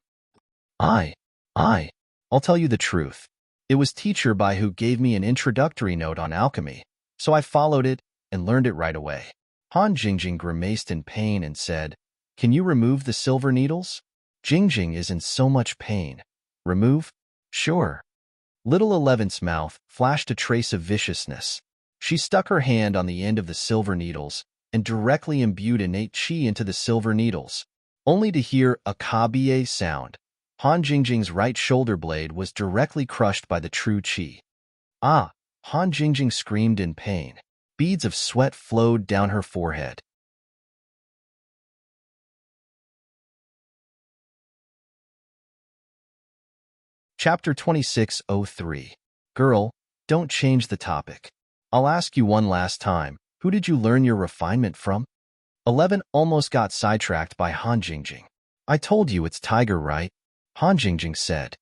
I'll tell you the truth. It was Teacher Bai who gave me an introductory note on alchemy, so I followed it and learned it right away. Han Jingjing grimaced in pain and said, Can you remove the silver needles? Jingjing is in so much pain. Remove? Sure. Little 11's mouth flashed a trace of viciousness. She stuck her hand on the end of the silver needles and directly imbued innate qi into the silver needles, only to hear a ka-ba sound. Han Jingjing's right shoulder blade was directly crushed by the true qi. Ah! Han Jingjing screamed in pain. Beads of sweat flowed down her forehead. Chapter 2603. Girl, don't change the topic. I'll ask you one last time, who did you learn your refinement from? 11 almost got sidetracked by Han Jingjing. I told you it's Tiger, right? Han Jingjing said.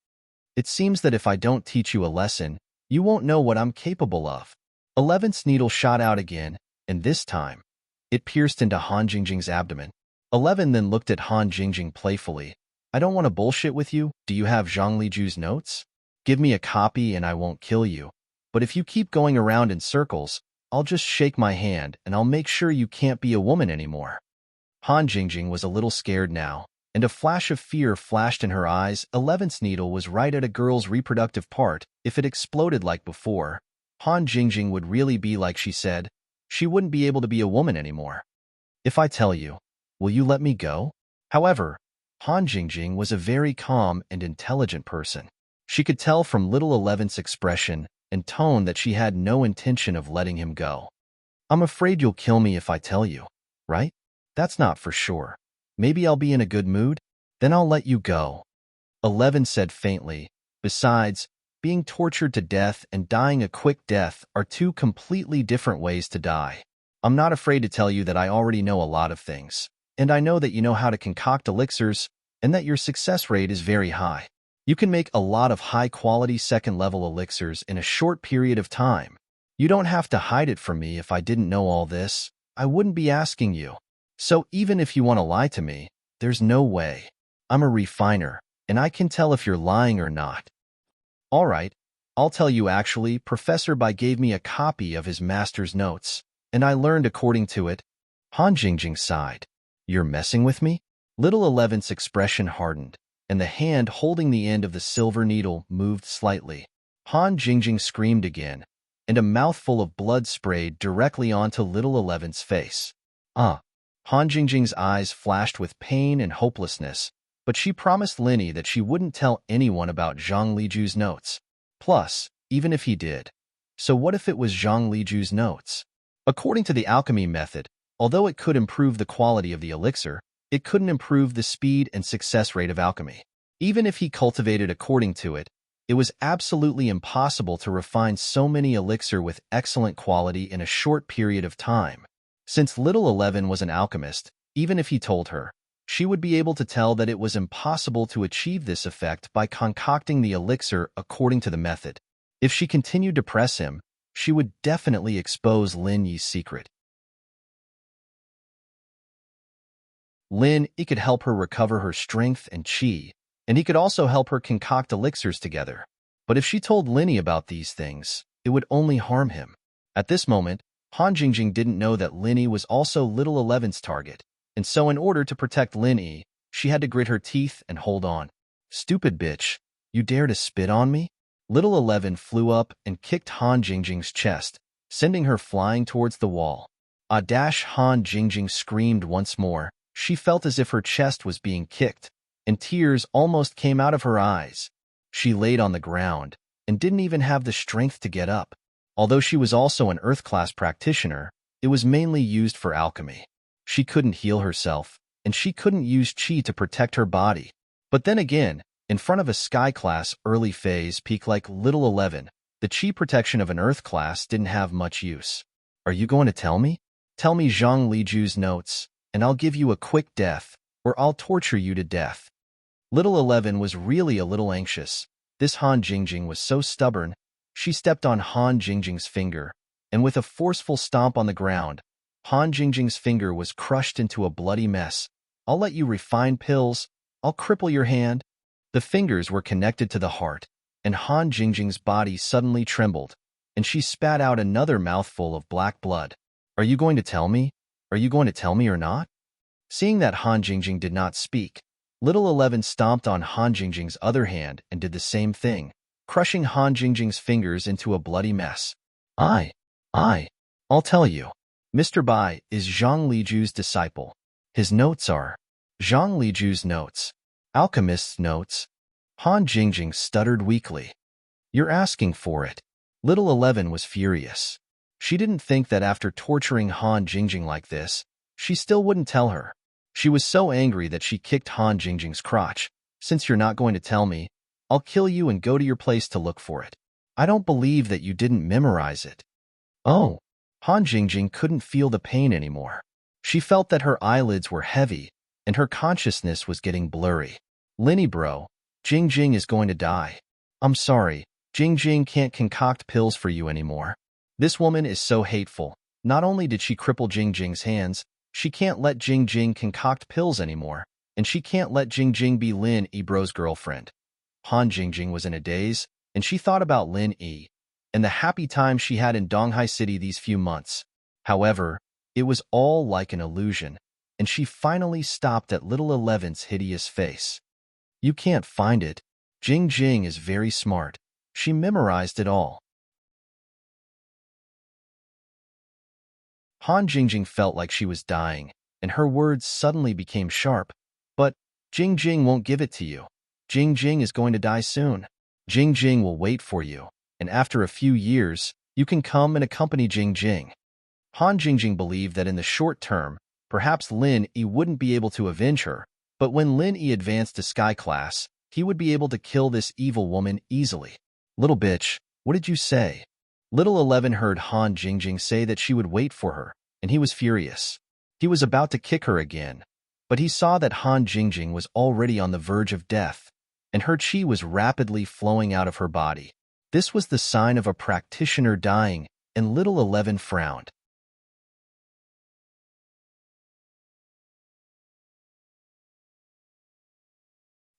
It seems that if I don't teach you a lesson, you won't know what I'm capable of. 11's needle shot out again, and this time, it pierced into Han Jingjing's abdomen. 11 then looked at Han Jingjing playfully. I don't want to bullshit with you. Do you have Zhang Liju's notes? Give me a copy and I won't kill you. But if you keep going around in circles, I'll just shake my hand and I'll make sure you can't be a woman anymore. Han Jingjing was a little scared now, and a flash of fear flashed in her eyes. 11's needle was right at a girl's reproductive part. If it exploded like before, Han Jingjing would really be like she said. She wouldn't be able to be a woman anymore. If I tell you, will you let me go? However, Han Jingjing was a very calm and intelligent person. She could tell from little 11's expression and tone that she had no intention of letting him go. I'm afraid you'll kill me if I tell you, right? That's not for sure. Maybe I'll be in a good mood? Then I'll let you go. 11 said faintly. Besides, being tortured to death and dying a quick death are 2 completely different ways to die. I'm not afraid to tell you that I already know a lot of things, and I know that you know how to concoct elixirs and that your success rate is very high. You can make a lot of high-quality second-level elixirs in a short period of time. You don't have to hide it from me. If I didn't know all this, I wouldn't be asking you. So even if you want to lie to me, there's no way. I'm a refiner, and I can tell if you're lying or not. All right, I'll tell you actually. Professor Bai gave me a copy of his master's notes, and I learned according to it. Han Jingjing sighed. You're messing with me? Little 11's expression hardened, and the hand holding the end of the silver needle moved slightly. Han Jingjing screamed again, and a mouthful of blood sprayed directly onto little 11's face. Ah! Han Jingjing's eyes flashed with pain and hopelessness, but she promised Linny that she wouldn't tell anyone about Zhang Liju's notes. Plus, even if he did. So what if it was Zhang Liju's notes? According to the alchemy method, although it could improve the quality of the elixir, it couldn't improve the speed and success rate of alchemy. Even if he cultivated according to it, It was absolutely impossible to refine so many elixir with excellent quality in a short period of time. Since Little 11 was an alchemist, even if he told her, she would be able to tell that it was impossible to achieve this effect by concocting the elixir according to the method. If she continued to press him, she would definitely expose Lin Yi's secret. Lin Yi could help her recover her strength and qi, and he could also help her concoct elixirs together. But if she told Lin Yi about these things, it would only harm him. At this moment, Han Jingjing didn't know that Lin Yi was also Little 11's target, and so in order to protect Lin Yi, she had to grit her teeth and hold on. "Stupid bitch, you dare to spit on me?" Little 11 flew up and kicked Han Jingjing's chest, sending her flying towards the wall. Han Jingjing screamed once more. She felt as if her chest was being kicked, and tears almost came out of her eyes. She laid on the ground and didn't even have the strength to get up. Although she was also an Earth-class practitioner, it was mainly used for alchemy. She couldn't heal herself, and she couldn't use qi to protect her body. But then again, in front of a Sky-class early phase peak like Little 11, the qi protection of an Earth-class didn't have much use. "Are you going to tell me? Tell me Zhang Liju's notes, and I'll give you a quick death, or I'll torture you to death." Little 11 was really a little anxious. This Han Jingjing was so stubborn. She stepped on Han Jingjing's finger, and with a forceful stomp on the ground, Han Jingjing's finger was crushed into a bloody mess. "I'll let you refine pills. I'll cripple your hand." The fingers were connected to the heart, and Han Jingjing's body suddenly trembled, and she spat out another mouthful of black blood. "Are you going to tell me? Are you going to tell me or not?" Seeing that Han Jingjing did not speak, Little 11 stomped on Han Jingjing's other hand and did the same thing, crushing Han Jingjing's fingers into a bloody mess. I'll tell you. Mr. Bai is Zhang Liju's disciple. His notes are Zhang Liju's notes. Alchemist's notes. Han Jingjing stuttered weakly. "You're asking for it." Little 11 was furious. She didn't think that after torturing Han Jingjing like this, she still wouldn't tell her. She was so angry that she kicked Han Jingjing's crotch. "Since you're not going to tell me, I'll kill you and go to your place to look for it. I don't believe that you didn't memorize it." Oh, Han Jingjing couldn't feel the pain anymore. She felt that her eyelids were heavy, and her consciousness was getting blurry. "Linny bro, Jingjing is going to die. I'm sorry, Jingjing can't concoct pills for you anymore." This woman is so hateful. Not only did she cripple Jingjing's hands, she can't let Jingjing concoct pills anymore, and she can't let Jingjing be Lin Yi's girlfriend. Han Jingjing was in a daze, and she thought about Lin Yi and the happy time she had in Donghai City these few months. However, it was all like an illusion, and she finally stopped at Little 11's hideous face. "You can't find it. Jingjing is very smart. She memorized it all." Han Jingjing felt like she was dying, and her words suddenly became sharp. "But Jingjing won't give it to you. Jingjing is going to die soon. Jingjing will wait for you, and after a few years, you can come and accompany Jingjing." Han Jingjing believed that in the short term, perhaps Lin Yi wouldn't be able to avenge her, but when Lin Yi advanced to Sky Class, he would be able to kill this evil woman easily. "Little bitch, what did you say?" Little 11 heard Han Jingjing say that she would wait for her, and he was furious. He was about to kick her again, but he saw that Han Jingjing was already on the verge of death, and her qi was rapidly flowing out of her body. This was the sign of a practitioner dying, and Little 11 frowned.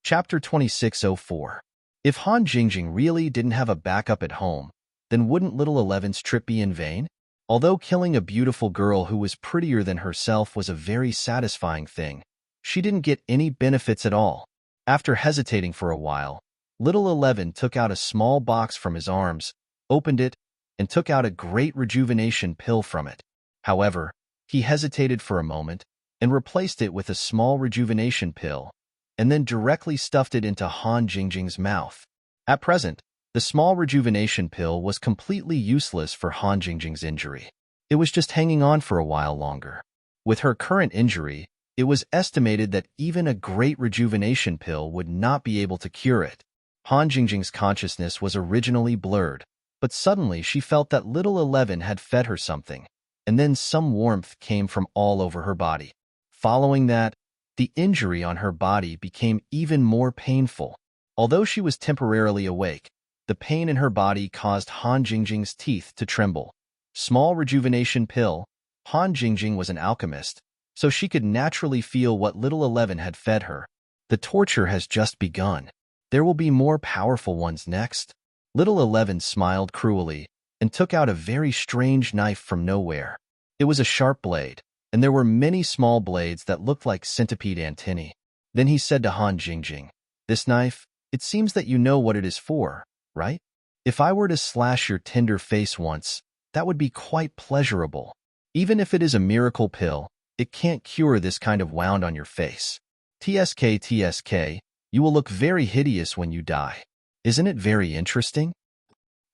Chapter 2604. If Han Jingjing really didn't have a backup at home, then wouldn't Little 11's trip be in vain? Although killing a beautiful girl who was prettier than herself was a very satisfying thing, she didn't get any benefits at all. After hesitating for a while, Little 11 took out a small box from his arms, opened it, and took out a great rejuvenation pill from it. However, he hesitated for a moment and replaced it with a small rejuvenation pill, and then directly stuffed it into Han Jingjing's mouth. At present, the small rejuvenation pill was completely useless for Han Jingjing's injury. It was just hanging on for a while longer. With her current injury, it was estimated that even a great rejuvenation pill would not be able to cure it. Han Jingjing's consciousness was originally blurred, but suddenly she felt that little 11 had fed her something, and then some warmth came from all over her body. Following that, the injury on her body became even more painful. Although she was temporarily awake, the pain in her body caused Han Jingjing's teeth to tremble. Small rejuvenation pill. Han Jingjing was an alchemist, so she could naturally feel what little 11 had fed her. The torture has just begun. There will be more powerful ones next. Little 11 smiled cruelly and took out a very strange knife from nowhere. It was a sharp blade, and there were many small blades that looked like centipede antennae. Then he said to Han Jingjing, "This knife, it seems that you know what it is for, right? If I were to slash your tender face once, that would be quite pleasurable. Even if it is a miracle pill, it can't cure this kind of wound on your face. TSK, you will look very hideous when you die. Isn't it very interesting?"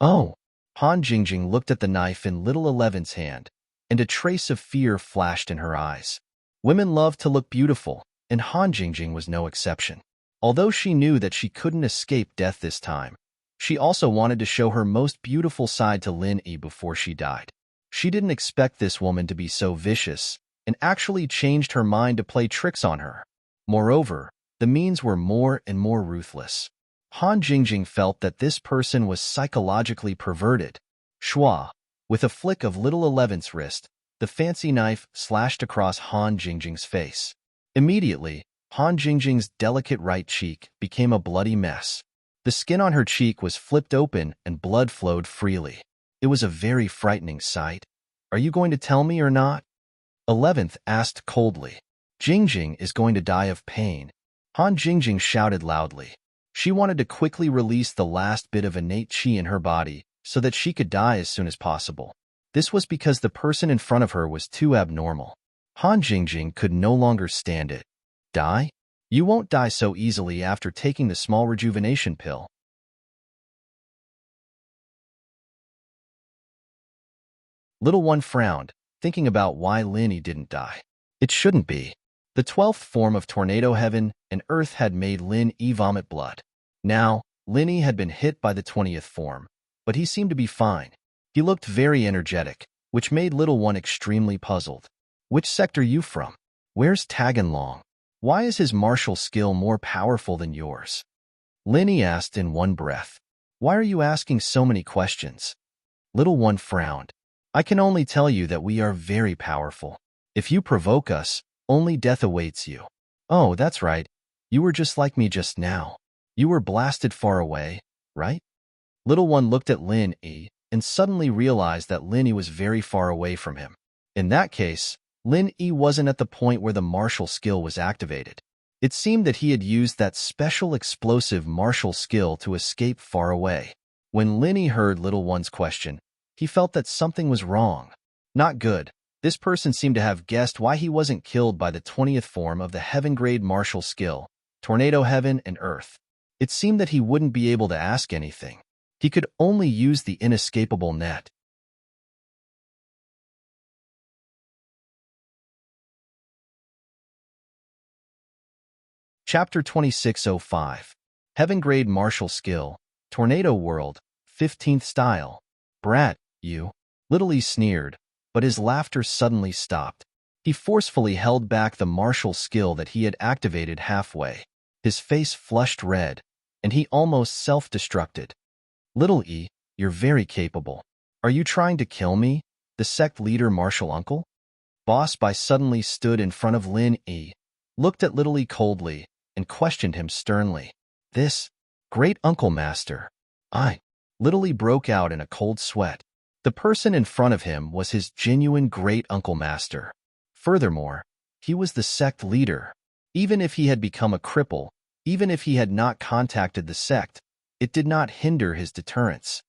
Oh, Han Jingjing looked at the knife in little 11's hand, and a trace of fear flashed in her eyes. Women love to look beautiful, and Han Jingjing was no exception. Although she knew that she couldn't escape death this time, she also wanted to show her most beautiful side to Lin Yi before she died. She didn't expect this woman to be so vicious, and actually changed her mind to play tricks on her. Moreover, the means were more and more ruthless. Han Jingjing felt that this person was psychologically perverted. Shua, with a flick of little 11's wrist, the fancy knife slashed across Han Jingjing's face. Immediately, Han Jingjing's delicate right cheek became a bloody mess. The skin on her cheek was flipped open and blood flowed freely. It was a very frightening sight. "Are you going to tell me or not?" 11th asked coldly. "Jingjing is going to die of pain." Han Jingjing shouted loudly. She wanted to quickly release the last bit of innate qi in her body so that she could die as soon as possible. This was because the person in front of her was too abnormal. Han Jingjing could no longer stand it. "Die? You won't die so easily after taking the small rejuvenation pill." Little one frowned, thinking about why Lin Yi didn't die. It shouldn't be. The 12th form of tornado heaven and earth had made Lin Yi vomit blood. Now, Lin Yi had been hit by the 20th form, but he seemed to be fine. He looked very energetic, which made little one extremely puzzled. "Which sector you from? Where's Taganlong? Why is his martial skill more powerful than yours?" Lin Yi asked in one breath. "Why are you asking so many questions?" Little one frowned. "I can only tell you that we are very powerful. If you provoke us, only death awaits you." "Oh, that's right. You were just like me just now. You were blasted far away, right?" Little one looked at Lin Yi and suddenly realized that Lin Yi was very far away from him. In that case, Lin Yi wasn't at the point where the martial skill was activated. It seemed that he had used that special explosive martial skill to escape far away. When Lin Yi heard little one's question, he felt that something was wrong. Not good. This person seemed to have guessed why he wasn't killed by the 20th form of the heaven-grade martial skill, Tornado Heaven and Earth. It seemed that he wouldn't be able to ask anything. He could only use the inescapable net. Chapter 2605. Heaven-grade martial skill, Tornado World, 15th style. "Brat, you." Little E sneered, but his laughter suddenly stopped. He forcefully held back the martial skill that he had activated halfway. His face flushed red, and he almost self-destructed. "Little E, you're very capable. Are you trying to kill me, the sect leader martial uncle?" Boss Bai suddenly stood in front of Lin Yi, looked at Little E coldly, and questioned him sternly. "This great uncle master, Little E broke out in a cold sweat. The person in front of him was his genuine great uncle master. Furthermore, he was the sect leader. Even if he had become a cripple, even if he had not contacted the sect, it did not hinder his deterrence.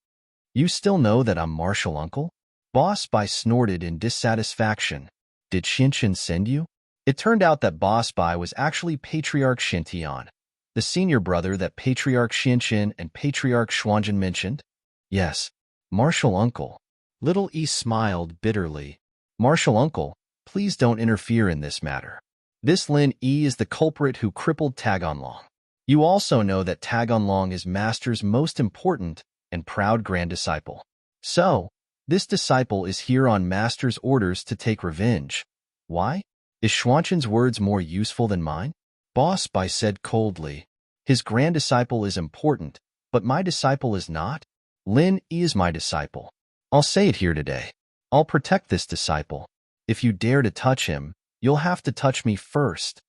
"You still know that I'm martial uncle?" Boss Bai snorted in dissatisfaction. "Did Xinshin send you?" It turned out that Boss Bai was actually Patriarch Xintian, the senior brother that Patriarch Xinshin and Patriarch Xuanzhen mentioned. "Yes, martial uncle." Little E smiled bitterly. "Martial uncle, please don't interfere in this matter. This Lin Yi is the culprit who crippled Taganlong. You also know that Tagonlong is Master's most important and proud grand disciple. So, this disciple is here on Master's orders to take revenge. Why? Is Xuanzhen's words more useful than mine? Boss Bai said coldly. His grand disciple is important, but my disciple is not? Lin Yi is my disciple. I'll say it here today. I'll protect this disciple. If you dare to touch him, you'll have to touch me first.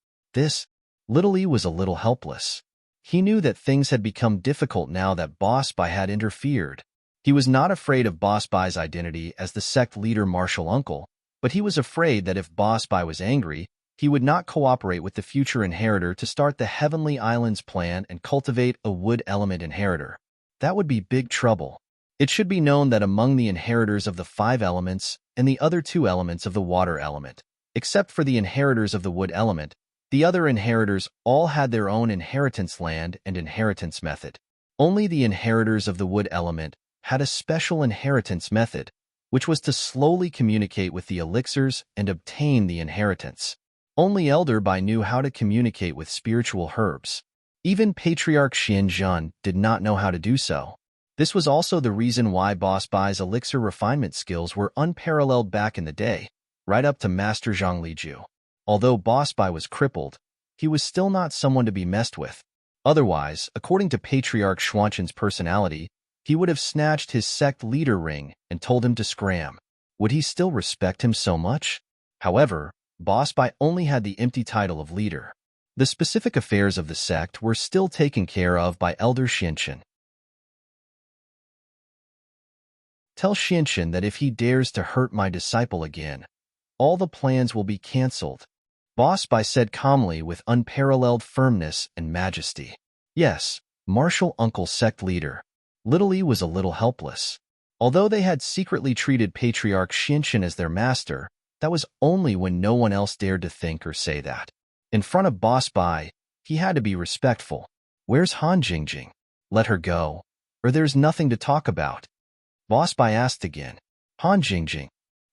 Little E was a little helpless. He knew that things had become difficult now that Boss Bai had interfered. He was not afraid of Boss Bai's identity as the sect leader martial uncle, but he was afraid that if Boss Bai was angry, he would not cooperate with the future inheritor to start the Heavenly Islands plan and cultivate a wood element inheritor. That would be big trouble. It should be known that among the inheritors of the 5 elements and the other 2 elements of the water element, except for the inheritors of the wood element, the other inheritors all had their own inheritance land and inheritance method. Only the inheritors of the wood element had a special inheritance method, which was to slowly communicate with the elixirs and obtain the inheritance. Only Elder Bai knew how to communicate with spiritual herbs. Even Patriarch Xianzhen did not know how to do so. This was also the reason why Boss Bai's elixir refinement skills were unparalleled back in the day, right up to Master Zhang Liju. Although Boss Bai was crippled, he was still not someone to be messed with. Otherwise, according to Patriarch Xuanzhen's personality, he would have snatched his sect leader ring and told him to scram. Would he still respect him so much? However, Boss Bai only had the empty title of leader. The specific affairs of the sect were still taken care of by Elder Xianzhen. Tell Xianzhen that if he dares to hurt my disciple again, all the plans will be cancelled. Boss Bai said calmly with unparalleled firmness and majesty. Yes, martial uncle sect leader. Little E was a little helpless. Although they had secretly treated Patriarch Xianzhen as their master, that was only when no one else dared to think or say that. In front of Boss Bai, he had to be respectful. Where's Han Jingjing? Let her go, or there's nothing to talk about. Boss Bai asked again. Han Jingjing.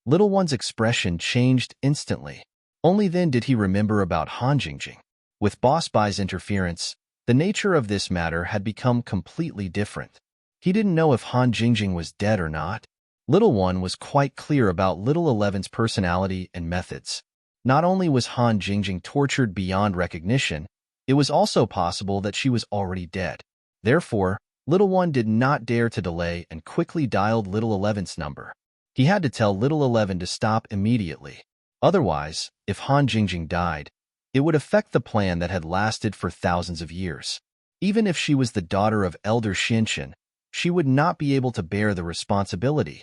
Little One's expression changed instantly. Only then did he remember about Han Jingjing. With Boss Bai's interference, the nature of this matter had become completely different. He didn't know if Han Jingjing was dead or not. Little One was quite clear about Little 11's personality and methods. Not only was Han Jingjing tortured beyond recognition, it was also possible that she was already dead. Therefore, Little One did not dare to delay and quickly dialed Little 11's number. He had to tell Little 11 to stop immediately. Otherwise, if Han Jingjing died, it would affect the plan that had lasted for thousands of years. Even if she was the daughter of Elder Xianzhen, she would not be able to bear the responsibility.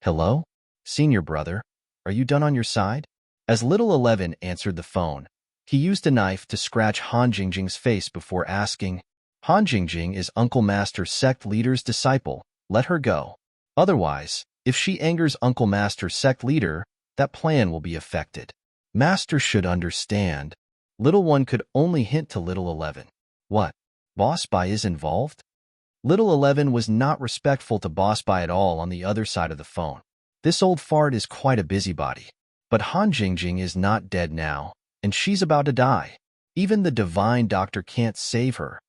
Hello? Senior brother, are you done on your side? As Little 11 answered the phone, he used a knife to scratch Han Jingjing's face before asking, Han Jingjing is Uncle Master sect leader's disciple, let her go. Otherwise, if she angers Uncle Master sect leader, that plan will be affected. Master should understand. Little One could only hint to Little 11. What? Boss Bai is involved? Little 11 was not respectful to Boss Bai at all on the other side of the phone. This old fart is quite a busybody. But Han Jingjing is not dead now, and she's about to die. Even the divine doctor can't save her.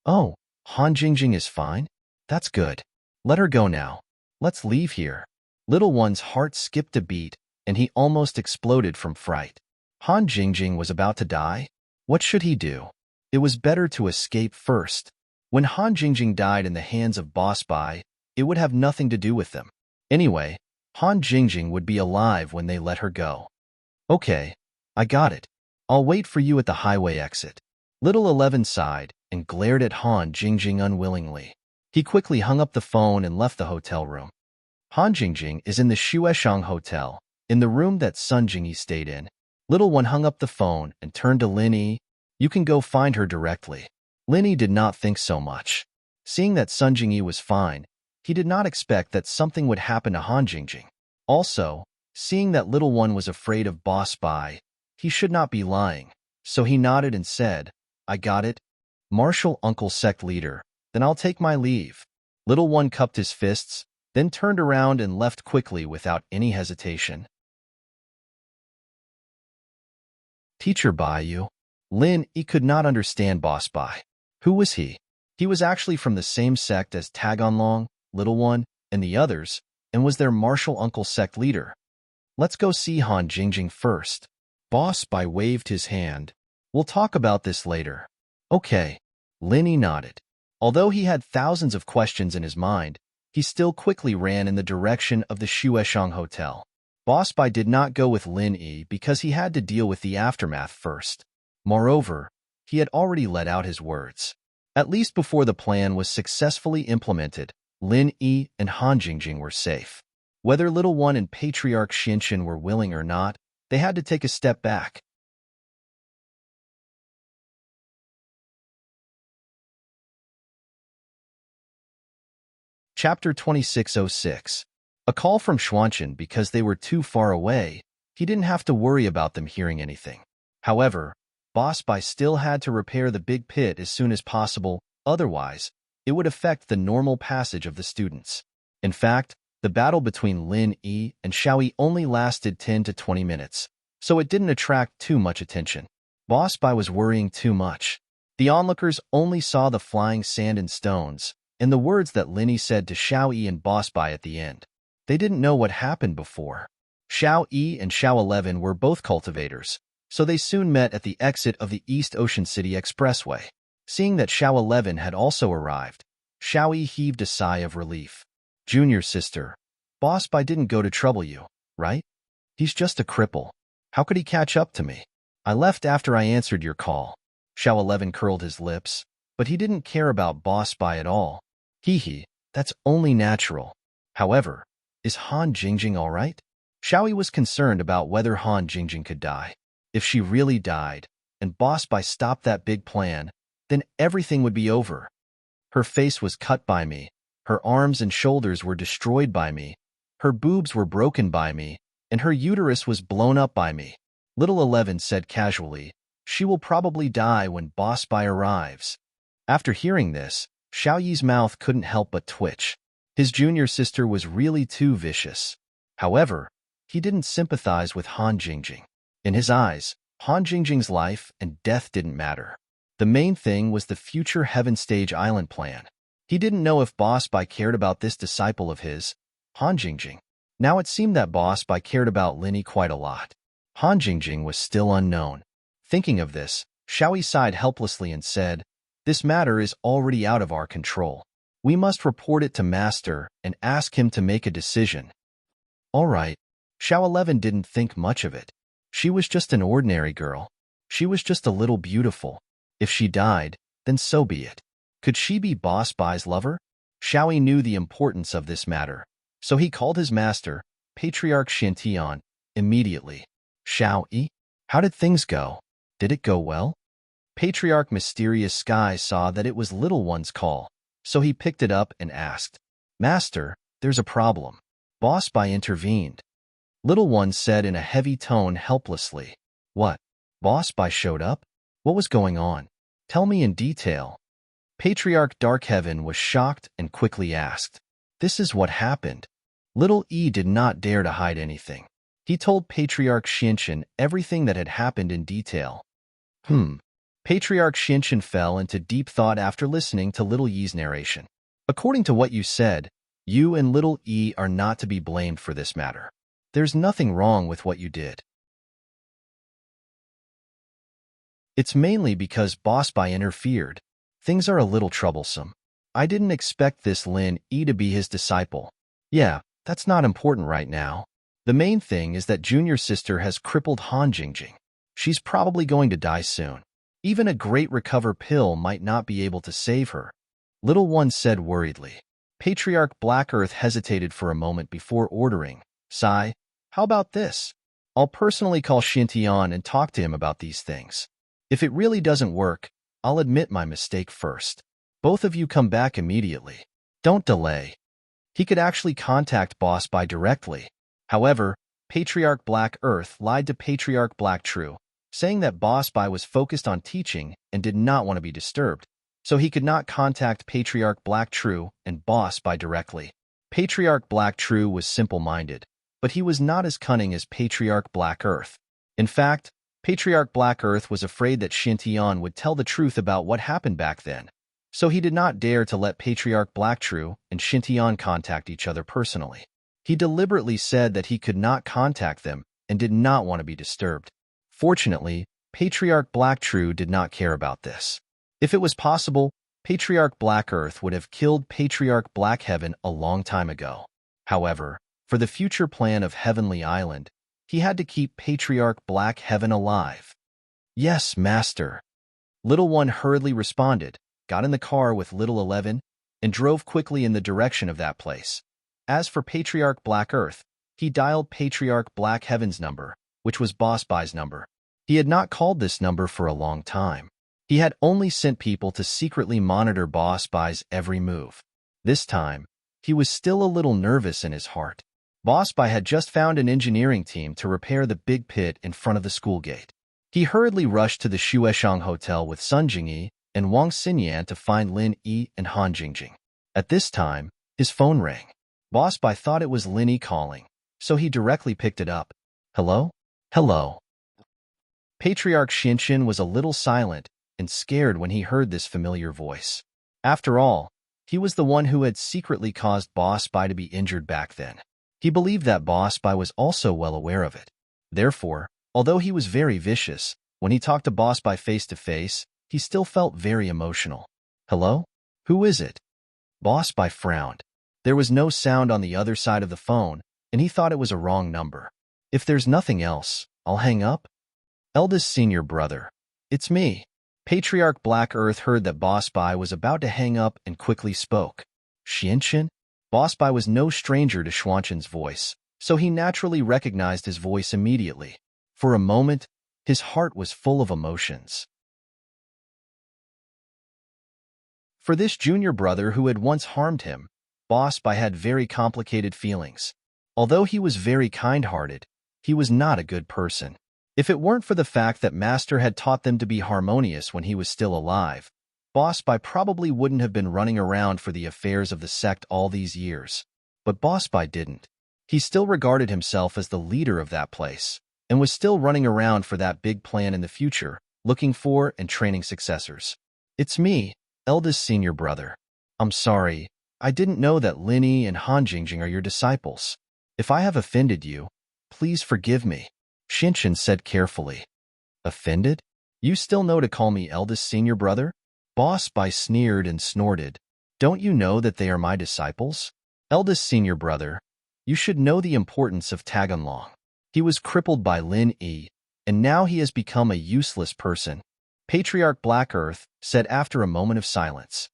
Oh, Han Jingjing is fine? That's good. Let her go now. Let's leave here. Little One's heart skipped a beat, and he almost exploded from fright. Han Jingjing was about to die? What should he do? It was better to escape first. When Han Jingjing died in the hands of Boss Bai, it would have nothing to do with them. Anyway, Han Jingjing would be alive when they let her go. Okay, I got it. I'll wait for you at the highway exit. Little 11 sighed and glared at Han Jingjing unwillingly. He quickly hung up the phone and left the hotel room. Han Jingjing is in the Shueshang Hotel, in the room that Sun Jingyi stayed in. Little One hung up the phone and turned to Lin Yi. You can go find her directly. Lin Yi did not think so much. Seeing that Sun Jingyi was fine, he did not expect that something would happen to Han Jingjing. Also, seeing that Little One was afraid of Boss Bai, he should not be lying, so he nodded and said, I got it. Martial Uncle Sect Leader, then I'll take my leave. Little One cupped his fists, then turned around and left quickly without any hesitation. Teacher Bai, you? Lin Yi could not understand Boss Bai. Who was he? He was actually from the same sect as Tagonlong, Little One, and the others, and was their martial uncle sect leader. Let's go see Han Jingjing first. Boss Bai waved his hand. We'll talk about this later. Okay. Linny nodded. Although he had thousands of questions in his mind, he still quickly ran in the direction of the Shueshang Hotel. Boss Bai did not go with Lin Yi because he had to deal with the aftermath first. Moreover, he had already let out his words. At least before the plan was successfully implemented, Lin Yi and Han Jingjing were safe. Whether Little One and Patriarch Xinshan were willing or not, they had to take a step back. Chapter 2606. A call from Xuanchen because they were too far away. He didn't have to worry about them hearing anything. However, Boss Bai still had to repair the big pit as soon as possible, otherwise, it would affect the normal passage of the students. In fact, the battle between Lin Yi and Xiao Yi only lasted 10 to 20 minutes, so it didn't attract too much attention. Boss Bai was worrying too much. The onlookers only saw the flying sand and stones, and the words that Lin Yi said to Xiao Yi and Boss Bai at the end. They didn't know what happened before. Xiao Yi and Xiao 11 were both cultivators, so they soon met at the exit of the East Ocean City Expressway. Seeing that Xiao 11 had also arrived, Xiao Yi heaved a sigh of relief. Junior sister, Boss Bai didn't go to trouble you, right? He's just a cripple. How could he catch up to me? I left after I answered your call. Xiao 11 curled his lips, but he didn't care about Boss Bai at all. Hee, that's only natural. However, is Han Jingjing all right? Xiao Yi was concerned about whether Han Jingjing could die. If she really died, and Boss Bai stopped that big plan, then everything would be over. Her face was cut by me, her arms and shoulders were destroyed by me, her boobs were broken by me, and her uterus was blown up by me. Little 11 said casually, she will probably die when Boss Bai arrives. After hearing this, Xiao Yi's mouth couldn't help but twitch. His junior sister was really too vicious. However, he didn't sympathize with Han Jingjing. In his eyes, Han Jingjing's life and death didn't matter. The main thing was the future Heaven Stage Island plan. He didn't know if Boss Bai cared about this disciple of his, Han Jingjing. Now it seemed that Boss Bai cared about Lin Yi quite a lot. Han Jingjing was still unknown. Thinking of this, Xiao Yi sighed helplessly and said, this matter is already out of our control. We must report it to Master and ask him to make a decision. All right. Xiao 11 didn't think much of it. She was just an ordinary girl. She was just a little beautiful. If she died, then so be it. Could she be Boss Bai's lover? Xiao Yi knew the importance of this matter, so he called his master, Patriarch Xintian, immediately. Xiao Yi, how did things go? Did it go well? Patriarch Mysterious Sky saw that it was Little One's call, so he picked it up and asked, Master, there's a problem. Boss Bai intervened. Little One said in a heavy tone helplessly. What? Boss Bai showed up? What was going on? Tell me in detail. Patriarch Dark Heaven was shocked and quickly asked. This is what happened. Little E did not dare to hide anything. He told Patriarch Xinshan everything that had happened in detail. Patriarch Xinshan fell into deep thought after listening to Little Yi's narration. According to what you said, you and Little E are not to be blamed for this matter. There's nothing wrong with what you did. It's mainly because Boss Bai interfered. Things are a little troublesome. I didn't expect this Lin E to be his disciple. Yeah, that's not important right now. The main thing is that Junior Sister has crippled Han Jingjing. She's probably going to die soon. Even a great recover pill might not be able to save her. Little One said worriedly. Patriarch Black Earth hesitated for a moment before ordering. Sai, how about this? I'll personally call Xintian and talk to him about these things. If it really doesn't work, I'll admit my mistake first. Both of you come back immediately. Don't delay. He could actually contact Boss Bai directly. However, Patriarch Black Earth lied to Patriarch Black True, saying that Boss Bai was focused on teaching and did not want to be disturbed, so he could not contact Patriarch Black True and Boss Bai directly. Patriarch Black True was simple-minded, but he was not as cunning as Patriarch Black Earth. In fact, Patriarch Black Earth was afraid that Xintian would tell the truth about what happened back then, so he did not dare to let Patriarch Blacktrue and Shintian contact each other personally. He deliberately said that he could not contact them and did not want to be disturbed. Fortunately, Patriarch Blacktrue did not care about this. If it was possible, Patriarch Black Earth would have killed Patriarch Black Heaven a long time ago. However, for the future plan of Heavenly Island, he had to keep Patriarch Black Heaven alive. Yes, Master. Little One hurriedly responded, got in the car with Little 11, and drove quickly in the direction of that place. As for Patriarch Black Earth, he dialed Patriarch Black Heaven's number, which was Boss Bai's number. He had not called this number for a long time. He had only sent people to secretly monitor Boss Bai's every move. This time, he was still a little nervous in his heart. Boss Bai had just found an engineering team to repair the big pit in front of the school gate. He hurriedly rushed to the Shueshang Hotel with Sun Jingyi and Wang Xinyan to find Lin Yi and Han Jingjing. At this time, his phone rang. Boss Bai thought it was Lin Yi calling, so he directly picked it up. Hello? Hello. Patriarch Xinshin was a little silent and scared when he heard this familiar voice. After all, he was the one who had secretly caused Boss Bai to be injured back then. He believed that Boss Bai was also well aware of it. Therefore, although he was very vicious, when he talked to Boss Bai face to face, he still felt very emotional. Hello? Who is it? Boss Bai frowned. There was no sound on the other side of the phone, and he thought it was a wrong number. If there's nothing else, I'll hang up. Eldest senior brother. It's me. Patriarch Black Earth heard that Boss Bai was about to hang up and quickly spoke. Xinshin? Boss Bai was no stranger to Xuanshin's voice, so he naturally recognized his voice immediately. For a moment, his heart was full of emotions. For this junior brother who had once harmed him, Boss Bai had very complicated feelings. Although he was very kind-hearted, he was not a good person. If it weren't for the fact that Master had taught them to be harmonious when he was still alive, Boss Bai probably wouldn't have been running around for the affairs of the sect all these years. But Boss Bai didn't. He still regarded himself as the leader of that place, and was still running around for that big plan in the future, looking for and training successors. It's me, eldest senior brother. I'm sorry, I didn't know that Lin Yi and Han Jingjing are your disciples. If I have offended you, please forgive me, Xinshin said carefully. Offended? You still know to call me eldest senior brother? Boss Bai sneered and snorted. Don't you know that they are my disciples? Eldest senior brother, you should know the importance of Taganlong. He was crippled by Lin Yi, and now he has become a useless person, Patriarch Black Earth said after a moment of silence.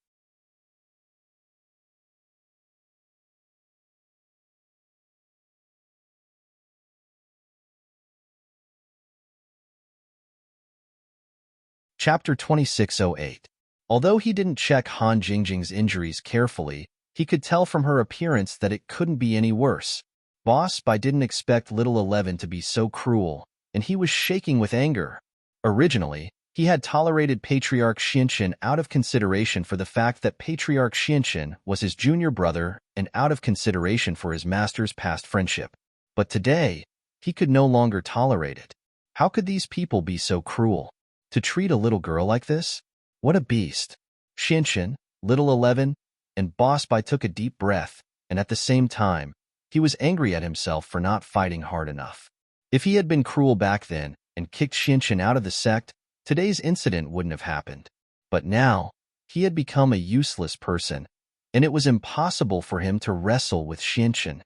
Chapter 2608. Although he didn't check Han Jingjing's injuries carefully, he could tell from her appearance that it couldn't be any worse. Boss Bai didn't expect Little 11 to be so cruel, and he was shaking with anger. Originally, he had tolerated Patriarch Xinshin out of consideration for the fact that Patriarch Xinshin was his junior brother and out of consideration for his master's past friendship. But today, he could no longer tolerate it. How could these people be so cruel? To treat a little girl like this? What a beast. Xinshin, Little 11, and Boss Bai took a deep breath, and at the same time, he was angry at himself for not fighting hard enough. If he had been cruel back then and kicked Xinshin out of the sect, today's incident wouldn't have happened. But now, he had become a useless person, and it was impossible for him to wrestle with Xinshin.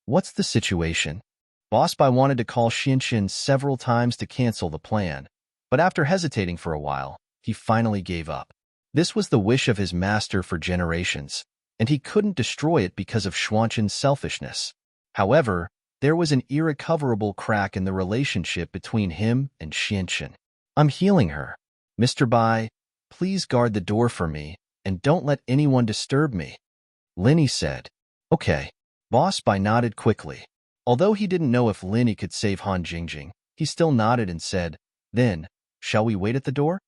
What's the situation? Boss Bai wanted to call Xinshin several times to cancel the plan, but after hesitating for a while, he finally gave up. This was the wish of his master for generations, and he couldn't destroy it because of Xuanshin's selfishness. However, there was an irrecoverable crack in the relationship between him and Xinshin. I'm healing her. Mr. Bai, please guard the door for me, and don't let anyone disturb me. Lin Yi said. Okay. Boss Bai nodded quickly. Although he didn't know if Lin Yi could save Han Jingjing, he still nodded and said, Then, shall we wait at the door?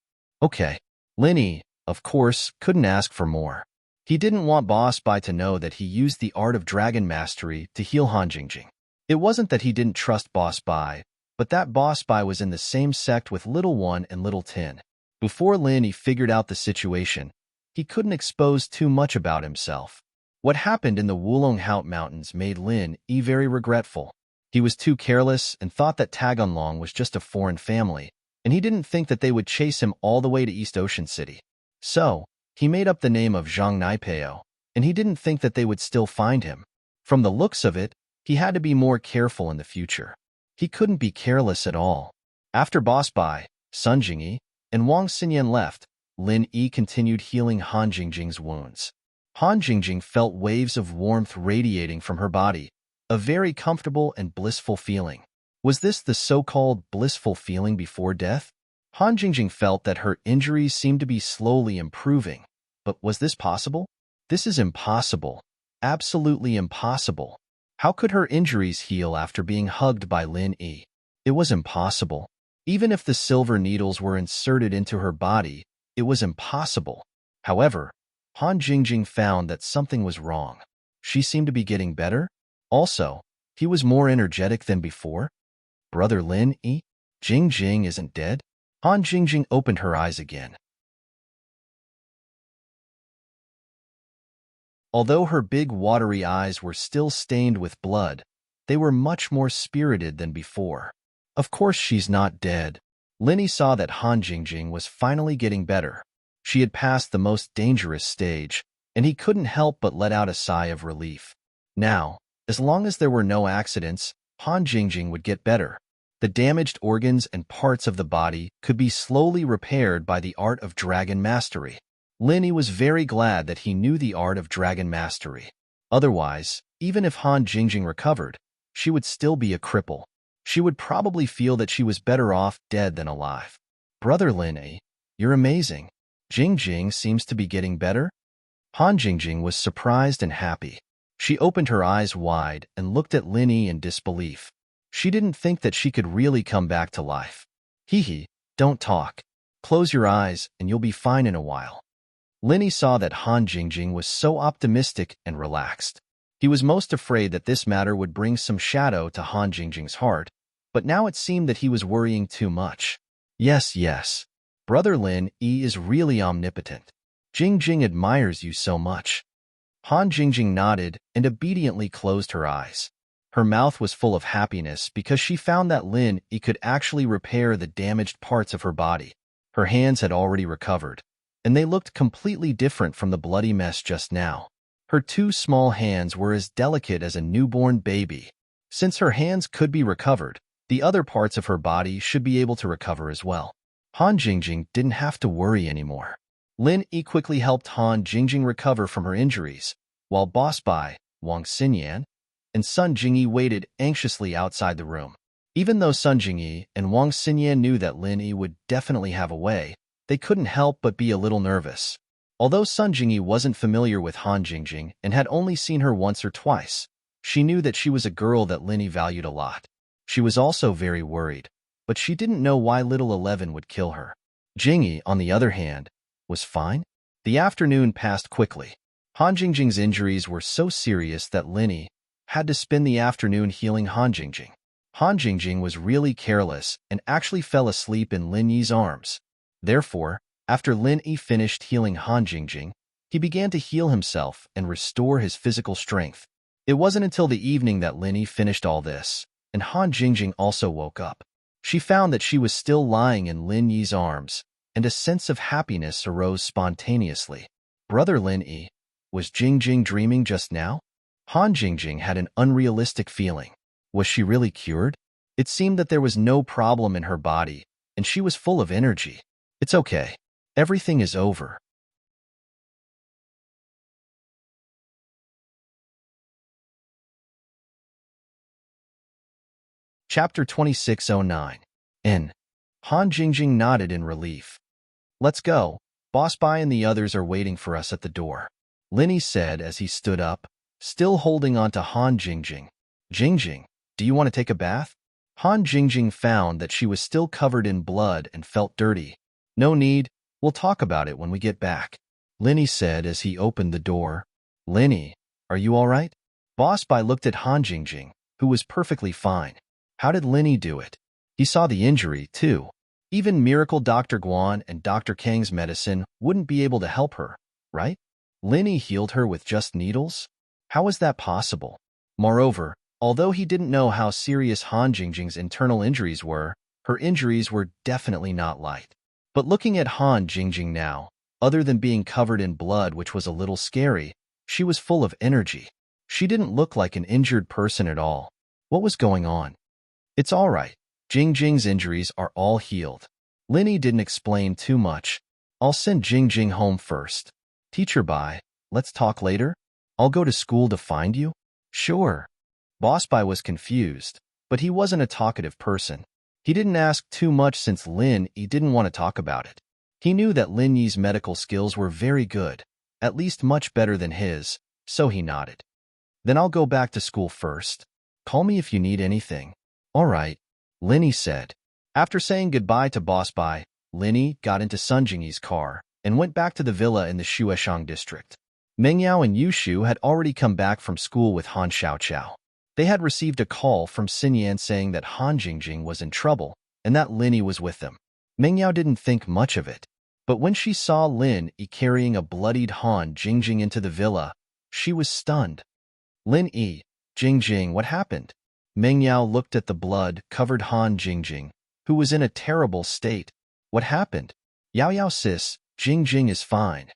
Okay. Lin Yi, of course, couldn't ask for more. He didn't want Boss Bai to know that he used the art of dragon mastery to heal Han Jingjing. It wasn't that he didn't trust Boss Bai, but that Boss Bai was in the same sect with Little One and Little 10. Before Lin Yi figured out the situation, he couldn't expose too much about himself. What happened in the Wulonghout Mountains made Lin Yi very regretful. He was too careless and thought that Taganlong was just a foreign family, and he didn't think that they would chase him all the way to East Ocean City. So, he made up the name of Zhang Naipeo, and he didn't think that they would still find him. From the looks of it, he had to be more careful in the future. He couldn't be careless at all. After Boss Bai, Sun Jingyi, and Wang Xinyan left, Lin Yi continued healing Han Jingjing's wounds. Han Jingjing felt waves of warmth radiating from her body, a very comfortable and blissful feeling. Was this the so-called blissful feeling before death? Han Jingjing felt that her injuries seemed to be slowly improving. But was this possible? This is impossible. Absolutely impossible. How could her injuries heal after being hugged by Lin Yi? It was impossible. Even if the silver needles were inserted into her body, it was impossible. However, Han Jingjing found that something was wrong. She seemed to be getting better. Also, he was more energetic than before. Brother Lin Yi? Jingjing isn't dead? Han Jingjing opened her eyes again. Although her big watery eyes were still stained with blood, they were much more spirited than before. Of course she's not dead. Lin Yi saw that Han Jingjing was finally getting better. She had passed the most dangerous stage, and he couldn't help but let out a sigh of relief. Now, as long as there were no accidents, Han Jingjing would get better. The damaged organs and parts of the body could be slowly repaired by the art of dragon mastery. Lin Yi was very glad that he knew the art of dragon mastery. Otherwise, even if Han Jingjing recovered, she would still be a cripple. She would probably feel that she was better off dead than alive. Brother Lin Yi, you're amazing. Jingjing seems to be getting better. Han Jingjing was surprised and happy. She opened her eyes wide and looked at Lin Yi in disbelief. She didn't think that she could really come back to life. Hee, don't talk. Close your eyes and you'll be fine in a while. Lin Yi saw that Han Jingjing was so optimistic and relaxed. He was most afraid that this matter would bring some shadow to Han Jingjing's heart, but now it seemed that he was worrying too much. Yes. Brother Lin Yi is really omnipotent. Jingjing admires you so much. Han Jingjing nodded and obediently closed her eyes. Her mouth was full of happiness because she found that Lin Yi could actually repair the damaged parts of her body. Her hands had already recovered, and they looked completely different from the bloody mess just now. Her two small hands were as delicate as a newborn baby. Since her hands could be recovered, the other parts of her body should be able to recover as well. Han Jingjing didn't have to worry anymore. Lin Yi quickly helped Han Jingjing recover from her injuries, while Boss Bai, Wang Xinyan, and Sun Jingyi waited anxiously outside the room. Even though Sun Jingyi and Wang Xinyan knew that Lin Yi would definitely have a way, they couldn't help but be a little nervous. Although Sun Jingyi wasn't familiar with Han Jingjing and had only seen her once or twice, she knew that she was a girl that Lin Yi valued a lot. She was also very worried, but she didn't know why little 11 would kill her. Jingyi, on the other hand, was fine. The afternoon passed quickly. Han Jingjing's injuries were so serious that Lin Yi had to spend the afternoon healing Han Jingjing. Han Jingjing was really careless and actually fell asleep in Lin Yi's arms. Therefore, after Lin Yi finished healing Han Jingjing, he began to heal himself and restore his physical strength. It wasn't until the evening that Lin Yi finished all this, and Han Jingjing also woke up. She found that she was still lying in Lin Yi's arms, and a sense of happiness arose spontaneously. Brother Lin Yi, was Jingjing dreaming just now? Han Jingjing had an unrealistic feeling. Was she really cured? It seemed that there was no problem in her body, and she was full of energy. It's okay. Everything is over. Chapter 2609. Han Jingjing nodded in relief. Let's go. Boss Bai and the others are waiting for us at the door. Lin Yi said as he stood up, still holding on to Han Jingjing. Jingjing, do you want to take a bath? Han Jingjing found that she was still covered in blood and felt dirty. No need, we'll talk about it when we get back. Lin Yi said as he opened the door. Lin Yi, are you all right? Boss Bai looked at Han Jingjing, who was perfectly fine. How did Lin Yi do it? He saw the injury, too. Even Miracle Dr. Guan and Dr. Kang's medicine wouldn't be able to help her. right? Lin Yi healed her with just needles? How was that possible? Moreover, although he didn't know how serious Han Jingjing's internal injuries were, her injuries were definitely not light. But looking at Han Jingjing now, other than being covered in blood, which was a little scary, she was full of energy. She didn't look like an injured person at all. What was going on? It's all right. Jingjing's injuries are all healed. Lin Yi didn't explain too much. I'll send Jingjing home first. Teacher, bye. Let's talk later. I'll go to school to find you. Sure. Boss Bai was confused, but he wasn't a talkative person. He didn't ask too much since Lin Yi didn't want to talk about it. He knew that Lin Yi's medical skills were very good, at least much better than his, so he nodded. Then I'll go back to school first. Call me if you need anything. All right, Lin Yi said. After saying goodbye to Boss Bai, Lin Yi got into Sun Jingyi's car and went back to the villa in the Shueshang district. Meng Yao and Yu Shu had already come back from school with Han Xiaoqiao. They had received a call from Xin Yan saying that Han Jingjing was in trouble and that Lin Yi was with them. Meng Yao didn't think much of it, but when she saw Lin Yi carrying a bloodied Han Jingjing into the villa, she was stunned. Lin Yi, Jingjing, what happened? Meng Yao looked at the blood-covered Han Jingjing, who was in a terrible state. What happened? Yao Yao sis, Jingjing is fine.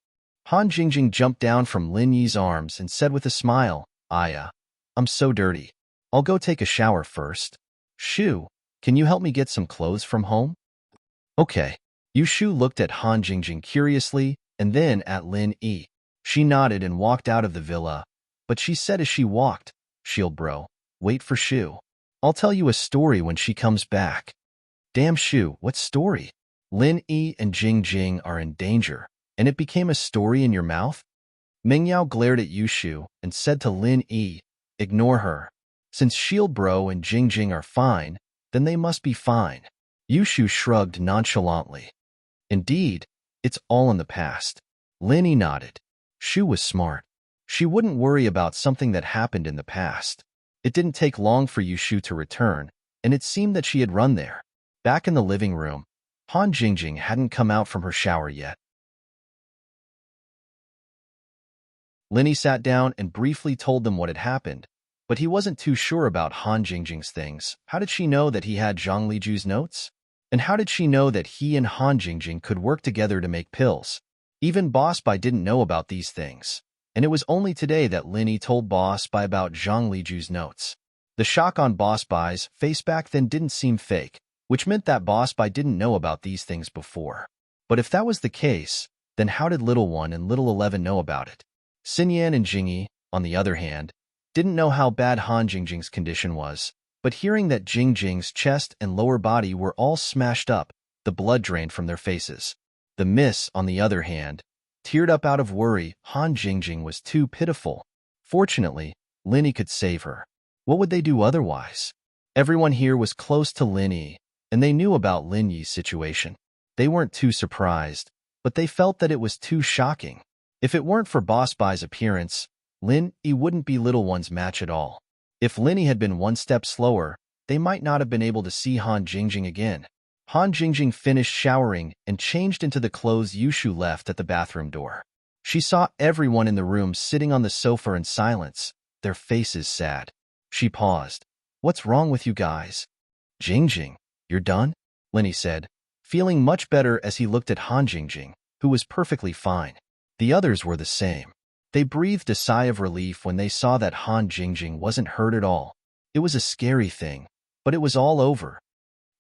Han Jingjing jumped down from Lin Yi's arms and said with a smile, Aya, I'm so dirty. I'll go take a shower first. Shu, can you help me get some clothes from home? Okay. Yu Shu looked at Han Jingjing curiously and then at Lin Yi. She nodded and walked out of the villa, but she said as she walked, Shield bro, wait for Shu. I'll tell you a story when she comes back. Damn Shu, what story? Lin Yi and Jingjing are in danger, and it became a story in your mouth? Meng Yao glared at Yu Shu and said to Lin Yi, ignore her. Since Shield bro and Jingjing are fine, then they must be fine. Yu Shu shrugged nonchalantly. Indeed, it's all in the past. Lin Yi nodded. Shu was smart. She wouldn't worry about something that happened in the past. It didn't take long for Yu Shu to return, and it seemed that she had run there. Back in the living room, Han Jingjing hadn't come out from her shower yet. Lin Yi sat down and briefly told them what had happened, but he wasn't too sure about Han Jingjing's things. How did she know that he had Zhang Liju's notes? And how did she know that he and Han Jingjing could work together to make pills? Even Boss Bai didn't know about these things, and it was only today that Lin Yi told Boss Bai about Zhang Liju's notes. The shock on Boss Bai's face back then didn't seem fake, which meant that Boss Bai didn't know about these things before. But if that was the case, then how did Little One and Little 11 know about it? Xin Yan and Jingyi, on the other hand, didn't know how bad Han Jingjing's condition was, but hearing that Jingjing's chest and lower body were all smashed up, the blood drained from their faces. The Miss, on the other hand, teared up out of worry. Han Jingjing was too pitiful. Fortunately, Lin Yi could save her. What would they do otherwise? Everyone here was close to Lin Yi, and they knew about Lin Yi's situation. They weren't too surprised, but they felt that it was too shocking. If it weren't for Boss Bai's appearance, Lin Yi wouldn't be Little One's match at all. If Lin Yi had been one step slower, they might not have been able to see Han Jingjing again. Han Jingjing finished showering and changed into the clothes Yu Shu left at the bathroom door. She saw everyone in the room sitting on the sofa in silence, their faces sad. She paused. What's wrong with you guys? Jingjing, you're done? Lin Yi said, feeling much better as he looked at Han Jingjing, who was perfectly fine. The others were the same. They breathed a sigh of relief when they saw that Han Jingjing wasn't hurt at all. It was a scary thing, but it was all over.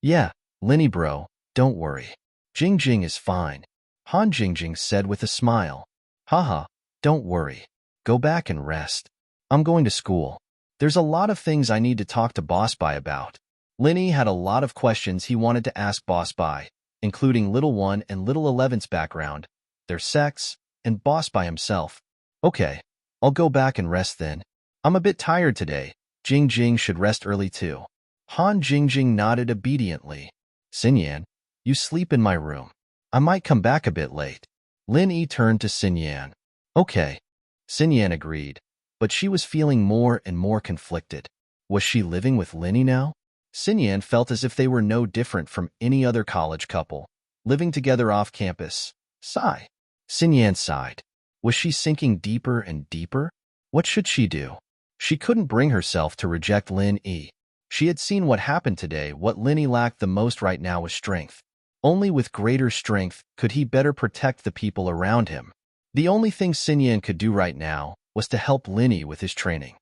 Yeah, Lin Yi bro, don't worry. Jingjing is fine, Han Jingjing said with a smile. Haha, don't worry. Go back and rest. I'm going to school. There's a lot of things I need to talk to Boss Bai about. Lin Yi had a lot of questions he wanted to ask Boss Bai, including Little One and Little 11's background, their sex, and Boss Bai himself. Okay, I'll go back and rest then. I'm a bit tired today. Jingjing should rest early too. Han Jingjing nodded obediently. Xin Yan, you sleep in my room. I might come back a bit late. Lin Yi turned to Xin Yan. Okay. Xin Yan agreed, but she was feeling more and more conflicted. Was she living with Lin Yi now? Xin Yan felt as if they were no different from any other college couple, living together off campus. Sigh. Xin Yan sighed. Was she sinking deeper and deeper? What should she do? She couldn't bring herself to reject Lin Yi. She had seen what happened today. What Lin Yi lacked the most right now was strength. Only with greater strength could he better protect the people around him. The only thing Xin Yan could do right now was to help Lin Yi with his training.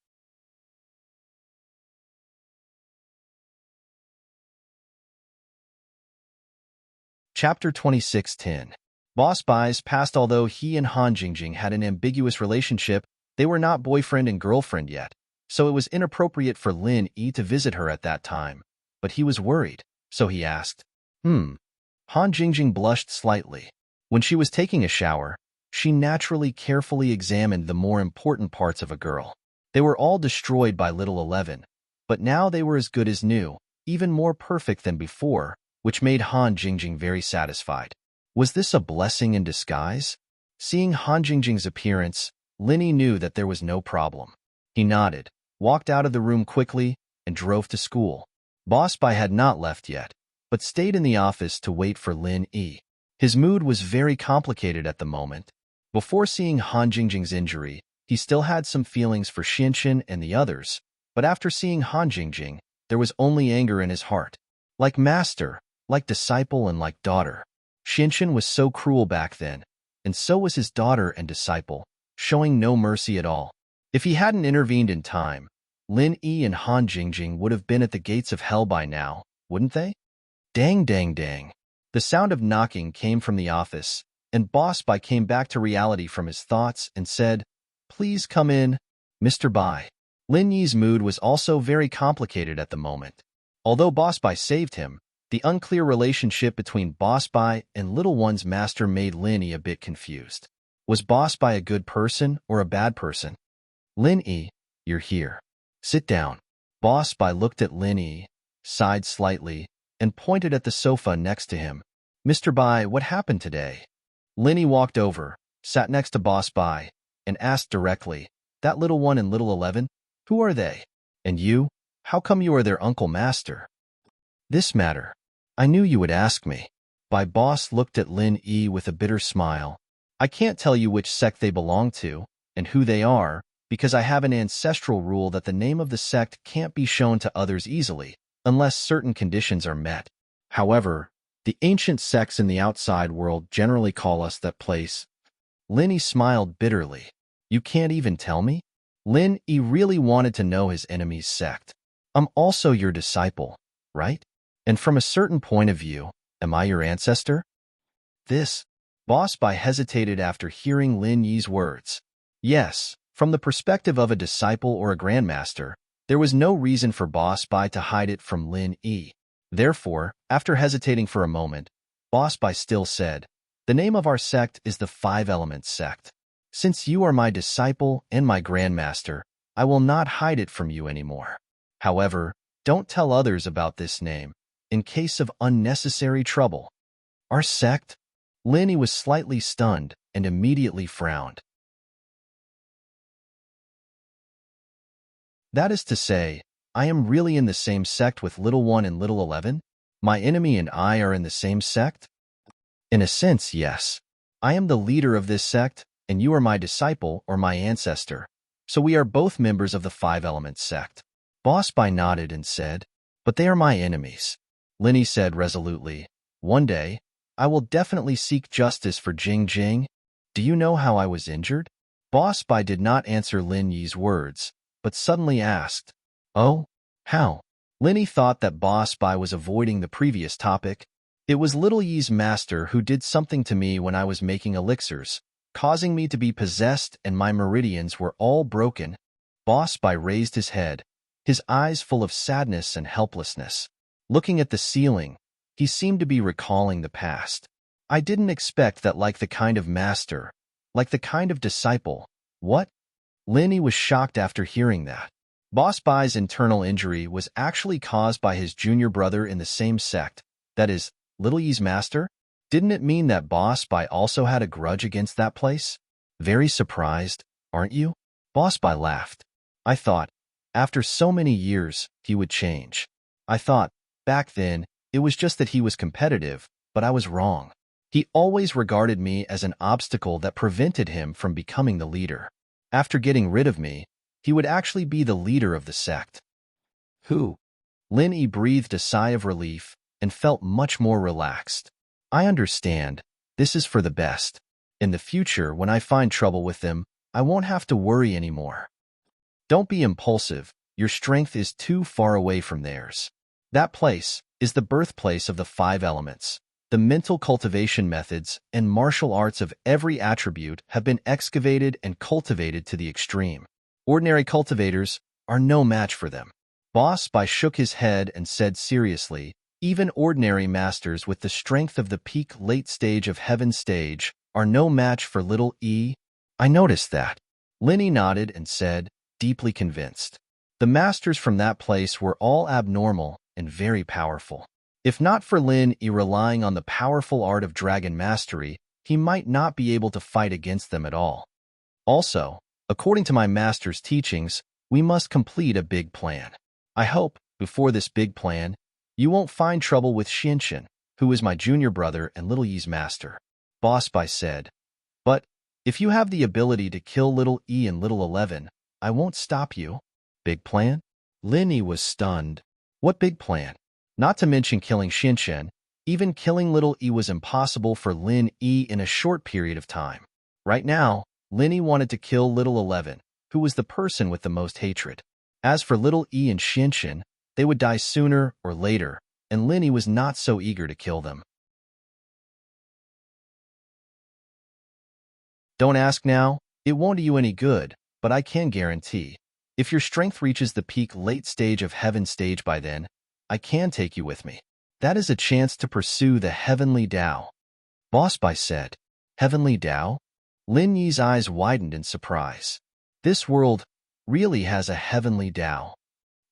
Chapter 26:10. Boss buys passed. Although he and Han Jingjing had an ambiguous relationship, they were not boyfriend and girlfriend yet, so it was inappropriate for Lin Yi to visit her at that time. But he was worried, so he asked, Han Jingjing blushed slightly. When she was taking a shower, she naturally carefully examined the more important parts of a girl. They were all destroyed by little 11, but now they were as good as new, even more perfect than before, which made Han Jingjing very satisfied. Was this a blessing in disguise? Seeing Han Jingjing's appearance, Lin Yi knew that there was no problem. He nodded, walked out of the room quickly, and drove to school. Boss Bai had not left yet, but stayed in the office to wait for Lin Yi. His mood was very complicated at the moment. Before seeing Han Jingjing's injury, he still had some feelings for Xianxin and the others, but after seeing Han Jingjing, there was only anger in his heart. Like master, like disciple, and like daughter. Xianxin was so cruel back then, and so was his daughter and disciple, showing no mercy at all. If he hadn't intervened in time, Lin Yi and Han Jingjing would have been at the gates of hell by now, wouldn't they? Dang, dang, dang. The sound of knocking came from the office, and Boss Bai came back to reality from his thoughts and said, "Please come in, Mr. Bai." Lin Yi's mood was also very complicated at the moment. Although Boss Bai saved him, the unclear relationship between Boss Bai and Little One's master made Lin Yi a bit confused. Was Boss Bai a good person or a bad person? Lin Yi, you're here. Sit down. Boss Bai looked at Lin Yi, sighed slightly, and pointed at the sofa next to him. Mr. Bai, what happened today? Lin Yi walked over, sat next to Boss Bai, and asked directly, that Little One and Little 11? Who are they? And you? How come you are their uncle master? This matter. I knew you would ask me. Boss looked at Lin Yi with a bitter smile. I can't tell you which sect they belong to, and who they are, because I have an ancestral rule that the name of the sect can't be shown to others easily, unless certain conditions are met. However, the ancient sects in the outside world generally call us that place. Lin Yi smiled bitterly. You can't even tell me? Lin Yi really wanted to know his enemy's sect. I'm also your disciple, right? And from a certain point of view, am I your ancestor? This. Boss Bai hesitated after hearing Lin Yi's words. Yes, from the perspective of a disciple or a grandmaster, there was no reason for Boss Bai to hide it from Lin Yi. Therefore, after hesitating for a moment, Boss Bai still said, the name of our sect is the Five Elements Sect. Since you are my disciple and my grandmaster, I will not hide it from you anymore. However, don't tell others about this name, in case of unnecessary trouble. Our sect? Lin Yi was slightly stunned and immediately frowned. That is to say, I am really in the same sect with Little One and Little 11? My enemy and I are in the same sect? In a sense, yes. I am the leader of this sect, and you are my disciple or my ancestor. So we are both members of the Five Elements sect. Boss Bai nodded and said, but they are my enemies. Lin Yi said resolutely, one day, I will definitely seek justice for Jing Jing. Do you know how I was injured? Boss Bai did not answer Lin Yi's words, but suddenly asked, oh, how? Lin Yi thought that Boss Bai was avoiding the previous topic. It was Little Yi's master who did something to me when I was making elixirs, causing me to be possessed, and my meridians were all broken. Boss Bai raised his head, his eyes full of sadness and helplessness. Looking at the ceiling, he seemed to be recalling the past. I didn't expect that, like the kind of master, like the kind of disciple. What? Lin Yi was shocked after hearing that. Boss Bai's internal injury was actually caused by his junior brother in the same sect, that is, Little Yi's master? Didn't it mean that Boss Bai also had a grudge against that place? Very surprised, aren't you? Boss Bai laughed. I thought, after so many years, he would change. I thought, back then, it was just that he was competitive, but I was wrong. He always regarded me as an obstacle that prevented him from becoming the leader. After getting rid of me, he would actually be the leader of the sect. Who? Lin Yi breathed a sigh of relief and felt much more relaxed. I understand. This is for the best. In the future, when I find trouble with them, I won't have to worry anymore. Don't be impulsive. Your strength is too far away from theirs. That place is the birthplace of the 5 elements. The mental cultivation methods and martial arts of every attribute have been excavated and cultivated to the extreme. Ordinary cultivators are no match for them. Boss Bai shook his head and said seriously, even ordinary masters with the strength of the peak late stage of heaven stage are no match for little E. I noticed that. Lin Yi nodded and said, deeply convinced. The masters from that place were all abnormal and very powerful. If not for Lin Yi relying on the powerful art of dragon mastery, he might not be able to fight against them at all. Also, according to my master's teachings, we must complete a big plan. I hope, before this big plan, you won't find trouble with Xinshin, who is my junior brother and Little Yi's master. Boss Bai said, but if you have the ability to kill Little E and Little 11, I won't stop you. Big plan? Lin Yi was stunned. What big plan? Not to mention killing Xinshin, even killing Little E was impossible for Lin Yi in a short period of time. Right now, Lin Yi wanted to kill Little 11, who was the person with the most hatred. As for Little E and Xinshin, they would die sooner or later, and Lin Yi was not so eager to kill them. Don't ask now, it won't do you any good, but I can guarantee. If your strength reaches the peak late stage of heaven stage by then, I can take you with me. That is a chance to pursue the heavenly Tao. Boss Bai said, Heavenly Tao? Lin Yi's eyes widened in surprise. This world really has a heavenly Tao.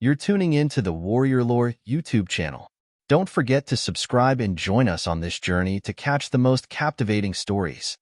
You're tuning in to the Warrior Lore YouTube channel. Don't forget to subscribe and join us on this journey to catch the most captivating stories.